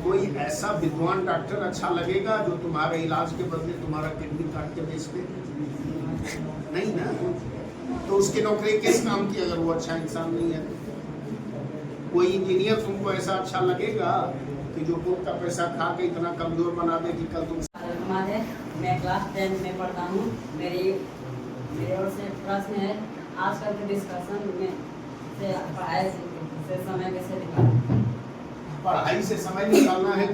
कोई ऐसा विद्वान डॉक्टर अच्छा लगेगा जो तुम्हारे इलाज के बदले तुम्हारा किडनी काट के बेच दे? नहीं ना। तो उसकी नौकरी किस काम की अगर वो अच्छा इंसान नहीं है? कोई इंजीनियर तुमको ऐसा अच्छा लगेगा कि जो कोर्ट का पैसा खा के इतना कमजोर बना दे कि कल तुम। मैं क्लास 10 में पढ़ता हूँ। मेरे ओर से प्रश्न है, आजकल के डिस्कशन में से पढ़ाई से समय कैसे निकालें? पढ़ाई से समय निकालना है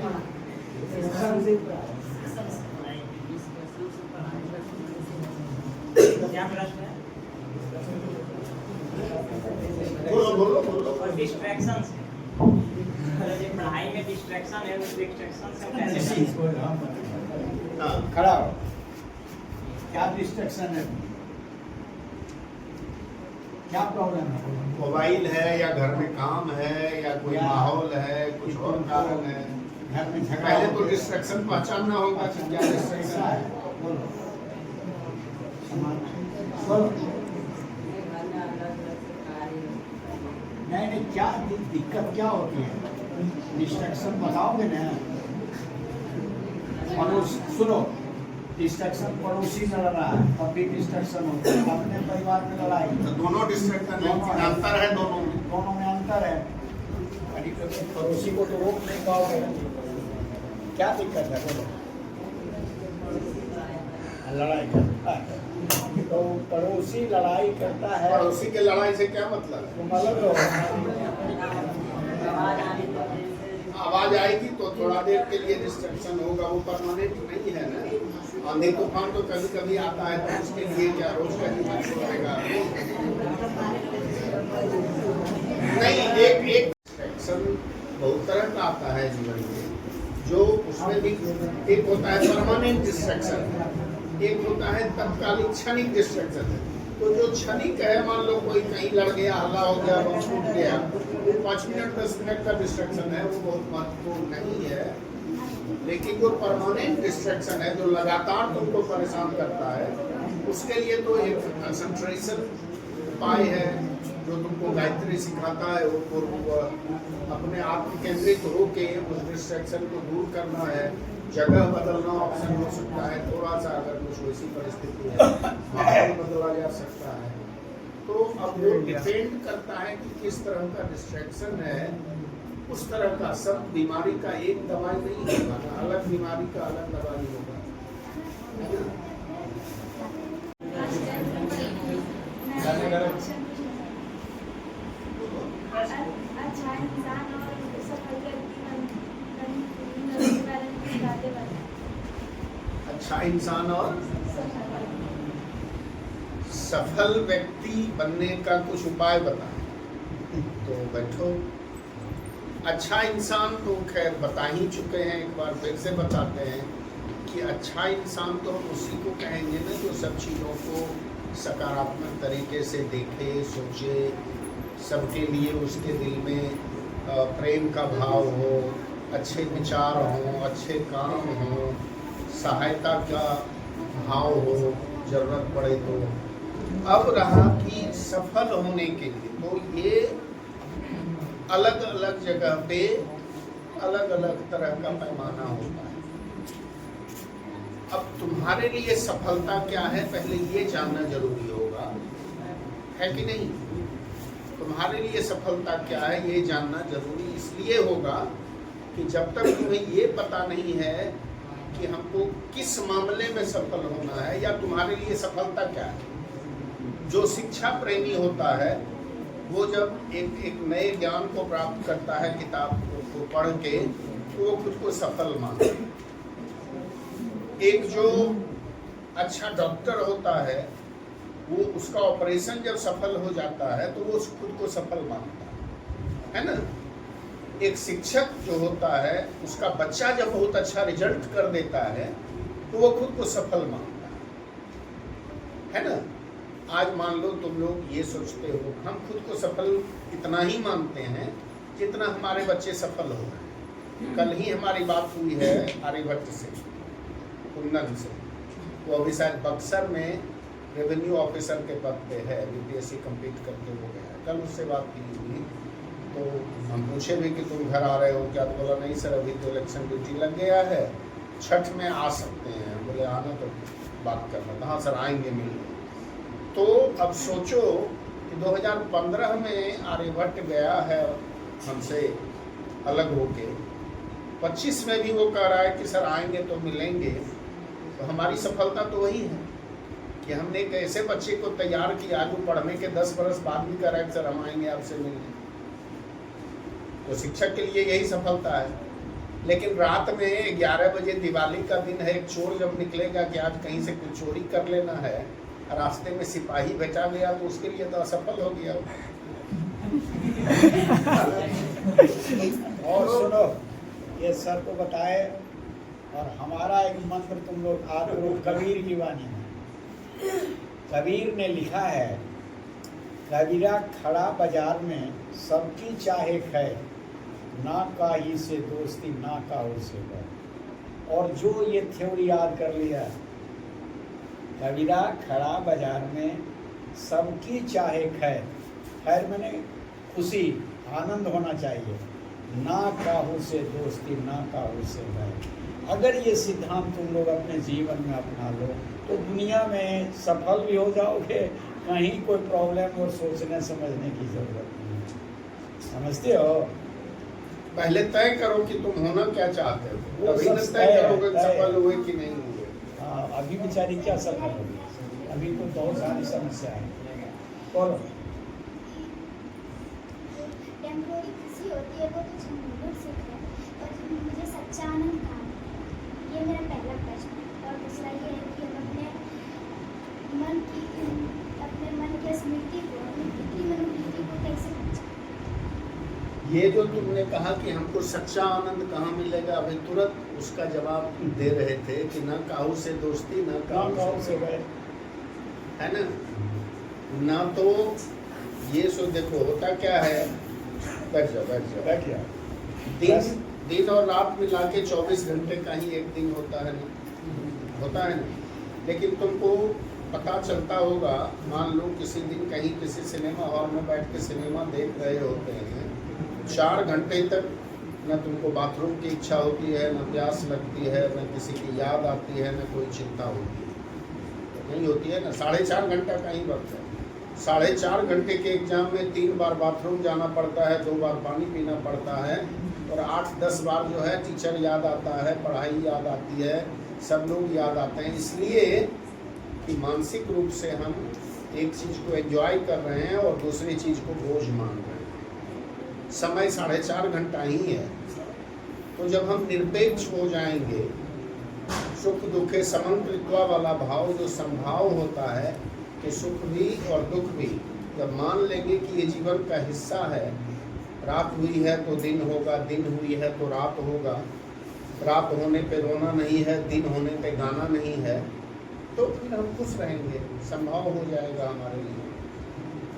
क्या प्रश्न है? बोलो। और डिस्ट्रैक्शन से, जो पढ़ाई में डिस्ट्रैक्शन है, उस डिस्ट्रैक्शन से कैसे खड़ा हो। क्या डिस्ट्रैक्शन है? क्या प्रॉब्लम है? मोबाइल है या घर में काम है या कोई माहौल है, कुछ और कारण है? घर में झगड़ा पहले तो डिस्ट्रैक्शन पहचानना होगा कि क्या डिस्ट्रैक्शन है। बोलो। नहीं, क्या दिक्कत क्या होती है? डिस्ट्रैक्शन बताओगे ना। सुनो, डिस्ट्रैक्शन पड़ोसी में लड़ रहा है तब भी डिस्ट्रैक्शन होता है, अपने परिवार में लड़ाई तो दोनों डिस्ट्रैक्शन में अंतर है। दोनों में अंतर है। पड़ोसी को तो रोक नहीं पाओगे। क्या दिक्कत है? बोलो। लड़ाई करता है तो पड़ोसी लड़ाई करता है। पड़ोसी के लड़ाई से क्या मतलब है? आवाज आएगी तो थोड़ा देर के लिए डिस्ट्रैक्शन होगा, वो परमानेंट नहीं है ना। आंधी तूफान तो कभी कभी आता है तो उसके लिए क्या रोज का जीवन छोड़ेगा? नहीं, एक डिस्ट्रैक्शन बहुत तरह का आता है जीवन में, जो उसमें भी एक होता है परमानेंट डिस्ट्रैक्शन, एक होता है तत्कालिक क्षणिक डिस्ट्रैक्शन। तो जो क्षणिक है, मान लो कोई कहीं लड़ गया, हल्ला हो गया, बम फूट गया, 5 मिनट 10 मिनट का डिस्ट्रैक्शन है, वो बहुत महत्वपूर्ण नहीं है। लेकिन जो परमानेंट डिस्ट्रैक्शन है, जो लगातार तुमको परेशान करता है, उसके लिए तो एक कंसंट्रेशन उपाय है जो तुमको गायत्री सिखाता है। वो अपने आत्म केंद्रित होके उस डिस्ट्रैक्शन को दूर करना है। जगह बदलना ऑप्शन हो सकता है, थोड़ा सा अगर कुछ वैसी परिस्थिति है, माहौल बदला जा सकता है। तो अब वो डिपेंड करता है कि किस तरह का डिस्ट्रैक्शन है, उस तरह का। सब बीमारी का एक दवाई नहीं होगा ना, अलग बीमारी का अलग दवाई होगा। अच्छा इंसान और सफल अच्छा इंसान और सफल व्यक्ति बनने का कुछ उपाय बताएं। तो बैठो। अच्छा इंसान तो खैर बता ही चुके हैं, एक बार फिर से बताते हैं कि अच्छा इंसान तो हम उसी को कहेंगे ना जो सब चीज़ों को सकारात्मक तरीके से देखे, सोचे, सबके लिए उसके दिल में प्रेम का भाव हो, अच्छे विचार हो, अच्छे काम हो, सहायता का भाव हो, जरूरत पड़े तो। अब रहा कि सफल होने के लिए, तो ये अलग अलग जगह पे अलग अलग तरह का पैमाना होता है। अब तुम्हारे लिए सफलता क्या है, पहले ये जानना जरूरी होगा, है कि नहीं? तुम्हारे लिए सफलता क्या है ये जानना जरूरी इसलिए होगा कि जब तक तुम्हें ये पता नहीं है कि हमको किस मामले में सफल होना है या तुम्हारे लिए सफलता क्या है। जो शिक्षा प्रेमी होता है वो जब एक नए ज्ञान को प्राप्त करता है किताब को पढ़ के, तो वो खुद को सफल मानता है। एक जो अच्छा डॉक्टर होता है वो उसका ऑपरेशन जब सफल हो जाता है तो वो खुद को सफल मानता है ना। एक शिक्षक जो होता है उसका बच्चा जब बहुत अच्छा रिजल्ट कर देता है तो वो खुद को सफल मानता है ना। आज मान लो तुम लोग ये सोचते हो, हम खुद को सफल इतना ही मानते हैं जितना हमारे बच्चे सफल हो गए। कल ही हमारी बात हुई है आर्यभट्ट से, कुंदन से, वो अभी शायद बक्सर में रेवेन्यू ऑफिसर के पद पे है, बीपीएससी कंप्लीट करके हो गया। कल उससे बात की हुई तो हम पूछे भी कि तुम घर आ रहे हो क्या, तो बोला नहीं सर अभी तो इलेक्शन ड्यूटी लग गया है, छठ में आ सकते हैं। बोले आना तो बात करना, हाँ सर आएंगे मिलने। तो अब सोचो कि 2015 में आर्यभट्ट गया है हमसे अलग होके, 25 में भी वो कह रहा है कि सर आएंगे तो मिलेंगे। तो हमारी सफलता तो वही है कि हमने एक ऐसे बच्चे को तैयार किया जो पढ़ने के 10 बरस बाद भी कह रहा है सर हम आएंगे आपसे मिलने। तो शिक्षक के लिए यही सफलता है। लेकिन रात में 11 बजे दिवाली का दिन है, एक चोर जब निकलेगा कि आज कहीं से कुछ चोरी कर लेना है, रास्ते में सिपाही भेजा गया तो उसके लिए तो असफल हो गया। और सुनो, ये सर को बताए, और हमारा एक मंत्र तुम लोग आज लोग कबीर की वाणी है। कबीर ने लिखा है, कबीरा खड़ा बाजार में सबकी चाहे खैर, ना काही से दोस्ती ना काहू से बैर। और जो ये थ्योरी याद कर लिया, कबीरा खड़ा बाजार में सबकी चाहे खैर, खैर मैंने खुशी आनंद होना चाहिए, ना काहू से दोस्ती ना काहू से बैर। अगर ये सिद्धांत तुम लोग अपने जीवन में अपना लो तो दुनिया में सफल भी हो जाओगे, कहीं कोई प्रॉब्लम और सोचने समझने की जरूरत नहीं। समझते हो? पहले तय करो कि तुम होना क्या चाहते हो, तभी न तय करोगे सफल हुए कि नहीं हुए। हाँ, अभी बेचारी क्या सफल होगी, अभी तो बहुत सारी समस्या है। और टेम्पोररी खुशी होती है वो तो झंझट सुख है, और मुझे सच्चा आनंद कहाँ है, ये मेरा पहला प्रश्न है। और दूसरा ये है कि हम अपने मन की स्मृति को, अपनी पितृ मनोवृत्ति को कैसे बचाएं? ये जो तुमने कहा कि हमको सच्चा आनंद कहाँ मिलेगा, अभी तुरंत उसका जवाब दे रहे थे कि ना काहू से दोस्ती ना काहू से बैर, है ना। ना तो ये सो देखो होता क्या है, बैठ जाओ। दिन और रात मिला के 24 घंटे का ही एक दिन होता है ना। लेकिन तुमको पता चलता होगा, मान लो किसी दिन कहीं किसी सिनेमा हॉल में बैठ के सिनेमा देख रहे होते हैं, 4 घंटे तक न तुमको बाथरूम की इच्छा होती है, न प्यास लगती है, न किसी की याद आती है, न कोई चिंता होती है, तो नहीं होती है ना। 4.5 घंटा का ही वक्त है। 4.5 घंटे के एग्जाम में 3 बार बाथरूम जाना पड़ता है, 2 बार पानी पीना पड़ता है, और 8-10 बार जो है टीचर याद आता है, पढ़ाई याद आती है, सब लोग याद आते हैं। इसलिए कि मानसिक रूप से हम एक चीज़ को एंजॉय कर रहे हैं और दूसरी चीज़ को बोझ मान रहे हैं। समय 4.5 घंटा ही है। तो जब हम निरपेक्ष हो जाएंगे, सुख दुखे समंत्रित्वा वाला भाव जो संभाव होता है कि सुख भी और दुख भी, जब मान लेंगे कि ये जीवन का हिस्सा है, रात हुई है तो दिन होगा, दिन हुई है तो रात होगा, रात होने पे रोना नहीं है, दिन होने पे गाना नहीं है, तो फिर हम खुश रहेंगे, संभव हो जाएगा हमारे लिए,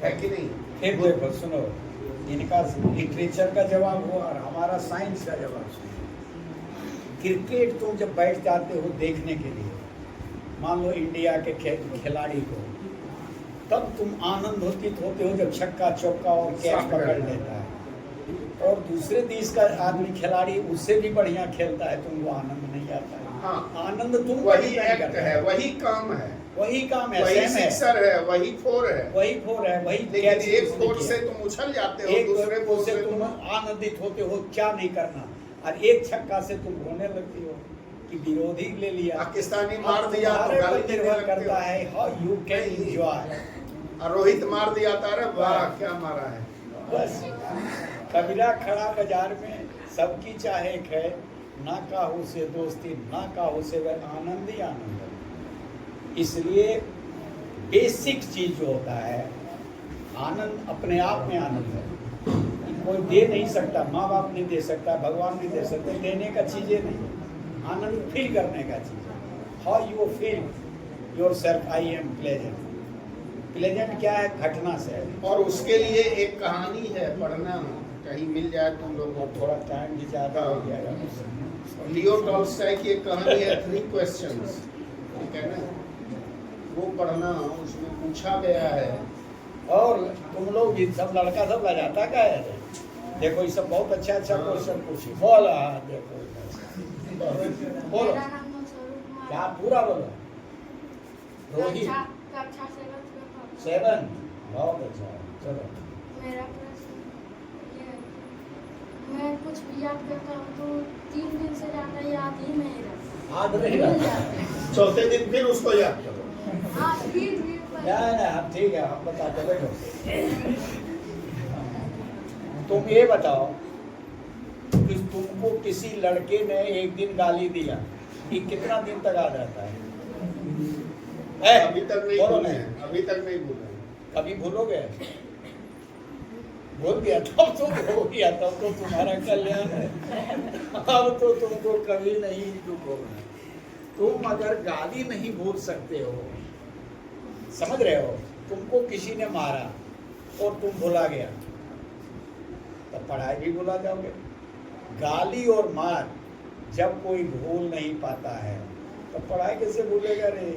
है कि नहीं। फिर देखो सुनो, इनका लिटरेचर का जवाब हुआ और हमारा साइंस का जवाब सुनो। क्रिकेट तुम जब बैठ जाते हो देखने के लिए, मान लो इंडिया के खिलाड़ी को, तब तुम आनंद होते हो जब छक्का चौका और कैच पकड़ लेता है, और दूसरे देश का आदमी खिलाड़ी उससे भी बढ़िया खेलता है, तुमको आनंद नहीं आता है। हाँ, आनंद तुम वही एक्ट है, वही काम है, वही सिक्सर है, वही फोर है, वही लेकिन एक फोर से तुम उछल जाते हो, दूसरे फोर से तुम आनंदित होते हो, क्या नहीं करना, और एक छक्का से तुम रोने लगती हो कि विरोधी ले लिया, पाकिस्तानी मार दिया तो गाली देने लगते करता है, हाउ यू कैन एंजॉय। और रोहित मार दिया था, अरे वाह क्या मारा है। बस कबीरा खड़ा बाजार में सबकी चाहे खैर, ना काहू से दोस्ती ना काहू से वह आनंद ही आनंद है। इसलिए बेसिक चीज जो होता है, आनंद अपने आप में आनंद है, कोई दे नहीं सकता, माँ बाप नहीं दे सकता, भगवान नहीं दे सकते, देने का चीज़ें नहीं है, आनंद फील करने का चीज़ है। How you feel your self, I am pleasant. Pleasant क्या है? घटना से है। और उसके लिए एक कहानी है, पढ़ना कहीं मिल जाए तुम लोग को। थोड़ा टाइम भी ज़्यादा हो जाएगा। लियो टॉल्स्टॉय की एक कहानी है 3 क्वेश्चंस, ठीक है ना, वो पढ़ना। उसमें पूछा गया है, और तुम लोग भी सब लड़का सब लजाता का है, देखो ये सब बहुत अच्छा अच्छा क्वेश्चन पूछी। बोला देखो, बोलो मेरा नाम स्वरूप कुमार। क्या पूरा बोलो। रोहित कक्षा 7 7, बहुत अच्छा, चलो। मेरा प्रश्न ये है कि मैं कुछ भी याद करता हूँ तो 3 दिन से ज़्यादा याद ही नहीं रहता। याद नहीं रहता। चौथे दिन फिर उसको याद करो। हाँ फिर नहीं, ठीक है, हम बताते बैठो। तुम ये बताओ कि तुमको किसी लड़के ने एक दिन गाली दिया, ये कितना दिन तक याद रहता है? अभी तक नहीं बोलो भूले नहीं। हैं, अभी तक नहीं भूले हैं। कभी भूलोगे? भूल गया तब तो हो गया, तब तो तुम्हारा कल्याण है। अब तो तुमको कभी नहीं दुख होगा। तुम अगर गाली नहीं भूल सकते हो, समझ रहे हो, तुमको किसी ने मारा और तुम भुला गया, तब पढ़ाई भी भुला जाओगे। गाली और मार जब कोई भूल नहीं पाता है तो पढ़ाई कैसे भूलेगा रे?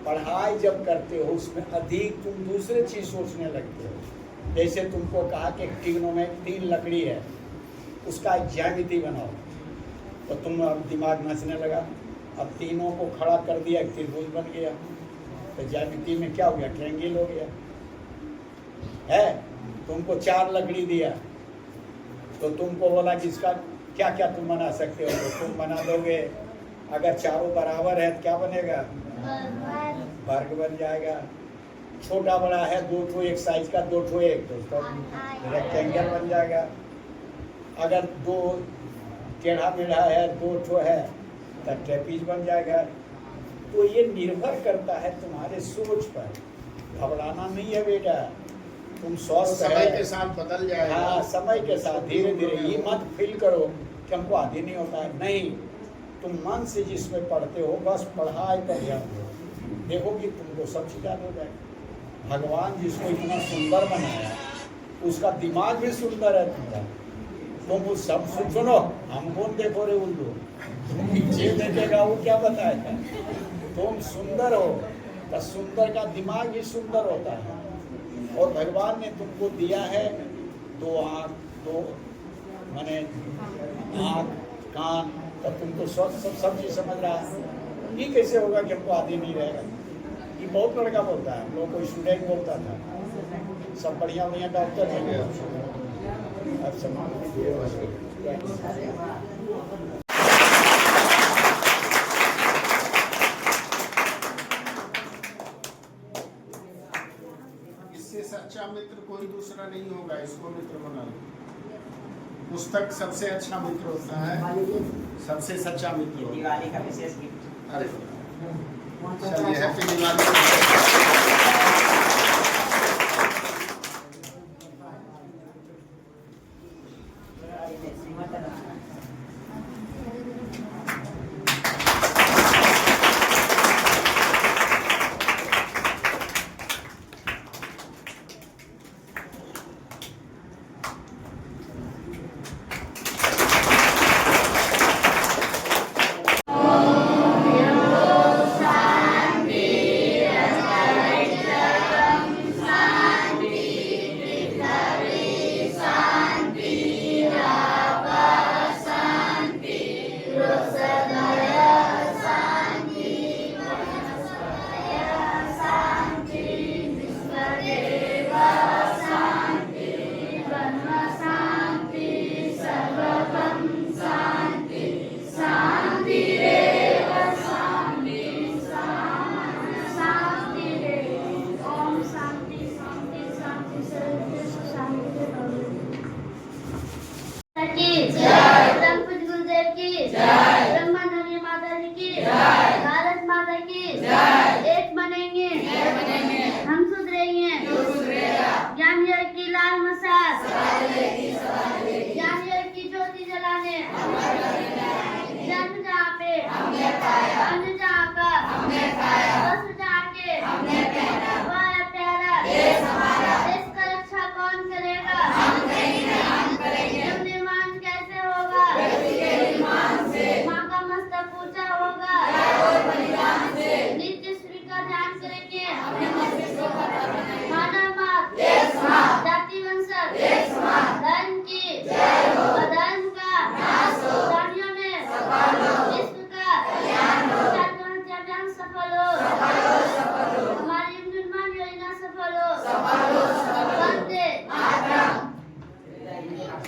पढ़ाई जब करते हो उसमें अधिक तुम दूसरे चीज सोचने लगते हो। जैसे तुमको कहा कि टिग्नो में 3 लकड़ी है, उसका एक ज्यामिति बनाओ, तो तुम अब दिमाग नाचने लगा। अब तीनों को खड़ा कर दिया, एक त्रिभुज बन गया, तो ज्यामिति में क्या हो गया? ट्रायंगल हो गया है। तुमको 4 लकड़ी दिया, तो तुमको बोला कि इसका क्या क्या तुम बना सकते हो, तो तुम बना दोगे। अगर चारों बराबर है तो क्या बनेगा? वर्ग बन जाएगा। छोटा बड़ा है 2 ठो एक साइज का, 2 ठो एक, तो उसका रेक्टेंगल बन जाएगा। अगर 2 टेढ़ा मेढ़ा है, 2 ठो है, तो ट्रेपीज बन जाएगा। तो ये निर्भर करता है तुम्हारे सोच पर। घबराना नहीं है बेटा, तुम स्वस्थ समय के साथ बदल जाएगा। हाँ, समय के साथ धीरे धीरे। ये मत फील करो कि हमको आदि नहीं होता है, नहीं। तुम मन से जिसमें पढ़ते हो, बस पढ़ाई पर ध्यान दो, देखो कि तुमको सब चीज़ याद हो जाए। भगवान जिसको इतना सुंदर बनाया, उसका दिमाग भी सुंदर है तुम्हारा। तुम उस सब सुनो, हम कौन देखो रे उल्लू, पीछे देखेगा वो क्या बताएगा। तुम सुंदर हो तो सुंदर का दिमाग भी सुंदर होता है। और भगवान ने तुमको दिया है 2 आँख, 2 माने आँख, कान, तो तुमको सब चीज़ समझ रहा है। ये कैसे होगा कि हमको आदि नहीं रहेगा? ये बहुत लड़का बोलता है, हम लोग कोई स्टूडेंट बोलता था, सब बढ़िया बढ़िया डॉक्टर हो गया। अब समान इससे सच्चा मित्र कोई दूसरा नहीं होगा, इसको मित्र बना लो। पुस्तक सबसे अच्छा मित्र होता है, सबसे सच्चा मित्र। दिवाली का विशेष गिफ्ट। अरे चलिए, हैप्पी दिवाली। की जय।